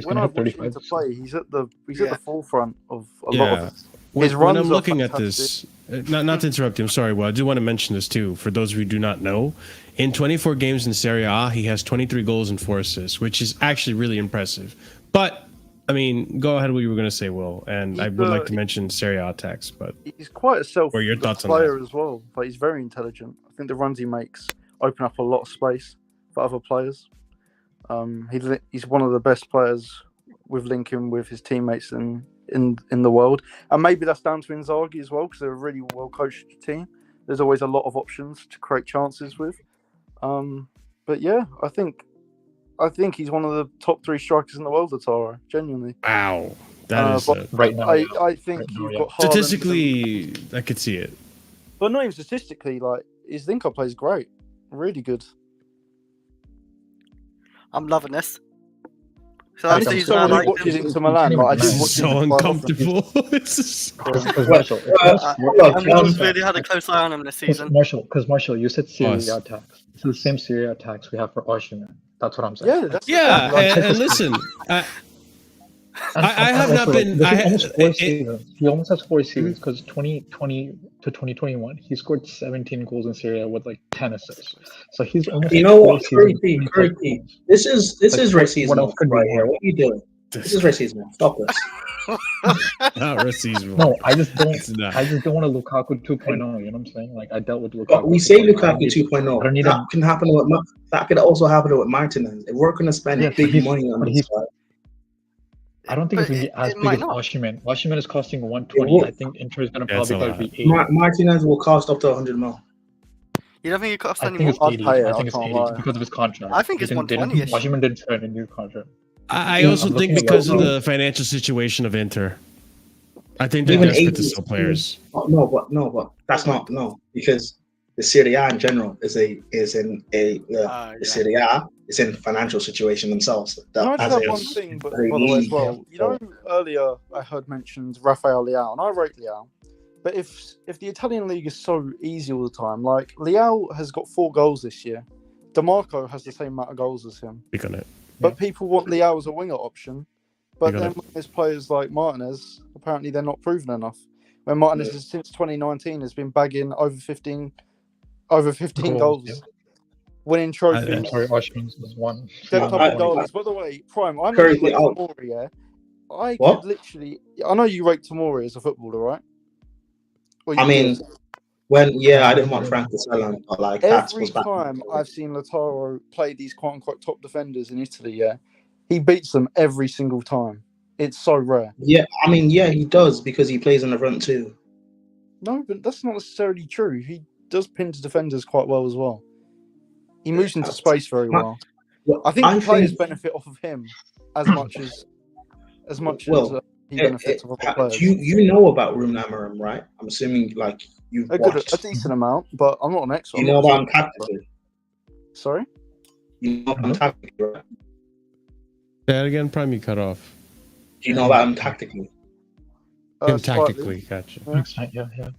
[SPEAKER 10] When I've watched him to play, he's at the forefront of a lot of his runs.
[SPEAKER 1] When I'm looking at this, not to interrupt you, I'm sorry. Well, I do want to mention this too. For those of you who do not know, in 24 games in Serie A, he has 23 goals and 4 assists, which is actually really impressive. But I mean, go ahead with what you were going to say, Will. And I would like to mention Serie A attacks, but
[SPEAKER 10] he's quite a
[SPEAKER 1] your thoughts on
[SPEAKER 10] player
[SPEAKER 1] that?
[SPEAKER 10] as well. But he's very intelligent. I think the runs he makes open up a lot of space for other players. He's one of the best players with linking with his teammates in the world, and maybe that's down to Inzaghi as well, because they're a really well coached team. There's always a lot of options to create chances with. But yeah, I think he's one of the top 3 strikers in the world, Lautaro. Genuinely.
[SPEAKER 1] Wow, that is
[SPEAKER 8] right now.
[SPEAKER 10] I think you've got
[SPEAKER 1] statistically, I could see it,
[SPEAKER 10] but not even statistically. Like, his link-up play is great, really good.
[SPEAKER 5] I'm loving this. So
[SPEAKER 10] I'm someone who watches Inter Milan. Like, I didn't watch
[SPEAKER 1] so uncomfortable.
[SPEAKER 5] I really had a close eye on him this season.
[SPEAKER 8] Marshall, you said Serie A attacks. It's the same Serie A attacks we have for Osimhen. That's what I'm saying.
[SPEAKER 10] Yeah, that's
[SPEAKER 1] Yeah, and listen, I have not been.
[SPEAKER 8] He almost has 4 seasons because 2020 to 2021, he scored 17 goals in Serie A with like 10 assists. So he's almost.
[SPEAKER 9] You know what, Curry, this is racism right here. What are you doing? This is racism. Stop this.
[SPEAKER 1] Not racism.
[SPEAKER 8] No, I just don't want a Lukaku 2.0. You know what I'm saying? Like I dealt with Lukaku.
[SPEAKER 9] But we say Lukaku 2.0. That can happen with. That could also happen with Martinez. If we're going to spend big money on this guy.
[SPEAKER 8] I don't think it's going to be as big as Osimhen. Osimhen is costing 120. I think Inter is going to probably be 80.
[SPEAKER 9] Martinez will cost up to 100 mil.
[SPEAKER 5] You don't think it costs
[SPEAKER 8] I
[SPEAKER 5] any
[SPEAKER 8] think
[SPEAKER 5] more?
[SPEAKER 8] it's 80. I think it's 80 because of his contract.
[SPEAKER 5] I think it's 120.
[SPEAKER 8] Osimhen didn't sign a new contract.
[SPEAKER 1] I also think because of the financial situation of Inter. I think they're desperate to sell players.
[SPEAKER 9] But that's not because the Serie A in general is in Serie A is in financial situation themselves.
[SPEAKER 10] Can I just have one thing, by the way, as well? You know, earlier I heard mentioned Rafael Leao, and I rate Leao. But if the Italian league is so easy all the time, like Leao has got 4 goals this year, DeMarco has the same amount of goals as him. But people want Leao as a winger option. But then when there's players like Martinez, apparently they're not proven enough. When Martinez has, since 2019 has been bagging over 15 goals, winning trophies.
[SPEAKER 8] Sorry, Osimhen's was 1.
[SPEAKER 10] By the way, Prime, I know you rate Tomori, yeah? I could literally... I know you rate Tomori as a footballer, right?
[SPEAKER 9] I mean, I didn't want Frank to sell him, but like
[SPEAKER 10] every time I've seen Lautaro play these quote-unquote top defenders in Italy, yeah, he beats them every single time. It's so rare.
[SPEAKER 9] Yeah, I mean, he does because he plays in the front too.
[SPEAKER 10] No, but that's not necessarily true. He does pin to defenders quite well as well. He moves into space very well. I think players benefit off of him as much as he benefits off other players.
[SPEAKER 9] You know about Rooney Amorim, right? I'm assuming like you've watched
[SPEAKER 10] a decent amount, but I'm not an expert.
[SPEAKER 9] You know about him tactically.
[SPEAKER 10] Sorry?
[SPEAKER 9] You know about him tactically, right?
[SPEAKER 1] Say that again, Prime, you cut off.
[SPEAKER 9] Do you know about him tactically?
[SPEAKER 1] Tactically, gotcha.
[SPEAKER 8] Yeah.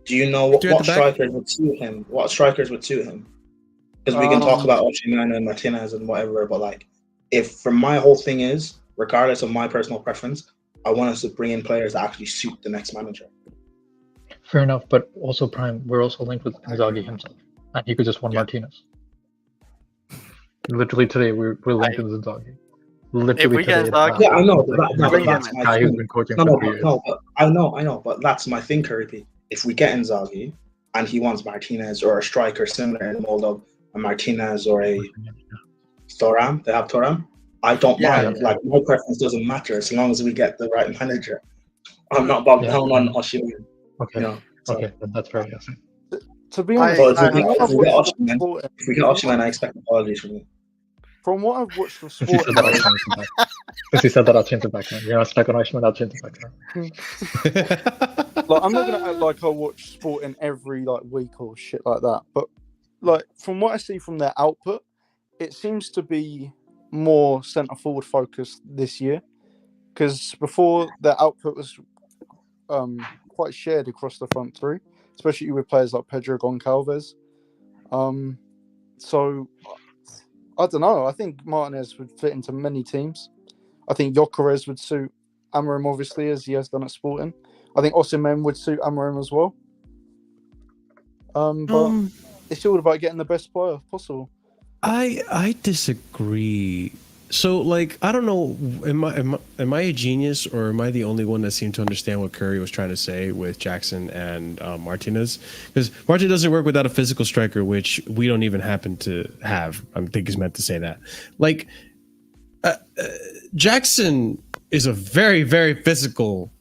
[SPEAKER 9] Do you know what strikers would suit him? What strikers would suit him? Because we can talk about Osimhen and Martinez and whatever, but like, from my whole thing is, regardless of my personal preference, I want us to bring in players that actually suit the next manager.
[SPEAKER 8] Fair enough, but also Prime, we're also linked with Inzaghi himself, and he could just want Martinez. Literally today, we're linked with Inzaghi. Literally today.
[SPEAKER 9] Yeah, I know. That's my
[SPEAKER 8] guy who's been coaching for 3 years.
[SPEAKER 9] But I know. But that's my thing, Curry. If we get Inzaghi and he wants Martinez or a striker similar in the mold of a Martinez or a Thuram, they have Thuram. I don't mind. Like my preference doesn't matter as long as we get the right manager. I'm not bogged down on Osimhen.
[SPEAKER 8] Okay. You know, okay, that's fair.
[SPEAKER 10] To be honest,
[SPEAKER 9] if we get Osimhen, I expect apologies from you.
[SPEAKER 10] From what I've watched from sport,
[SPEAKER 8] because he said that I'll change it back now. You're not stuck on Osimhen, I'll change it back now.
[SPEAKER 10] Like, I'm not gonna act like I watch sport in every like week or shit like that. But like from what I see from their output, it seems to be more centre forward focused this year. Because before their output was quite shared across the front three, especially with players like Pedro Goncalves. So I don't know. I think Martinez would fit into many teams. I think Gyökeres would suit Amorim, obviously, as he has done at Sporting. I think Osimhen would suit Amorim as well. But it's all about getting the best player possible.
[SPEAKER 1] I disagree. So, like, I don't know, am I a genius, or am I the only one that seemed to understand what Curry was trying to say with Jackson and Martinez? Because Martinez doesn't work without a physical striker, which we don't even happen to have. I think he's meant to say that. Like, Jackson is a very, very physical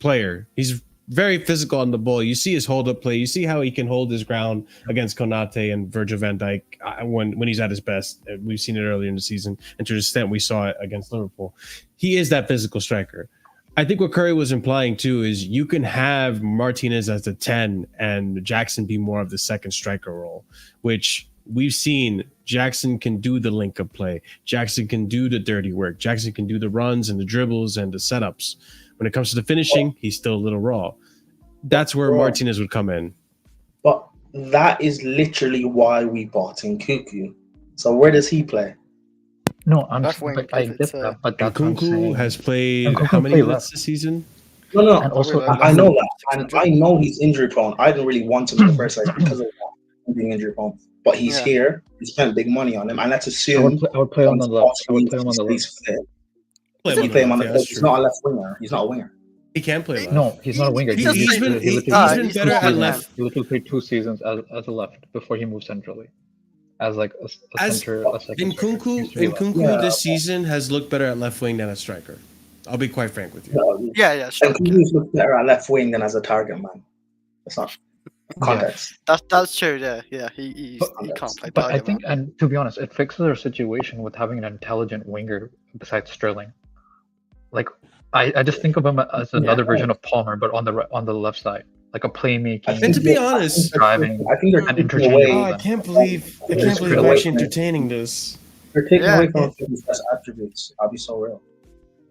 [SPEAKER 1] player. He's very physical on the ball. You see his hold-up play. You see how he can hold his ground against Konate and Virgil van Dijk when he's at his best. We've seen it earlier in the season, and to the extent we saw it against Liverpool. He is that physical striker. I think what Curry was implying, too, is you can have Martinez as the 10 and Jackson be more of the second striker role, which we've seen Jackson can do the link-up play. Jackson can do the dirty work. Jackson can do the runs and the dribbles and the setups. When it comes to the finishing, he's still a little raw. That's where Martinez would come in.
[SPEAKER 9] But that is literally why we bought in Nkunku. So where does he play?
[SPEAKER 8] No,
[SPEAKER 5] Left wing,
[SPEAKER 8] but I
[SPEAKER 5] because
[SPEAKER 8] get
[SPEAKER 5] it's
[SPEAKER 8] that, but that's what I'm
[SPEAKER 1] Nkunku
[SPEAKER 8] saying.
[SPEAKER 1] has played
[SPEAKER 8] Nkunku
[SPEAKER 1] how many
[SPEAKER 8] played
[SPEAKER 1] minutes
[SPEAKER 8] left.
[SPEAKER 1] this season?
[SPEAKER 2] No,
[SPEAKER 8] And also,
[SPEAKER 2] I know that, and I know he's injury prone. I didn't really want him in the first place because of that, being injury prone. But he's here. We spent big money on him, and let's assume
[SPEAKER 8] I would play on the left. I would play him on the left.
[SPEAKER 2] He's fit.
[SPEAKER 1] Play
[SPEAKER 2] Play him on the
[SPEAKER 1] yeah,
[SPEAKER 2] left.
[SPEAKER 1] that's
[SPEAKER 2] He's
[SPEAKER 1] true.
[SPEAKER 2] not a left winger. He's not a winger.
[SPEAKER 1] He can play left.
[SPEAKER 8] No, he's not a winger.
[SPEAKER 1] He's been better at left.
[SPEAKER 8] He literally played 2 seasons as a left before he moved centrally, as like a center. A second
[SPEAKER 1] Nkunku this season has looked better at left wing than a striker. I'll be quite frank with you.
[SPEAKER 5] Sure.
[SPEAKER 2] Nkunku's looked better at left wing than as a target man. That's not context.
[SPEAKER 5] That's true. Yeah. He can't play.
[SPEAKER 8] But I think, and to be honest, it fixes our situation with having an intelligent winger besides Sterling. Like, I just think of him as another version of Palmer, but on the left side, like a playmaking.
[SPEAKER 1] And to be honest,
[SPEAKER 8] driving,
[SPEAKER 2] I think they're
[SPEAKER 8] and interchangeable.
[SPEAKER 1] I can't believe I'm actually entertaining this.
[SPEAKER 2] They're taking away from his best attributes. I'll be so real.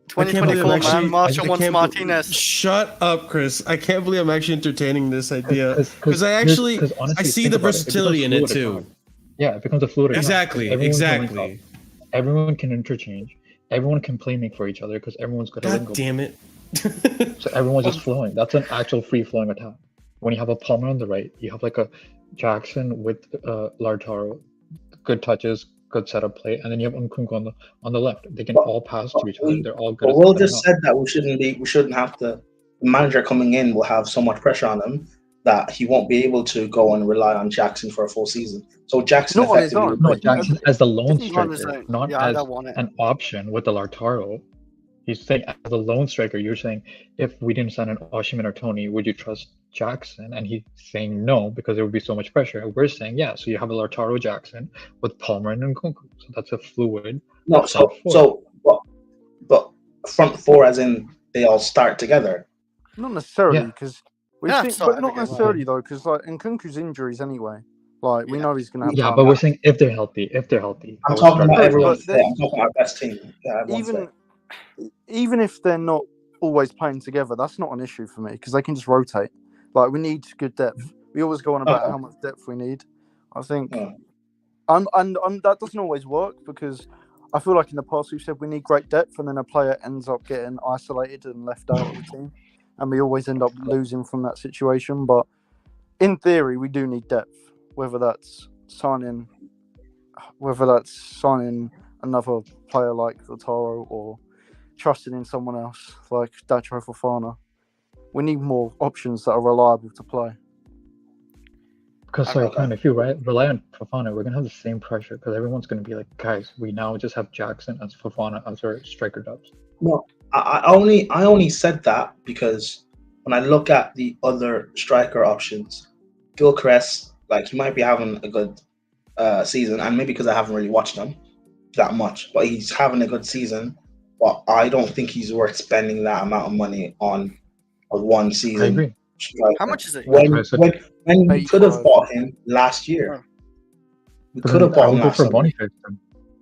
[SPEAKER 5] 2024, man. Marshall wants Martinez.
[SPEAKER 1] Shut up, Chris. I can't believe I'm actually entertaining this idea because I see the versatility in it too.
[SPEAKER 8] Yeah, it becomes a fluid.
[SPEAKER 1] Exactly.
[SPEAKER 8] Everyone can interchange. Everyone can play make for each other because everyone's good at
[SPEAKER 1] God damn it.
[SPEAKER 8] So everyone's just flowing. That's an actual free-flowing attack. When you have a Palmer on the right, you have like a Jackson with Lautaro, good touches, good setup play, and then you have Nkunku on the left. They can all pass to each other. They're all good.
[SPEAKER 2] But Will just said that we shouldn't have to. The manager coming in will have so much pressure on him that he won't be able to go and rely on Jackson for a full season. So Jackson
[SPEAKER 8] Jackson as the lone striker, not as
[SPEAKER 5] an
[SPEAKER 8] option with the Lautaro. He's saying as a lone striker, you're saying if we didn't sign an Osimhen or Tony, would you trust Jackson? And he's saying no because there would be so much pressure. And we're saying yeah. So you have a Lautaro Jackson with Palmer and Nkunku. So that's a fluid.
[SPEAKER 2] No, but front four as in they all start together.
[SPEAKER 10] Not necessarily because but not necessarily though because like Nkunku's injuries anyway. Like we know he's gonna have.
[SPEAKER 8] Yeah, but we're saying if they're healthy.
[SPEAKER 2] I'm talking about everyone. I'm talking about best team. Yeah,
[SPEAKER 10] even if they're not always playing together, that's not an issue for me because they can just rotate. Like we need good depth. We always go on about how much depth we need. I think, and that doesn't always work because I feel like in the past we've said we need great depth, and then a player ends up getting isolated and left out of the team, and we always end up losing from that situation. But in theory, we do need depth, whether that's signing another player like Lautaro or trusting in someone else like Dacho Fofana. We need more options that are reliable to play.
[SPEAKER 8] Because if you rely on Fofana, we're gonna have the same pressure because everyone's gonna be like, guys, we now just have Jackson as Fofana as our striker dubs.
[SPEAKER 2] No, I only said that because when I look at the other striker options, Gilchrist, like he might be having a good season, and maybe because I haven't really watched him that much, but he's having a good season. But I don't think he's worth spending that amount of money on a one season.
[SPEAKER 8] I agree.
[SPEAKER 2] Striker.
[SPEAKER 5] How much is it?
[SPEAKER 2] When we could have bought him last year. We could have bought him last year.
[SPEAKER 8] Boniface.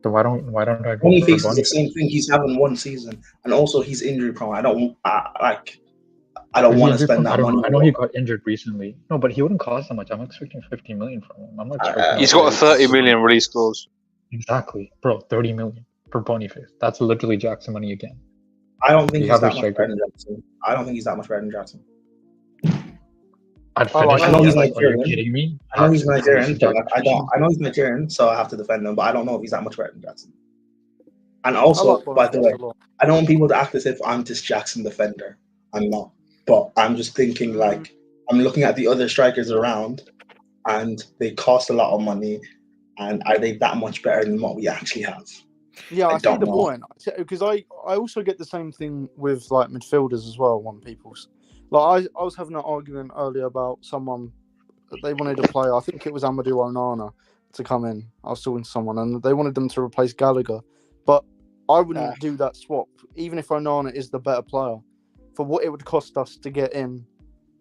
[SPEAKER 8] So why don't I go
[SPEAKER 2] Boniface
[SPEAKER 8] for
[SPEAKER 2] is the same thing. He's having one season, and also he's injury prone. I don't want to spend that money.
[SPEAKER 8] I know he got injured recently. No, but he wouldn't cost that much. I'm expecting 50 million from him. I'm not.
[SPEAKER 6] He's got a 30 million release clause.
[SPEAKER 8] Exactly, bro. 30 million for Boniface. That's literally Jackson money again.
[SPEAKER 2] I don't think he's that much better than Jackson. I don't think he's that much better than Jackson.
[SPEAKER 8] I know he's Nigerian. Are you kidding me?
[SPEAKER 2] I know he's Nigerian. I know he's Nigerian, so I have to defend him. But I don't know if he's that much better than Jackson. And also, by the way, I don't want people to act as if I'm this Jackson defender. I'm not. But I'm just thinking like I'm looking at the other strikers around, and they cost a lot of money. And are they that much better than what we actually have?
[SPEAKER 10] Yeah, I see the point. Because I also get the same thing with like midfielders as well. I was having an argument earlier about someone that they wanted to play. I think it was Amadou Onana to come in. I was talking to someone, and they wanted them to replace Gallagher. But I wouldn't do that swap, even if Onana is the better player. For what it would cost us to get in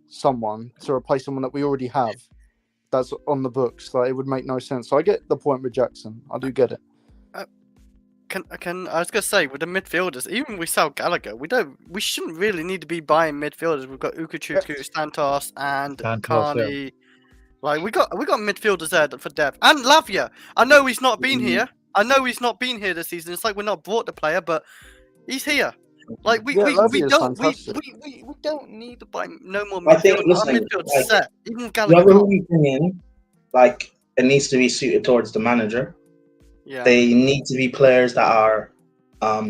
[SPEAKER 10] someone to replace someone that we already have, that's on the books. Like, it would make no sense. So I get the point with Jackson. I do get it.
[SPEAKER 5] I was gonna say with the midfielders, even we sell Gallagher, we shouldn't really need to be buying midfielders. We've got Ukuchuku, Santos, and Carney. Yeah. Like we got midfielders there for depth, and Lavia. I know he's not been here, I know he's not been here this season. It's like we're not brought the player, but he's here. Like we don't need to buy no more midfield.
[SPEAKER 9] I think, listen,
[SPEAKER 5] Our midfield's
[SPEAKER 9] like,
[SPEAKER 5] set. Even
[SPEAKER 9] whoever
[SPEAKER 5] Gallagher.
[SPEAKER 9] we bring in, like, it needs to be suited towards the manager.
[SPEAKER 5] Yeah.
[SPEAKER 9] They need to be players that are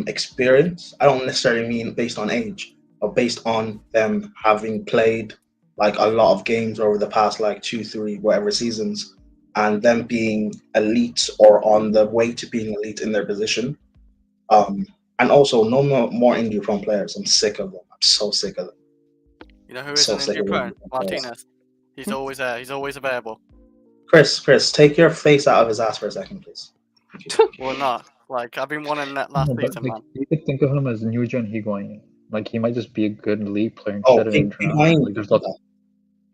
[SPEAKER 9] experienced. I don't necessarily mean based on age, but based on them having played like a lot of games over the past like 2, 3, whatever seasons, and them being elite or on the way to being elite in their position. And also no more injury-prone players. I'm sick of them. I'm so sick of them.
[SPEAKER 5] You know who is an injury-prone? Martinez. He's always there. He's always available.
[SPEAKER 9] Chris, take your face out of his ass for a second, please.
[SPEAKER 5] Well, not. Like, I've been wanting that last season, man.
[SPEAKER 8] You could think of him as new gen Higuain. Like, he might just be a good league player instead of international. Like, there's lots of...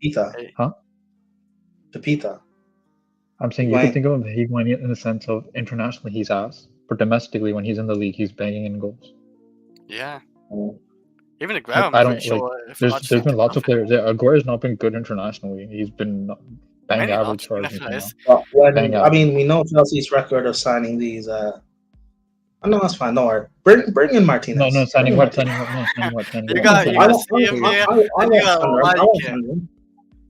[SPEAKER 9] Pita.
[SPEAKER 8] Huh?
[SPEAKER 9] The Pita.
[SPEAKER 8] I'm saying you could think of him as Higuain in the sense of internationally he's ass, but domestically when he's in the league he's banging in goals.
[SPEAKER 5] Yeah. Even Aguero,
[SPEAKER 8] I don't like. There's been lots of players. Yeah, Aguero's not been good internationally. He's been bang average for Argentina.
[SPEAKER 9] I mean, we know Chelsea's record of signing these. No, that's fine. Don't worry. Bring in Martinez.
[SPEAKER 8] No, signing what? Signing what? You gotta see him here.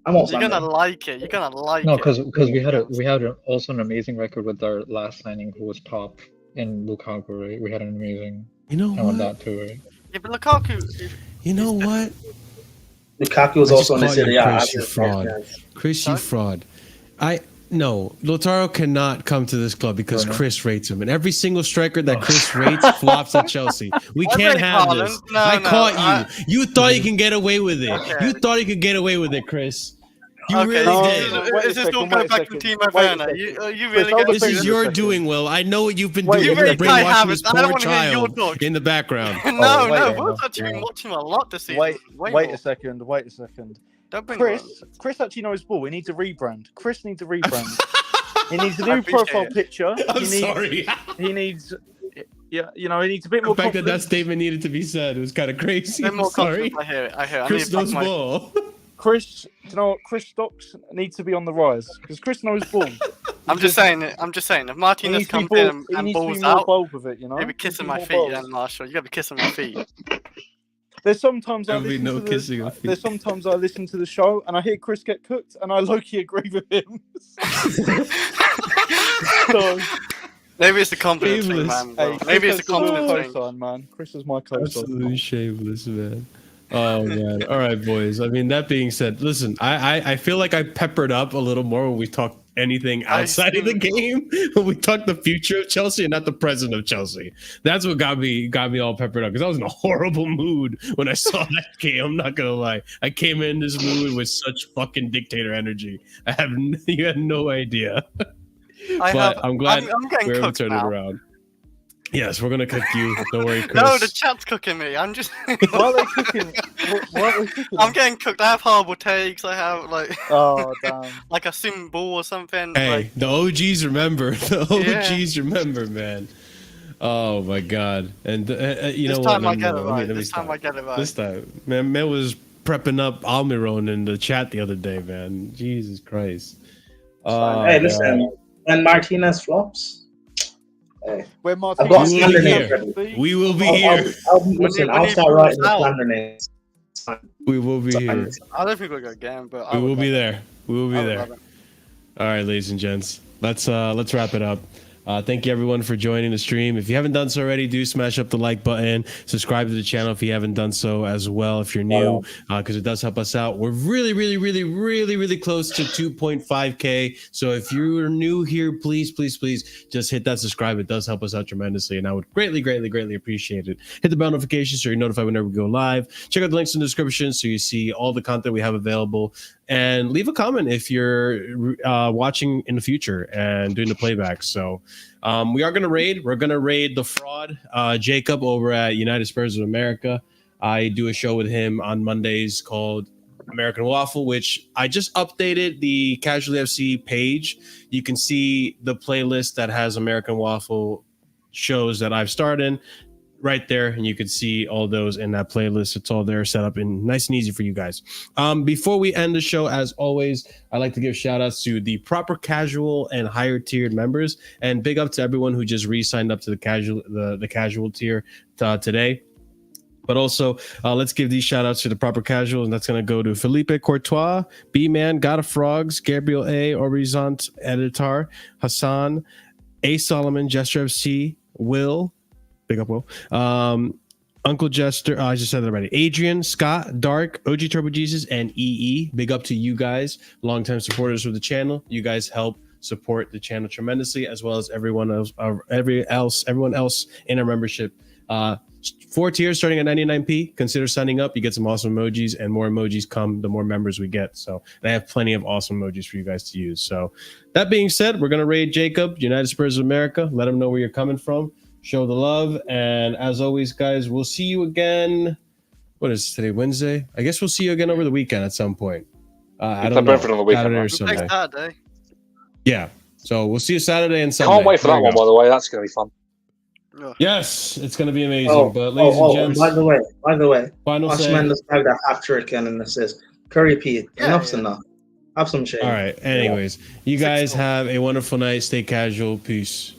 [SPEAKER 5] You're gonna like it. You're gonna like it.
[SPEAKER 8] No, because we had also an amazing record with our last signing, who was top in Lukaku. Right? We had an amazing.
[SPEAKER 1] You know what?
[SPEAKER 8] That too, right?
[SPEAKER 5] Yeah, but Lukaku.
[SPEAKER 1] You know what?
[SPEAKER 9] Lukaku was also in the Serie A.
[SPEAKER 1] Chris, you fraud. Chris, you fraud. No, Lautaro cannot come to this club because Chris rates him, and every single striker that Chris rates flops at Chelsea. We can't have this. I caught you. You thought you can get away with it. Okay. You thought you could get away with it, Chris. You really did.
[SPEAKER 5] Is this all going back to Timo Werner? You really
[SPEAKER 1] This is your doing, Will. I know what you've been doing. You've been brainwashing this poor child in the background.
[SPEAKER 5] No, Will's actually been watching a lot this season.
[SPEAKER 10] Wait a second. Chris actually knows ball. He needs a rebrand. Chris needs a rebrand. He needs a new profile picture.
[SPEAKER 1] Sorry.
[SPEAKER 10] He needs... Yeah, he needs a bit more.
[SPEAKER 1] The fact that statement needed to be said was kind of crazy.
[SPEAKER 5] I'm sorry.
[SPEAKER 1] I
[SPEAKER 5] hear it.
[SPEAKER 1] Chris knows ball.
[SPEAKER 10] Chris, you know what? Chris stocks needs to be on the rise because Chris knows ball.
[SPEAKER 5] I'm just saying. If Martinez comes in and balls out,
[SPEAKER 10] with it,
[SPEAKER 5] you'll be kissing my feet, then Marshall. You gotta be kissing my feet.
[SPEAKER 10] There's sometimes I listen to the show and I hear Chris get cooked and I low-key agree with him. So,
[SPEAKER 5] maybe it's the confidence thing, man.
[SPEAKER 10] Hey,
[SPEAKER 5] maybe it's the confidence
[SPEAKER 10] thing, man. Chris is my close
[SPEAKER 1] Absolutely shameless, man. Oh man! All right, boys. I mean, that being said, listen, I feel like I peppered up a little more when we talked anything outside of the game. When we talked the future of Chelsea and not the present of Chelsea. That's what got me all peppered up because I was in a horrible mood when I saw that game. I'm not gonna lie. I came in this mood with such fucking dictator energy. You had no idea. I'm glad we're able to turn it around. Yes, we're gonna cook you. Don't worry, Chris.
[SPEAKER 5] No, the chat's cooking me. I'm just.
[SPEAKER 10] What are they cooking? What are they cooking?
[SPEAKER 5] I'm getting cooked. I have horrible takes. I have like.
[SPEAKER 10] Oh damn.
[SPEAKER 5] Like a symbol or something.
[SPEAKER 1] Hey, the OGs remember. The OGs remember, man. Oh my God! And you know what?
[SPEAKER 5] This time I get it right.
[SPEAKER 1] This time, man was prepping up Almiron in the chat the other day, man. Jesus Christ.
[SPEAKER 9] Hey, listen. When Martinez flops. Hey.
[SPEAKER 10] When Martinez,
[SPEAKER 1] we will be here.
[SPEAKER 9] I'll start writing the slander names.
[SPEAKER 1] We will be here.
[SPEAKER 5] I don't think we'll go again, but
[SPEAKER 1] we will be there. We will be there. All right, ladies and gents, let's wrap it up. Thank you everyone for joining the stream. If you haven't done so already, do smash up the like button. Subscribe to the channel if you haven't done so as well. If you're new, because it does help us out. We're really close to 2.5K. So if you're new here, please just hit that subscribe. It does help us out tremendously, and I would greatly appreciate it. Hit the bell notification so you're notified whenever we go live. Check out the links in the description so you see all the content we have available. And leave a comment if you're watching in the future and doing the playback. So we are going to raid. We're going to raid the fraud, Jacob, over at United Spurs of America. I do a show with him on Mondays called American Waffle, which I just updated the Casually FC page. You can see the playlist that has American Waffle shows that I've started. right there, and you can see all those in that playlist. It's all there, set up and nice and easy for you guys. Before we end the show, as always, I'd like to give shout outs to the proper casual and higher tiered members, and big up to everyone who just re-signed up to the casual tier today. But also, let's give these shout outs to the proper casual, and that's going to go to Felipe Courtois, B-Man, God of Frogs, Gabriel A, Horizont Editor, Hassan, A Solomon, Jester FC, Will, big up Will, Uncle Jester, I just said that already, Adrian, Scott, Dark, OG Turbo Jesus, and EE. Big up to you guys, longtime supporters of the channel. You guys help support the channel tremendously, as well as everyone else in our membership. 4 tiers starting at 99p. Consider signing up. You get some awesome emojis, and more emojis come the more members we get. So I have plenty of awesome emojis for you guys to use. So that being said, we're going to raid Jacob, United Spurs of America. Let him know where you're coming from. Show the love. And as always, guys, we'll see you again. What is today? Wednesday? I guess we'll see you again over the weekend at some point. I don't know.
[SPEAKER 6] On the weekend,
[SPEAKER 1] Saturday or Sunday.
[SPEAKER 5] Saturday.
[SPEAKER 1] Yeah. So we'll see you Saturday and Sunday.
[SPEAKER 6] Can't wait for that one, by the way. That's going to be fun.
[SPEAKER 1] Yes, it's going to be amazing. But ladies and gents,
[SPEAKER 9] by the way,
[SPEAKER 1] final say.
[SPEAKER 9] Man's bagged a hat trick and an assist. Curry P, enough's enough. Have some shade.
[SPEAKER 1] All right. Anyways, you guys have a wonderful night. Stay casual. Peace.